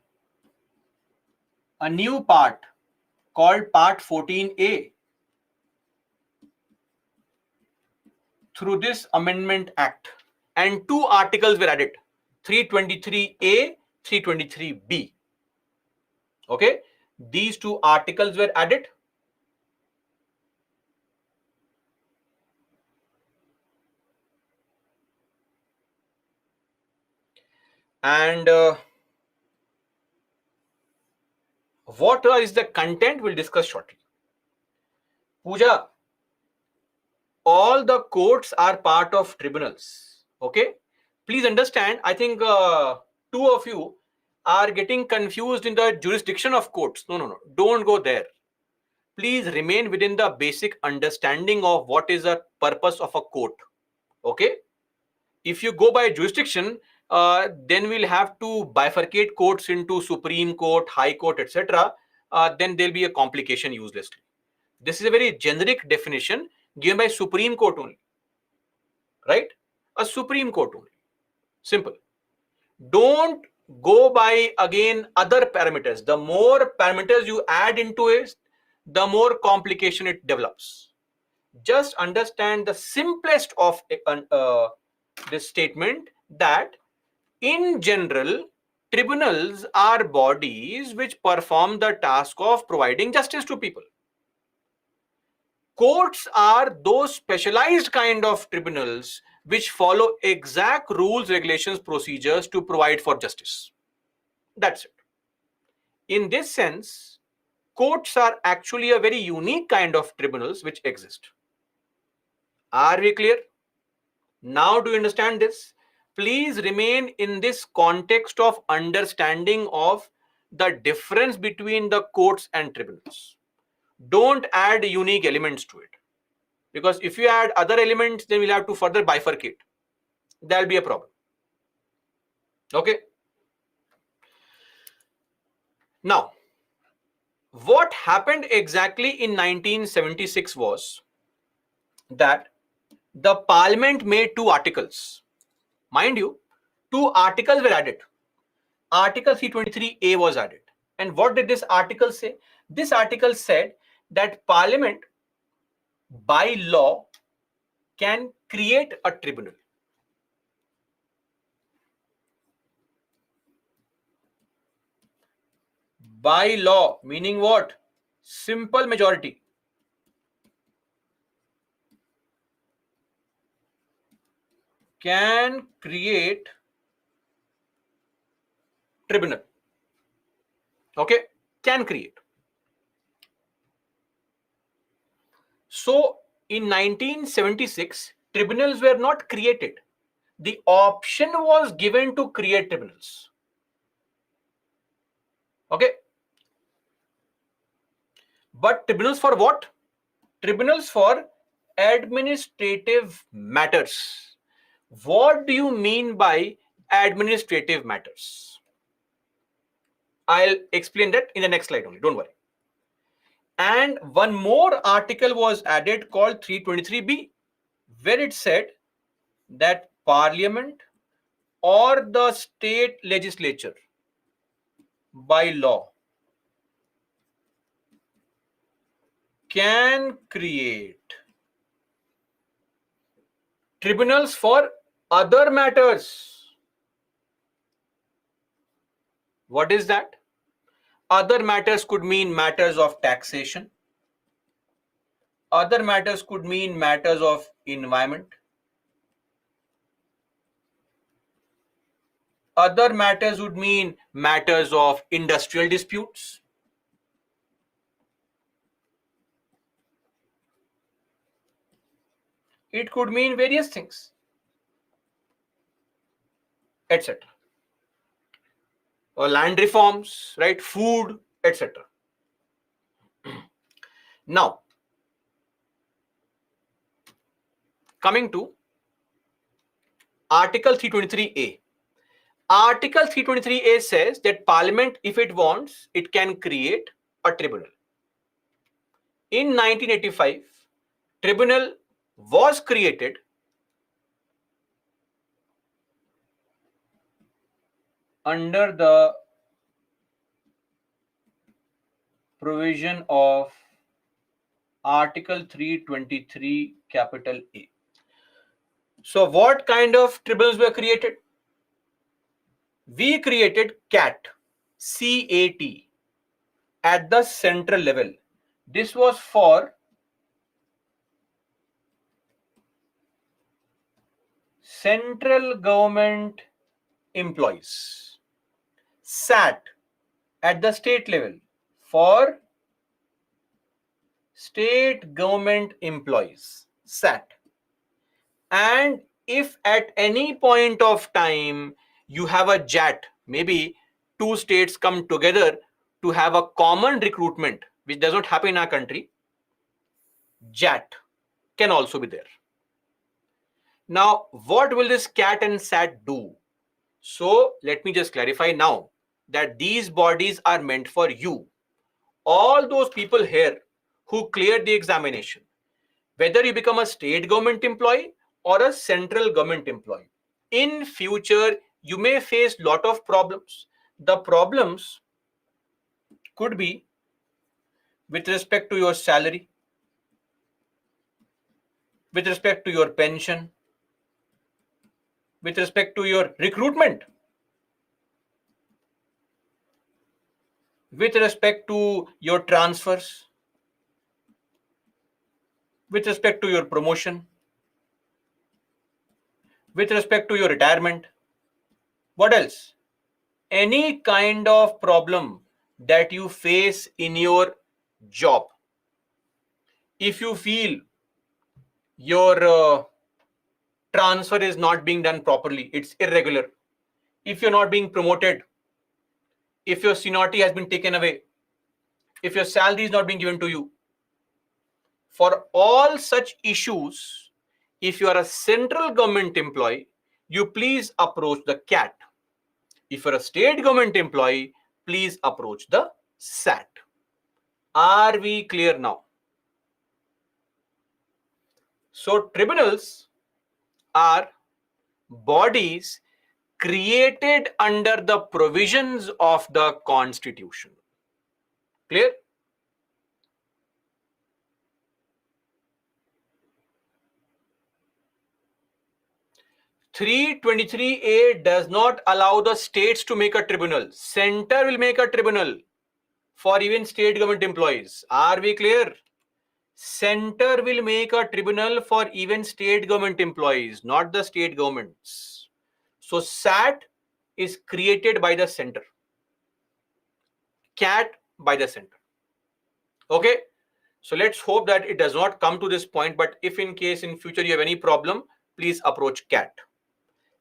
a new part called Part 14A through this Amendment Act, and two articles were added, 323A, 323B. Okay, these two articles were added. And what is the content, we'll discuss shortly. Pooja, all the courts are part of tribunals. Okay, please understand, I think two of you are getting confused in the jurisdiction of courts. No, don't go there. Please remain within the basic understanding of what is the purpose of a court. Okay, if you go by jurisdiction, then we'll have to bifurcate courts into Supreme Court, High Court, etc. Then there'll be a complication uselessly. This is a very generic definition given by Supreme Court only, right? A Supreme Court only. Simple. Don't go by again other parameters. The more parameters you add into it, the more complication it develops. Just understand the simplest of this statement, that in general, tribunals are bodies which perform the task of providing justice to people. Courts are those specialized kind of tribunals which follow exact rules, regulations, procedures to provide for justice. That's it. In this sense, courts are actually a very unique kind of tribunals which exist. Are we clear? Now do you understand this? Please remain in this context of understanding of the difference between the courts and tribunals. Don't add unique elements to it, because if you add other elements, then we'll have to further bifurcate. That'll be a problem. Okay. Now, what happened exactly in 1976 was that the parliament made 2 articles. Mind you, 2 articles were added. Article 323A was added. And what did this article say? This article said that parliament by law can create a tribunal. By law, meaning what? Simple majority. Can create tribunal. Okay, can create. So in 1976, tribunals were not created. The option was given to create tribunals. Okay. But tribunals for what? Tribunals for administrative matters. What do you mean by administrative matters? I'll explain that in the next slide only, don't worry. And one more article was added called 323B, where it said that parliament or the state legislature by law can create tribunals for other matters. What is that? Other matters could mean matters of taxation. Other matters could mean matters of environment. Other matters would mean matters of industrial disputes. It could mean various things, etc. Or land reforms, right? Food, etc. Now, coming to Article 323A. Article 323A says that Parliament, if it wants, it can create a tribunal. In 1985, tribunal was created under the provision of Article 323 capital A. So what kind of tribunals were created? We created CAT, C-A-T, at the central level. This was for central government employees. SAT at the state level for state government employees, SAT. And if at any point of time you have a JAT, maybe 2 states come together to have a common recruitment, which does not happen in our country, JAT can also be there. Now, what will this CAT and SAT do? So let me just clarify now that these bodies are meant for you. All those people here who cleared the examination, whether you become a state government employee or a central government employee, in future you may face lot of problems. The problems could be with respect to your salary, with respect to your pension, with respect to your recruitment, with respect to your transfers, with respect to your promotion, with respect to your retirement. What else? Any kind of problem that you face in your job. If you feel your transfer is not being done properly, it's irregular. If you're not being promoted, if your seniority has been taken away, if your salary is not being given to you, for all such issues, if you are a central government employee, you please approach the CAT. If you're a state government employee, please approach the SAT. Are we clear now? So tribunals are bodies created under the provisions of the Constitution. Clear? (323A) does not allow the states to make a tribunal. Center will make a tribunal for even state government employees. Are we clear? Center will make a tribunal for even state government employees, not the state governments. So SAT is created by the center, CAT by the center. Okay, so let's hope that it does not come to this point, but if in case in future you have any problem, please approach CAT.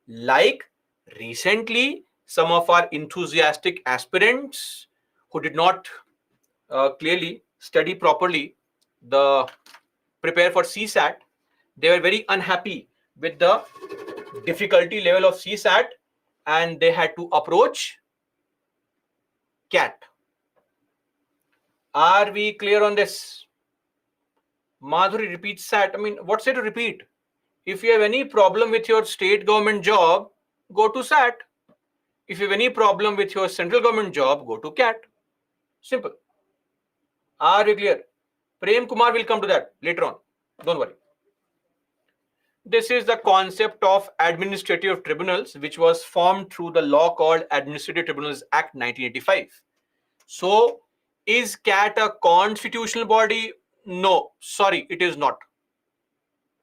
Like recently, some of our enthusiastic aspirants who did not clearly study properly the prepare for CSAT, they were very unhappy with the difficulty level of CSAT and they had to approach CAT. Are we clear on this? Madhuri repeats SAT. I mean, what's there to repeat? If you have any problem with your state government job, go to SAT. If you have any problem with your central government job, go to CAT. Simple. Are we clear? Prem Kumar will come to that later on. Don't worry. This is the concept of administrative tribunals, which was formed through the law called Administrative Tribunals Act 1985. So, is CAT a constitutional body? No, sorry, it is not.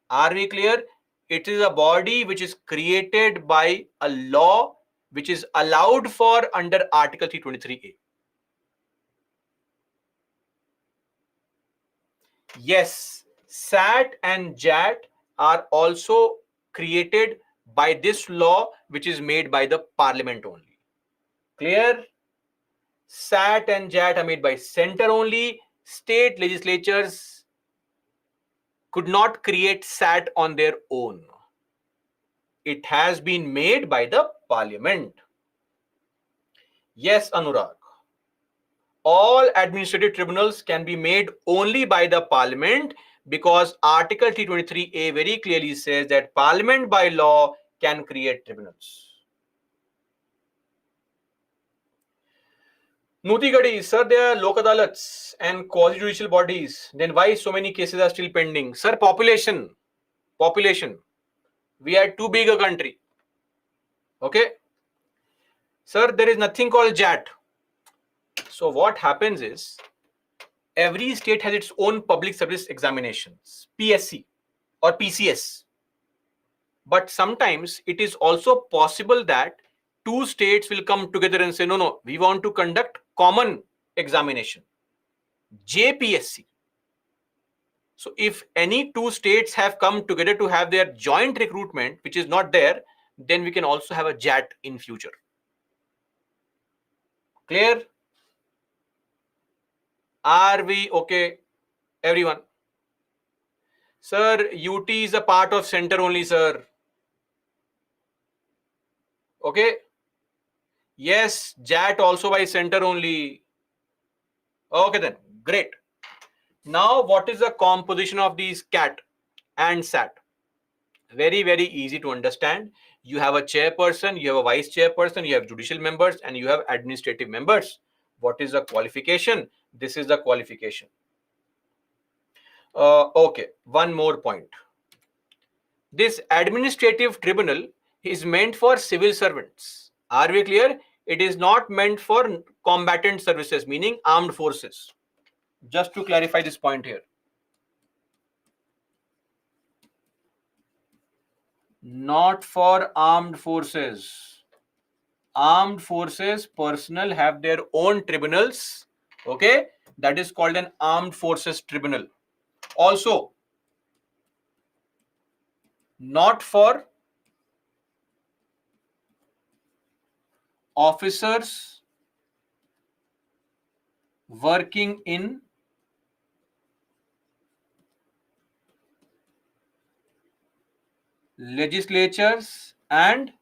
Are we clear? It is a body which is created by a law which is allowed for under Article 323A. Yes, SAT and JAT are also created by this law which is made by the parliament only. Clear? SAT and JAT are made by center only. State legislatures could not create SAT on their own. It has been made by the parliament. Yes, Anurag. All administrative tribunals can be made only by the parliament because Article 323A very clearly says that parliament by law can create tribunals. Nutigadi, sir, there are Lok Adalats and quasi-judicial bodies. Then why so many cases are still pending? Sir, population. We are too big a country. Okay. Sir, there is nothing called JAT. So what happens is, every state has its own public service examinations, PSC or PCS. But sometimes it is also possible that two states will come together and say, no, we want to conduct common examination, JPSC. So if any two states have come together to have their joint recruitment, which is not there, then we can also have a JAT in future. Clear? Are we okay, everyone? Sir, UT is a part of center only, sir. Okay. Yes, JAT also by center only. Okay then, great. Now, what is the composition of these CAT and SAT? Very, very easy to understand. You have a chairperson, you have a vice chairperson, you have judicial members, and you have administrative members. What is the qualification? This is the qualification. Okay, one more point. This administrative tribunal is meant for civil servants. Are we clear? It is not meant for combatant services, meaning armed forces. Just to clarify this point here. Not for armed forces. Armed forces personnel have their own tribunals. Okay, that is called an armed forces tribunal. Also, not for officers working in legislatures and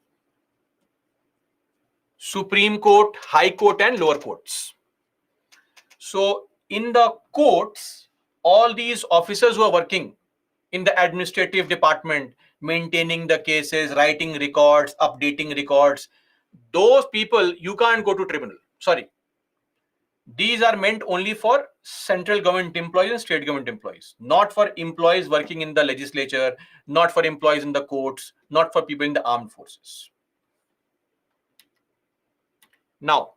Supreme Court, High Court, and lower courts. So, in the courts, all these officers who are working in the administrative department, maintaining the cases, writing records, updating records, those people you can't go to tribunal. Sorry. These are meant only for central government employees and state government employees, not for employees working in the legislature, not for employees in the courts, not for people in the armed forces. Now,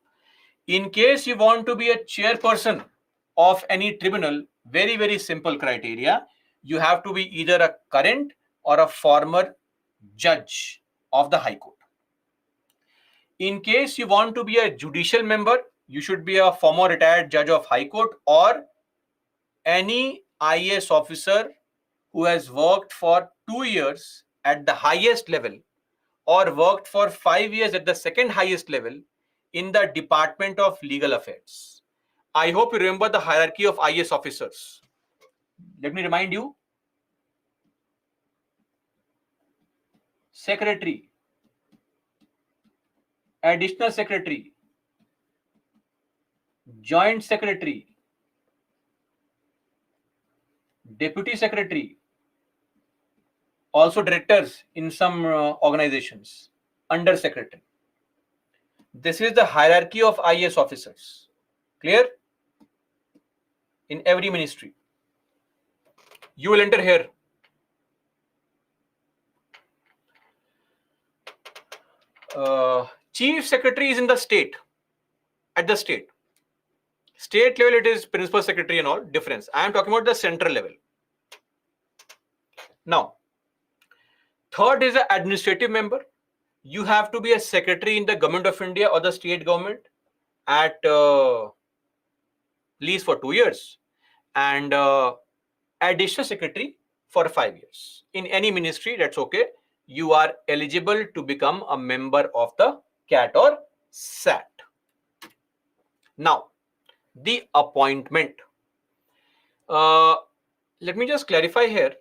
in case you want to be a chairperson of any tribunal, very, very simple criteria. You have to be either a current or a former judge of the High Court. In case you want to be a judicial member, you should be a former retired judge of High Court or any IAS officer who has worked for 2 years at the highest level or worked for 5 years at the second highest level in the Department of Legal Affairs. I hope you remember the hierarchy of IAS officers. Let me remind you. Secretary, Additional Secretary, Joint Secretary, Deputy Secretary, also directors in some organizations, Under Secretary. This is the hierarchy of IAS officers. Clear? In every ministry. You will enter here. Chief Secretary is in the state. At the state. State level, it is Principal Secretary and all, difference. I am talking about the central level. Now, third is an administrative member. You have to be a secretary in the government of India or the state government at least for 2 years, and additional secretary for 5 years. In any ministry, that's okay. You are eligible to become a member of the CAT or SAT. Now, the appointment. Let me just clarify here.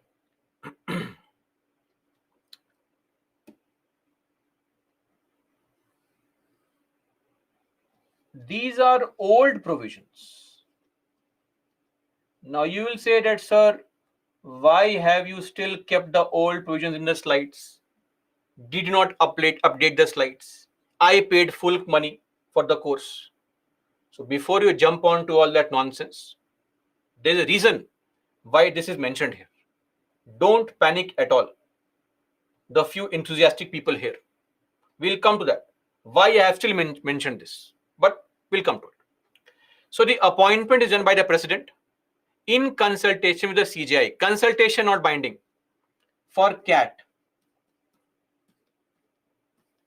These are old provisions. Now you will say that, sir, why have you still kept the old provisions in the slides? Did you not update the slides? I paid full money for the course. So before you jump on to all that nonsense, there's a reason why this is mentioned here. Don't panic at all. The few enthusiastic people here. We'll come to that. Why I have still mentioned this, but we'll come to it. So the appointment is done by the president in consultation with the CJI. Consultation, not binding. For CAT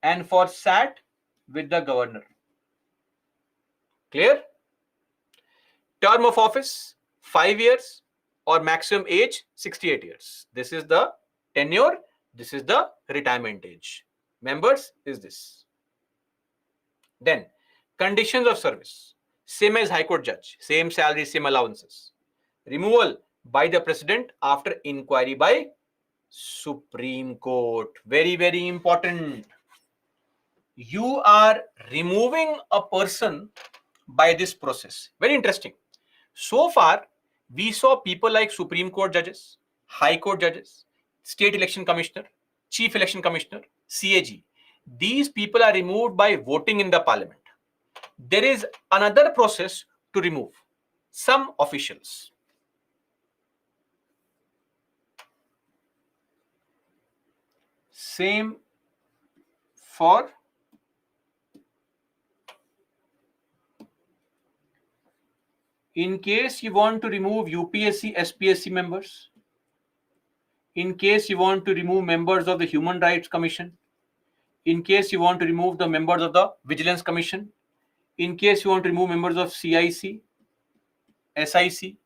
and for SAT with the governor. Clear? Term of office 5 years or maximum age 68 years. This is the tenure. This is the retirement age. Members is this. Then conditions of service. Same as High Court judge. Same salary, same allowances. Removal by the president after inquiry by Supreme Court. Very, very important. you are removing a person by this process. Very interesting. So far, we saw people like Supreme Court judges, High Court judges, State Election Commissioner, Chief Election Commissioner, CAG. These people are removed by voting in the parliament. There is another process to remove some officials. Same for in case you want to remove UPSC, SPSC members, in case you want to remove members of the Human Rights Commission, in case you want to remove the members of the Vigilance Commission, in case you want to remove members of CIC, SIC,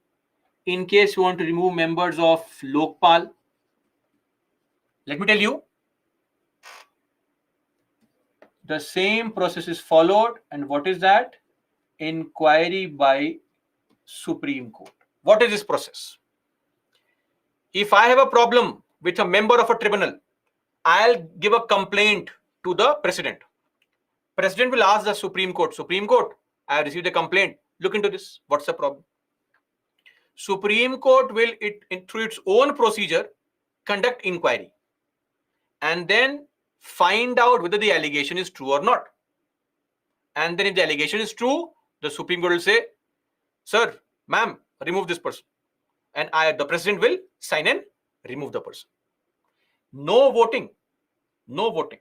in case you want to remove members of Lokpal, let me tell you, the same process is followed. And what is that? Inquiry by Supreme Court. What is this process? If I have a problem with a member of a tribunal, I'll give a complaint to the president. President will ask the Supreme Court, Supreme Court, I have received a complaint. Look into this. What's the problem? Supreme Court will, through its own procedure, conduct inquiry and then find out whether the allegation is true or not. And then if the allegation is true, the Supreme Court will say, sir, ma'am, remove this person. And the president will sign and remove the person. No voting. No voting.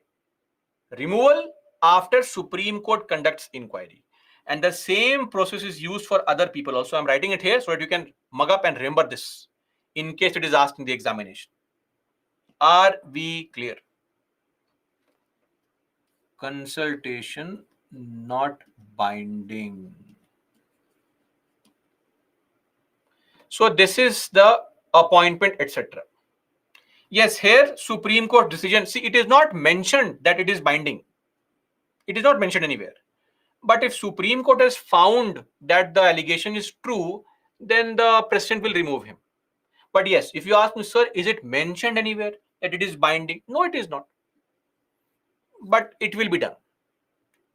Removal after Supreme Court conducts inquiry. And the same process is used for other people also. I'm writing it here so that you can mug up and remember this in case it is asked in the examination. Are we clear? Consultation not binding. So this is the appointment, etc. Yes, here Supreme Court decision. See, it is not mentioned that it is binding. It is not mentioned anywhere. But if Supreme Court has found that the allegation is true, then the president will remove him. But yes, if you ask me, sir, is it mentioned anywhere that it is binding? No, it is not. But it will be done.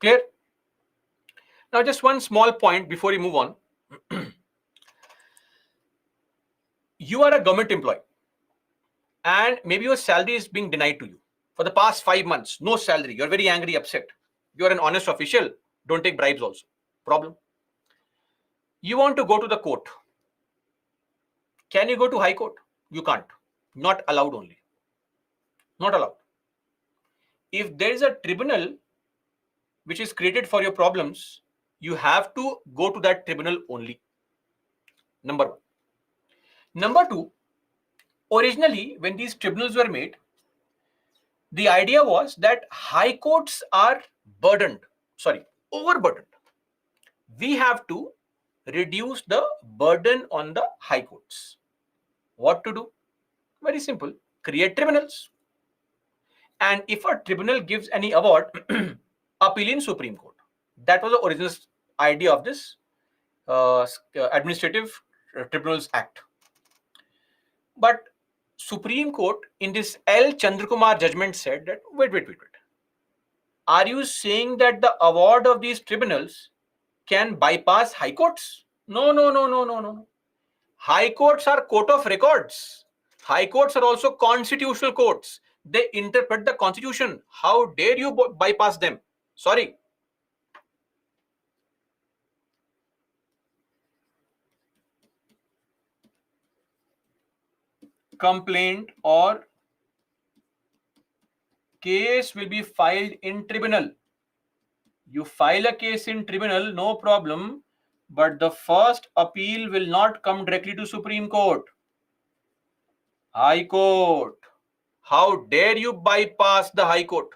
Clear? Now, just one small point before we move on. You are a government employee and maybe your salary is being denied to you for the past 5 months. No salary. You're very angry, upset. You're an honest official. Don't take bribes also. Problem. You want to go to the court. Can you go to High Court? You can't. Not allowed only. Not allowed. If there is a tribunal which is created for your problems, you have to go to that tribunal only. Number one. Number two, originally when these tribunals were made, the idea was that high courts are overburdened. We have to reduce the burden on the high courts. What to do? Very simple. Create tribunals. And if a tribunal gives any award, appeal in Supreme Court. That was the original idea of this Administrative Tribunals Act. But Supreme Court in this L. Chandrakumar judgment said that, wait. Are you saying that the award of these tribunals can bypass high courts? No. High courts are court of records. High courts are also constitutional courts. They interpret the constitution. How dare you bypass them? Sorry. Complaint or case will be filed in tribunal. You file a case in tribunal, no problem, but the first appeal will not come directly to Supreme Court. High Court. How dare you bypass the High Court?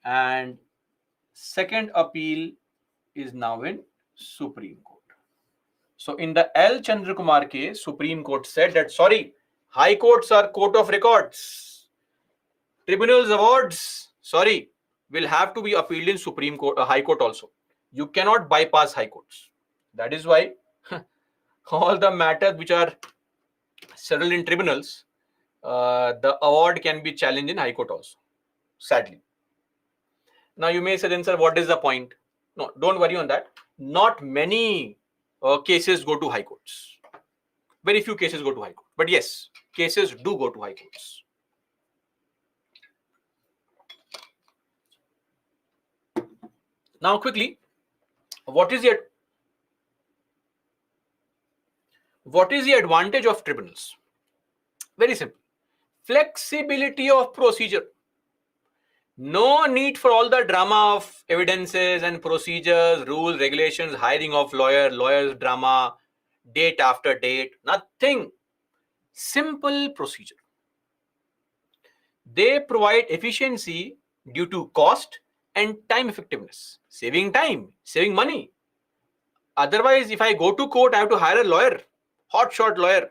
And second appeal is now in Supreme Court. So in the L. Chandrakumar case, Supreme Court said that, sorry, high courts are court of records. Tribunals awards, sorry, will have to be appealed in Supreme Court, High Court also. You cannot bypass high courts. That is why all the matters which are settled in tribunals, the award can be challenged in High Court also. sadly. Now you may say then, sir, what is the point? No, don't worry on that. Not many cases go to high courts. Very few cases go to high court. But yes, cases do go to high courts. Now quickly, what is the advantage of tribunals? Very simple. Flexibility of procedure. No need for all the drama of evidences and procedures, rules, regulations, hiring of lawyers drama, date after date, nothing. Simple procedure. They provide efficiency due to cost and time effectiveness, saving time, saving money. Otherwise, if I go to court, I have to hire a lawyer, hotshot lawyer,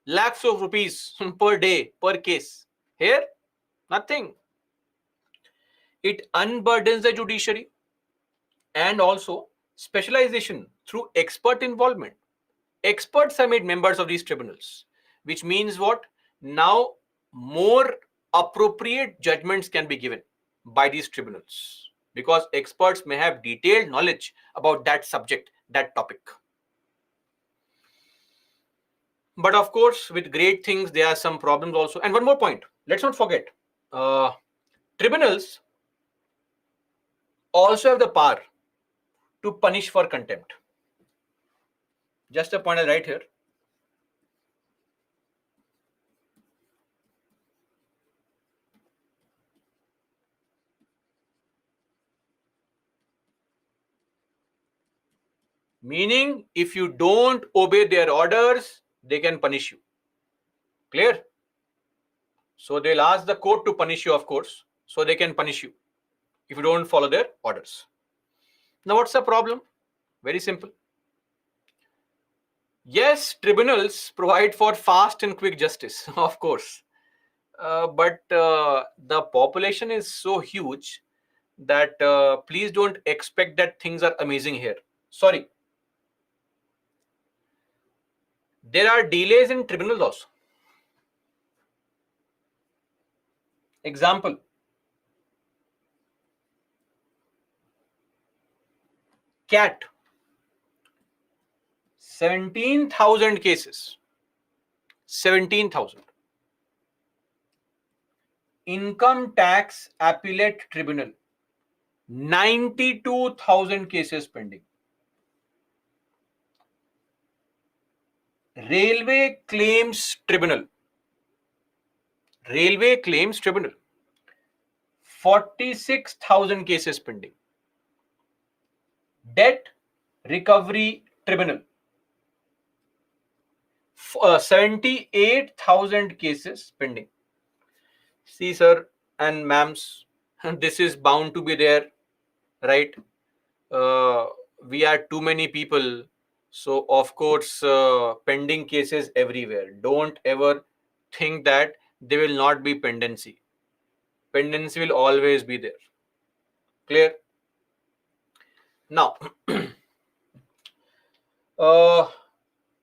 lakhs of rupees per day, per case. Here, nothing. It unburdens the judiciary and also specialization through expert involvement. Experts are made members of these tribunals, which means what? Now more appropriate judgments can be given by these tribunals because experts may have detailed knowledge about that subject, that topic. But of course, with great things, there are some problems also. And one more point, let's not forget, tribunals also have the power to punish for contempt. Just a point I'll write here. Meaning, if you don't obey their orders, they can punish you. Clear? So they'll ask the court to punish you, of course. So they can punish you if you don't follow their orders. Now, what's the problem? Very simple. Yes, tribunals provide for fast and quick justice, of course. But the population is so huge that please don't expect that things are amazing here. Sorry. There are delays in tribunals also. Example. CAT. 17,000 cases. 17,000. Income Tax Appellate Tribunal. 92,000 cases pending. Railway Claims Tribunal. Railway Claims Tribunal. 46,000 cases pending. Debt Recovery Tribunal. 78,000 cases pending. See, sir and ma'ams, this is bound to be there, right? We are too many people. So, of course, pending cases everywhere. Don't ever think that there will not be pendency. Pendency will always be there. Clear? Now,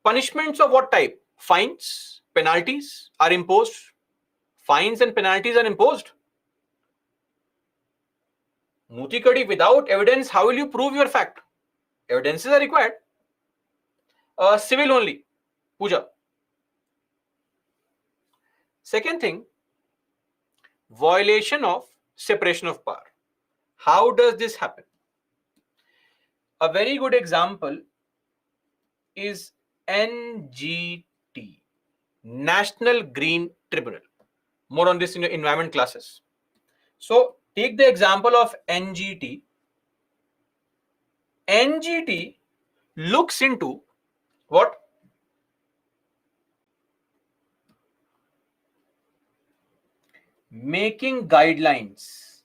punishments of what type? Fines, penalties are imposed. Fines and penalties are imposed. Mutikadi, without evidence, how will you prove your fact? Evidences are required. Civil only, puja. Second thing, violation of separation of power. How does this happen? A very good example is NGT, National Green Tribunal. More on this in your environment classes. So take the example of NGT. NGT looks into what? Making guidelines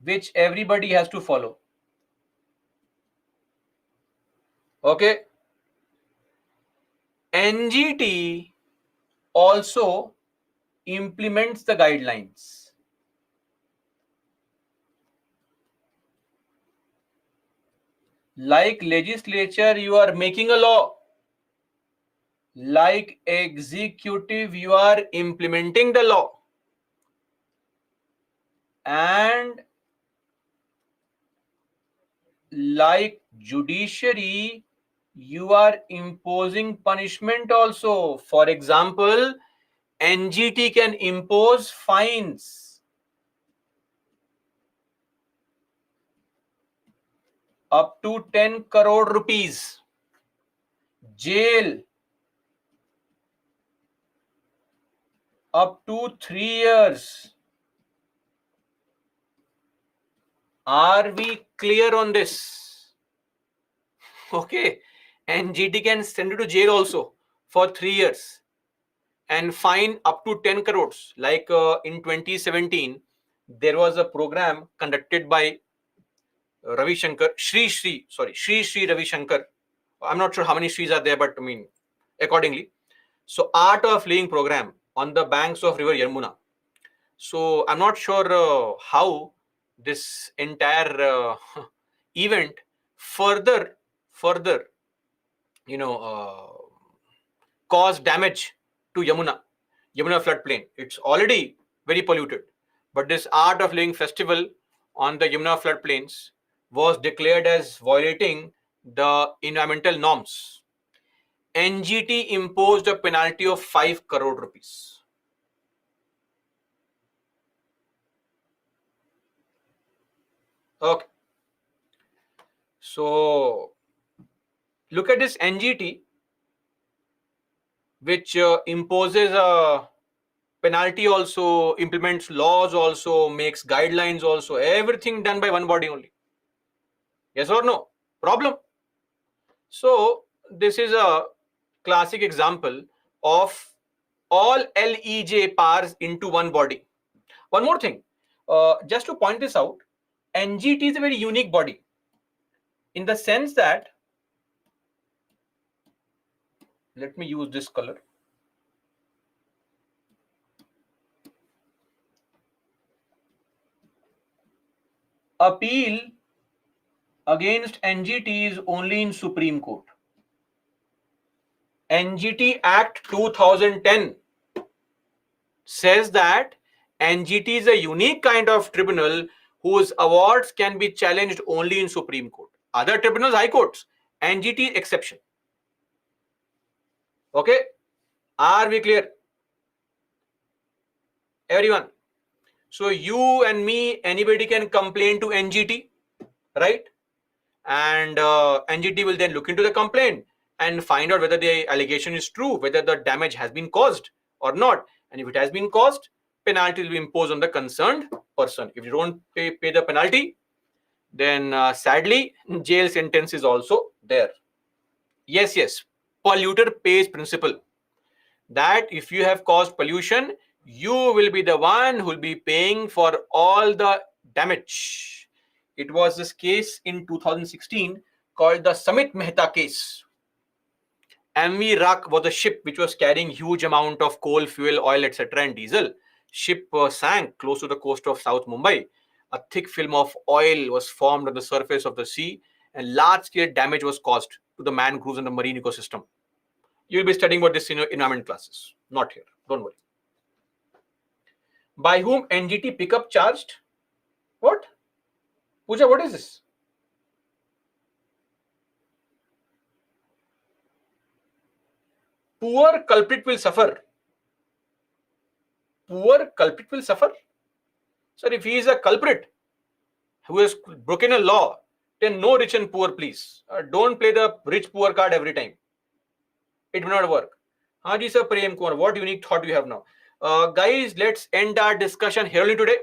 which everybody has to follow. Okay. NGT also implements the guidelines. Like legislature, you are making a law. Like executive, you are implementing the law. And like judiciary, you are imposing punishment also. For example, NGT can impose fines up to 10 crore rupees, jail up to 3 years. Are we clear on this? Okay. NGT can send you to jail also for 3 years and fine up to 10 crores. Like in 2017, there was a program conducted by Ravi Shankar, Shri Ravi Shankar. I'm not sure how many Shris are there, but I mean, accordingly. So, Art of Living program on the banks of River Yamuna. So, I'm not sure how this entire event further, cause damage to Yamuna floodplain. It's already very polluted. But this Art of Living festival on the Yamuna floodplains was declared as violating the environmental norms. NGT imposed a penalty of 5 crore rupees. Okay. So, look at this NGT, which imposes a penalty also, implements laws also, makes guidelines also, everything done by one body only. Yes or no? Problem. So, this is a classic example of all LEJ powers into one body. One more thing, just to point this out, NGT is a very unique body in the sense that, let me use this color. Appeal against NGT is only in Supreme Court. NGT Act 2010 says that NGT is a unique kind of tribunal whose awards can be challenged only in Supreme Court. Other tribunals, high courts, NGT exception. Okay, are we clear? Everyone. So you and me, anybody can complain to NGT, right? And NGT will then look into the complaint and find out whether the allegation is true, whether the damage has been caused or not. And if it has been caused, penalty will be imposed on the concerned person. If you don't pay the penalty, then sadly, jail sentence is also there. Yes, polluter pays principle. That if you have caused pollution, you will be the one who will be paying for all the damage. It was this case in 2016 called the Samit Mehta case. MV Rak was a ship which was carrying huge amount of coal, fuel, oil, etc. and diesel. Ship sank close to the coast of South Mumbai. A thick film of oil was formed on the surface of the sea and large-scale damage was caused to the mangroves and the marine ecosystem. You'll be studying about this in your environment classes. Not here. Don't worry. By whom NGT pickup charged? What? Pooja, what is this? Poor culprit will suffer. Poor culprit will suffer? Sir, if he is a culprit who has broken a law, then no rich and poor, please. Don't play the rich poor card every time. It will not work. Haji sir, Prem Kumar, what unique thought do you have now? Guys, let's end our discussion here only today.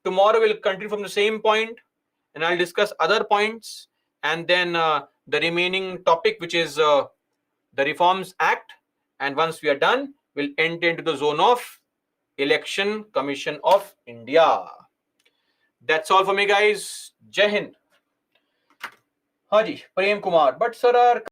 Tomorrow we'll continue from the same point and I'll discuss other points and then the remaining topic, which is the Reforms Act. And once we are done, we'll enter into the zone of Election Commission of India. That's all for me, guys. Jai Hind. Haji, Prem Kumar. But sir, our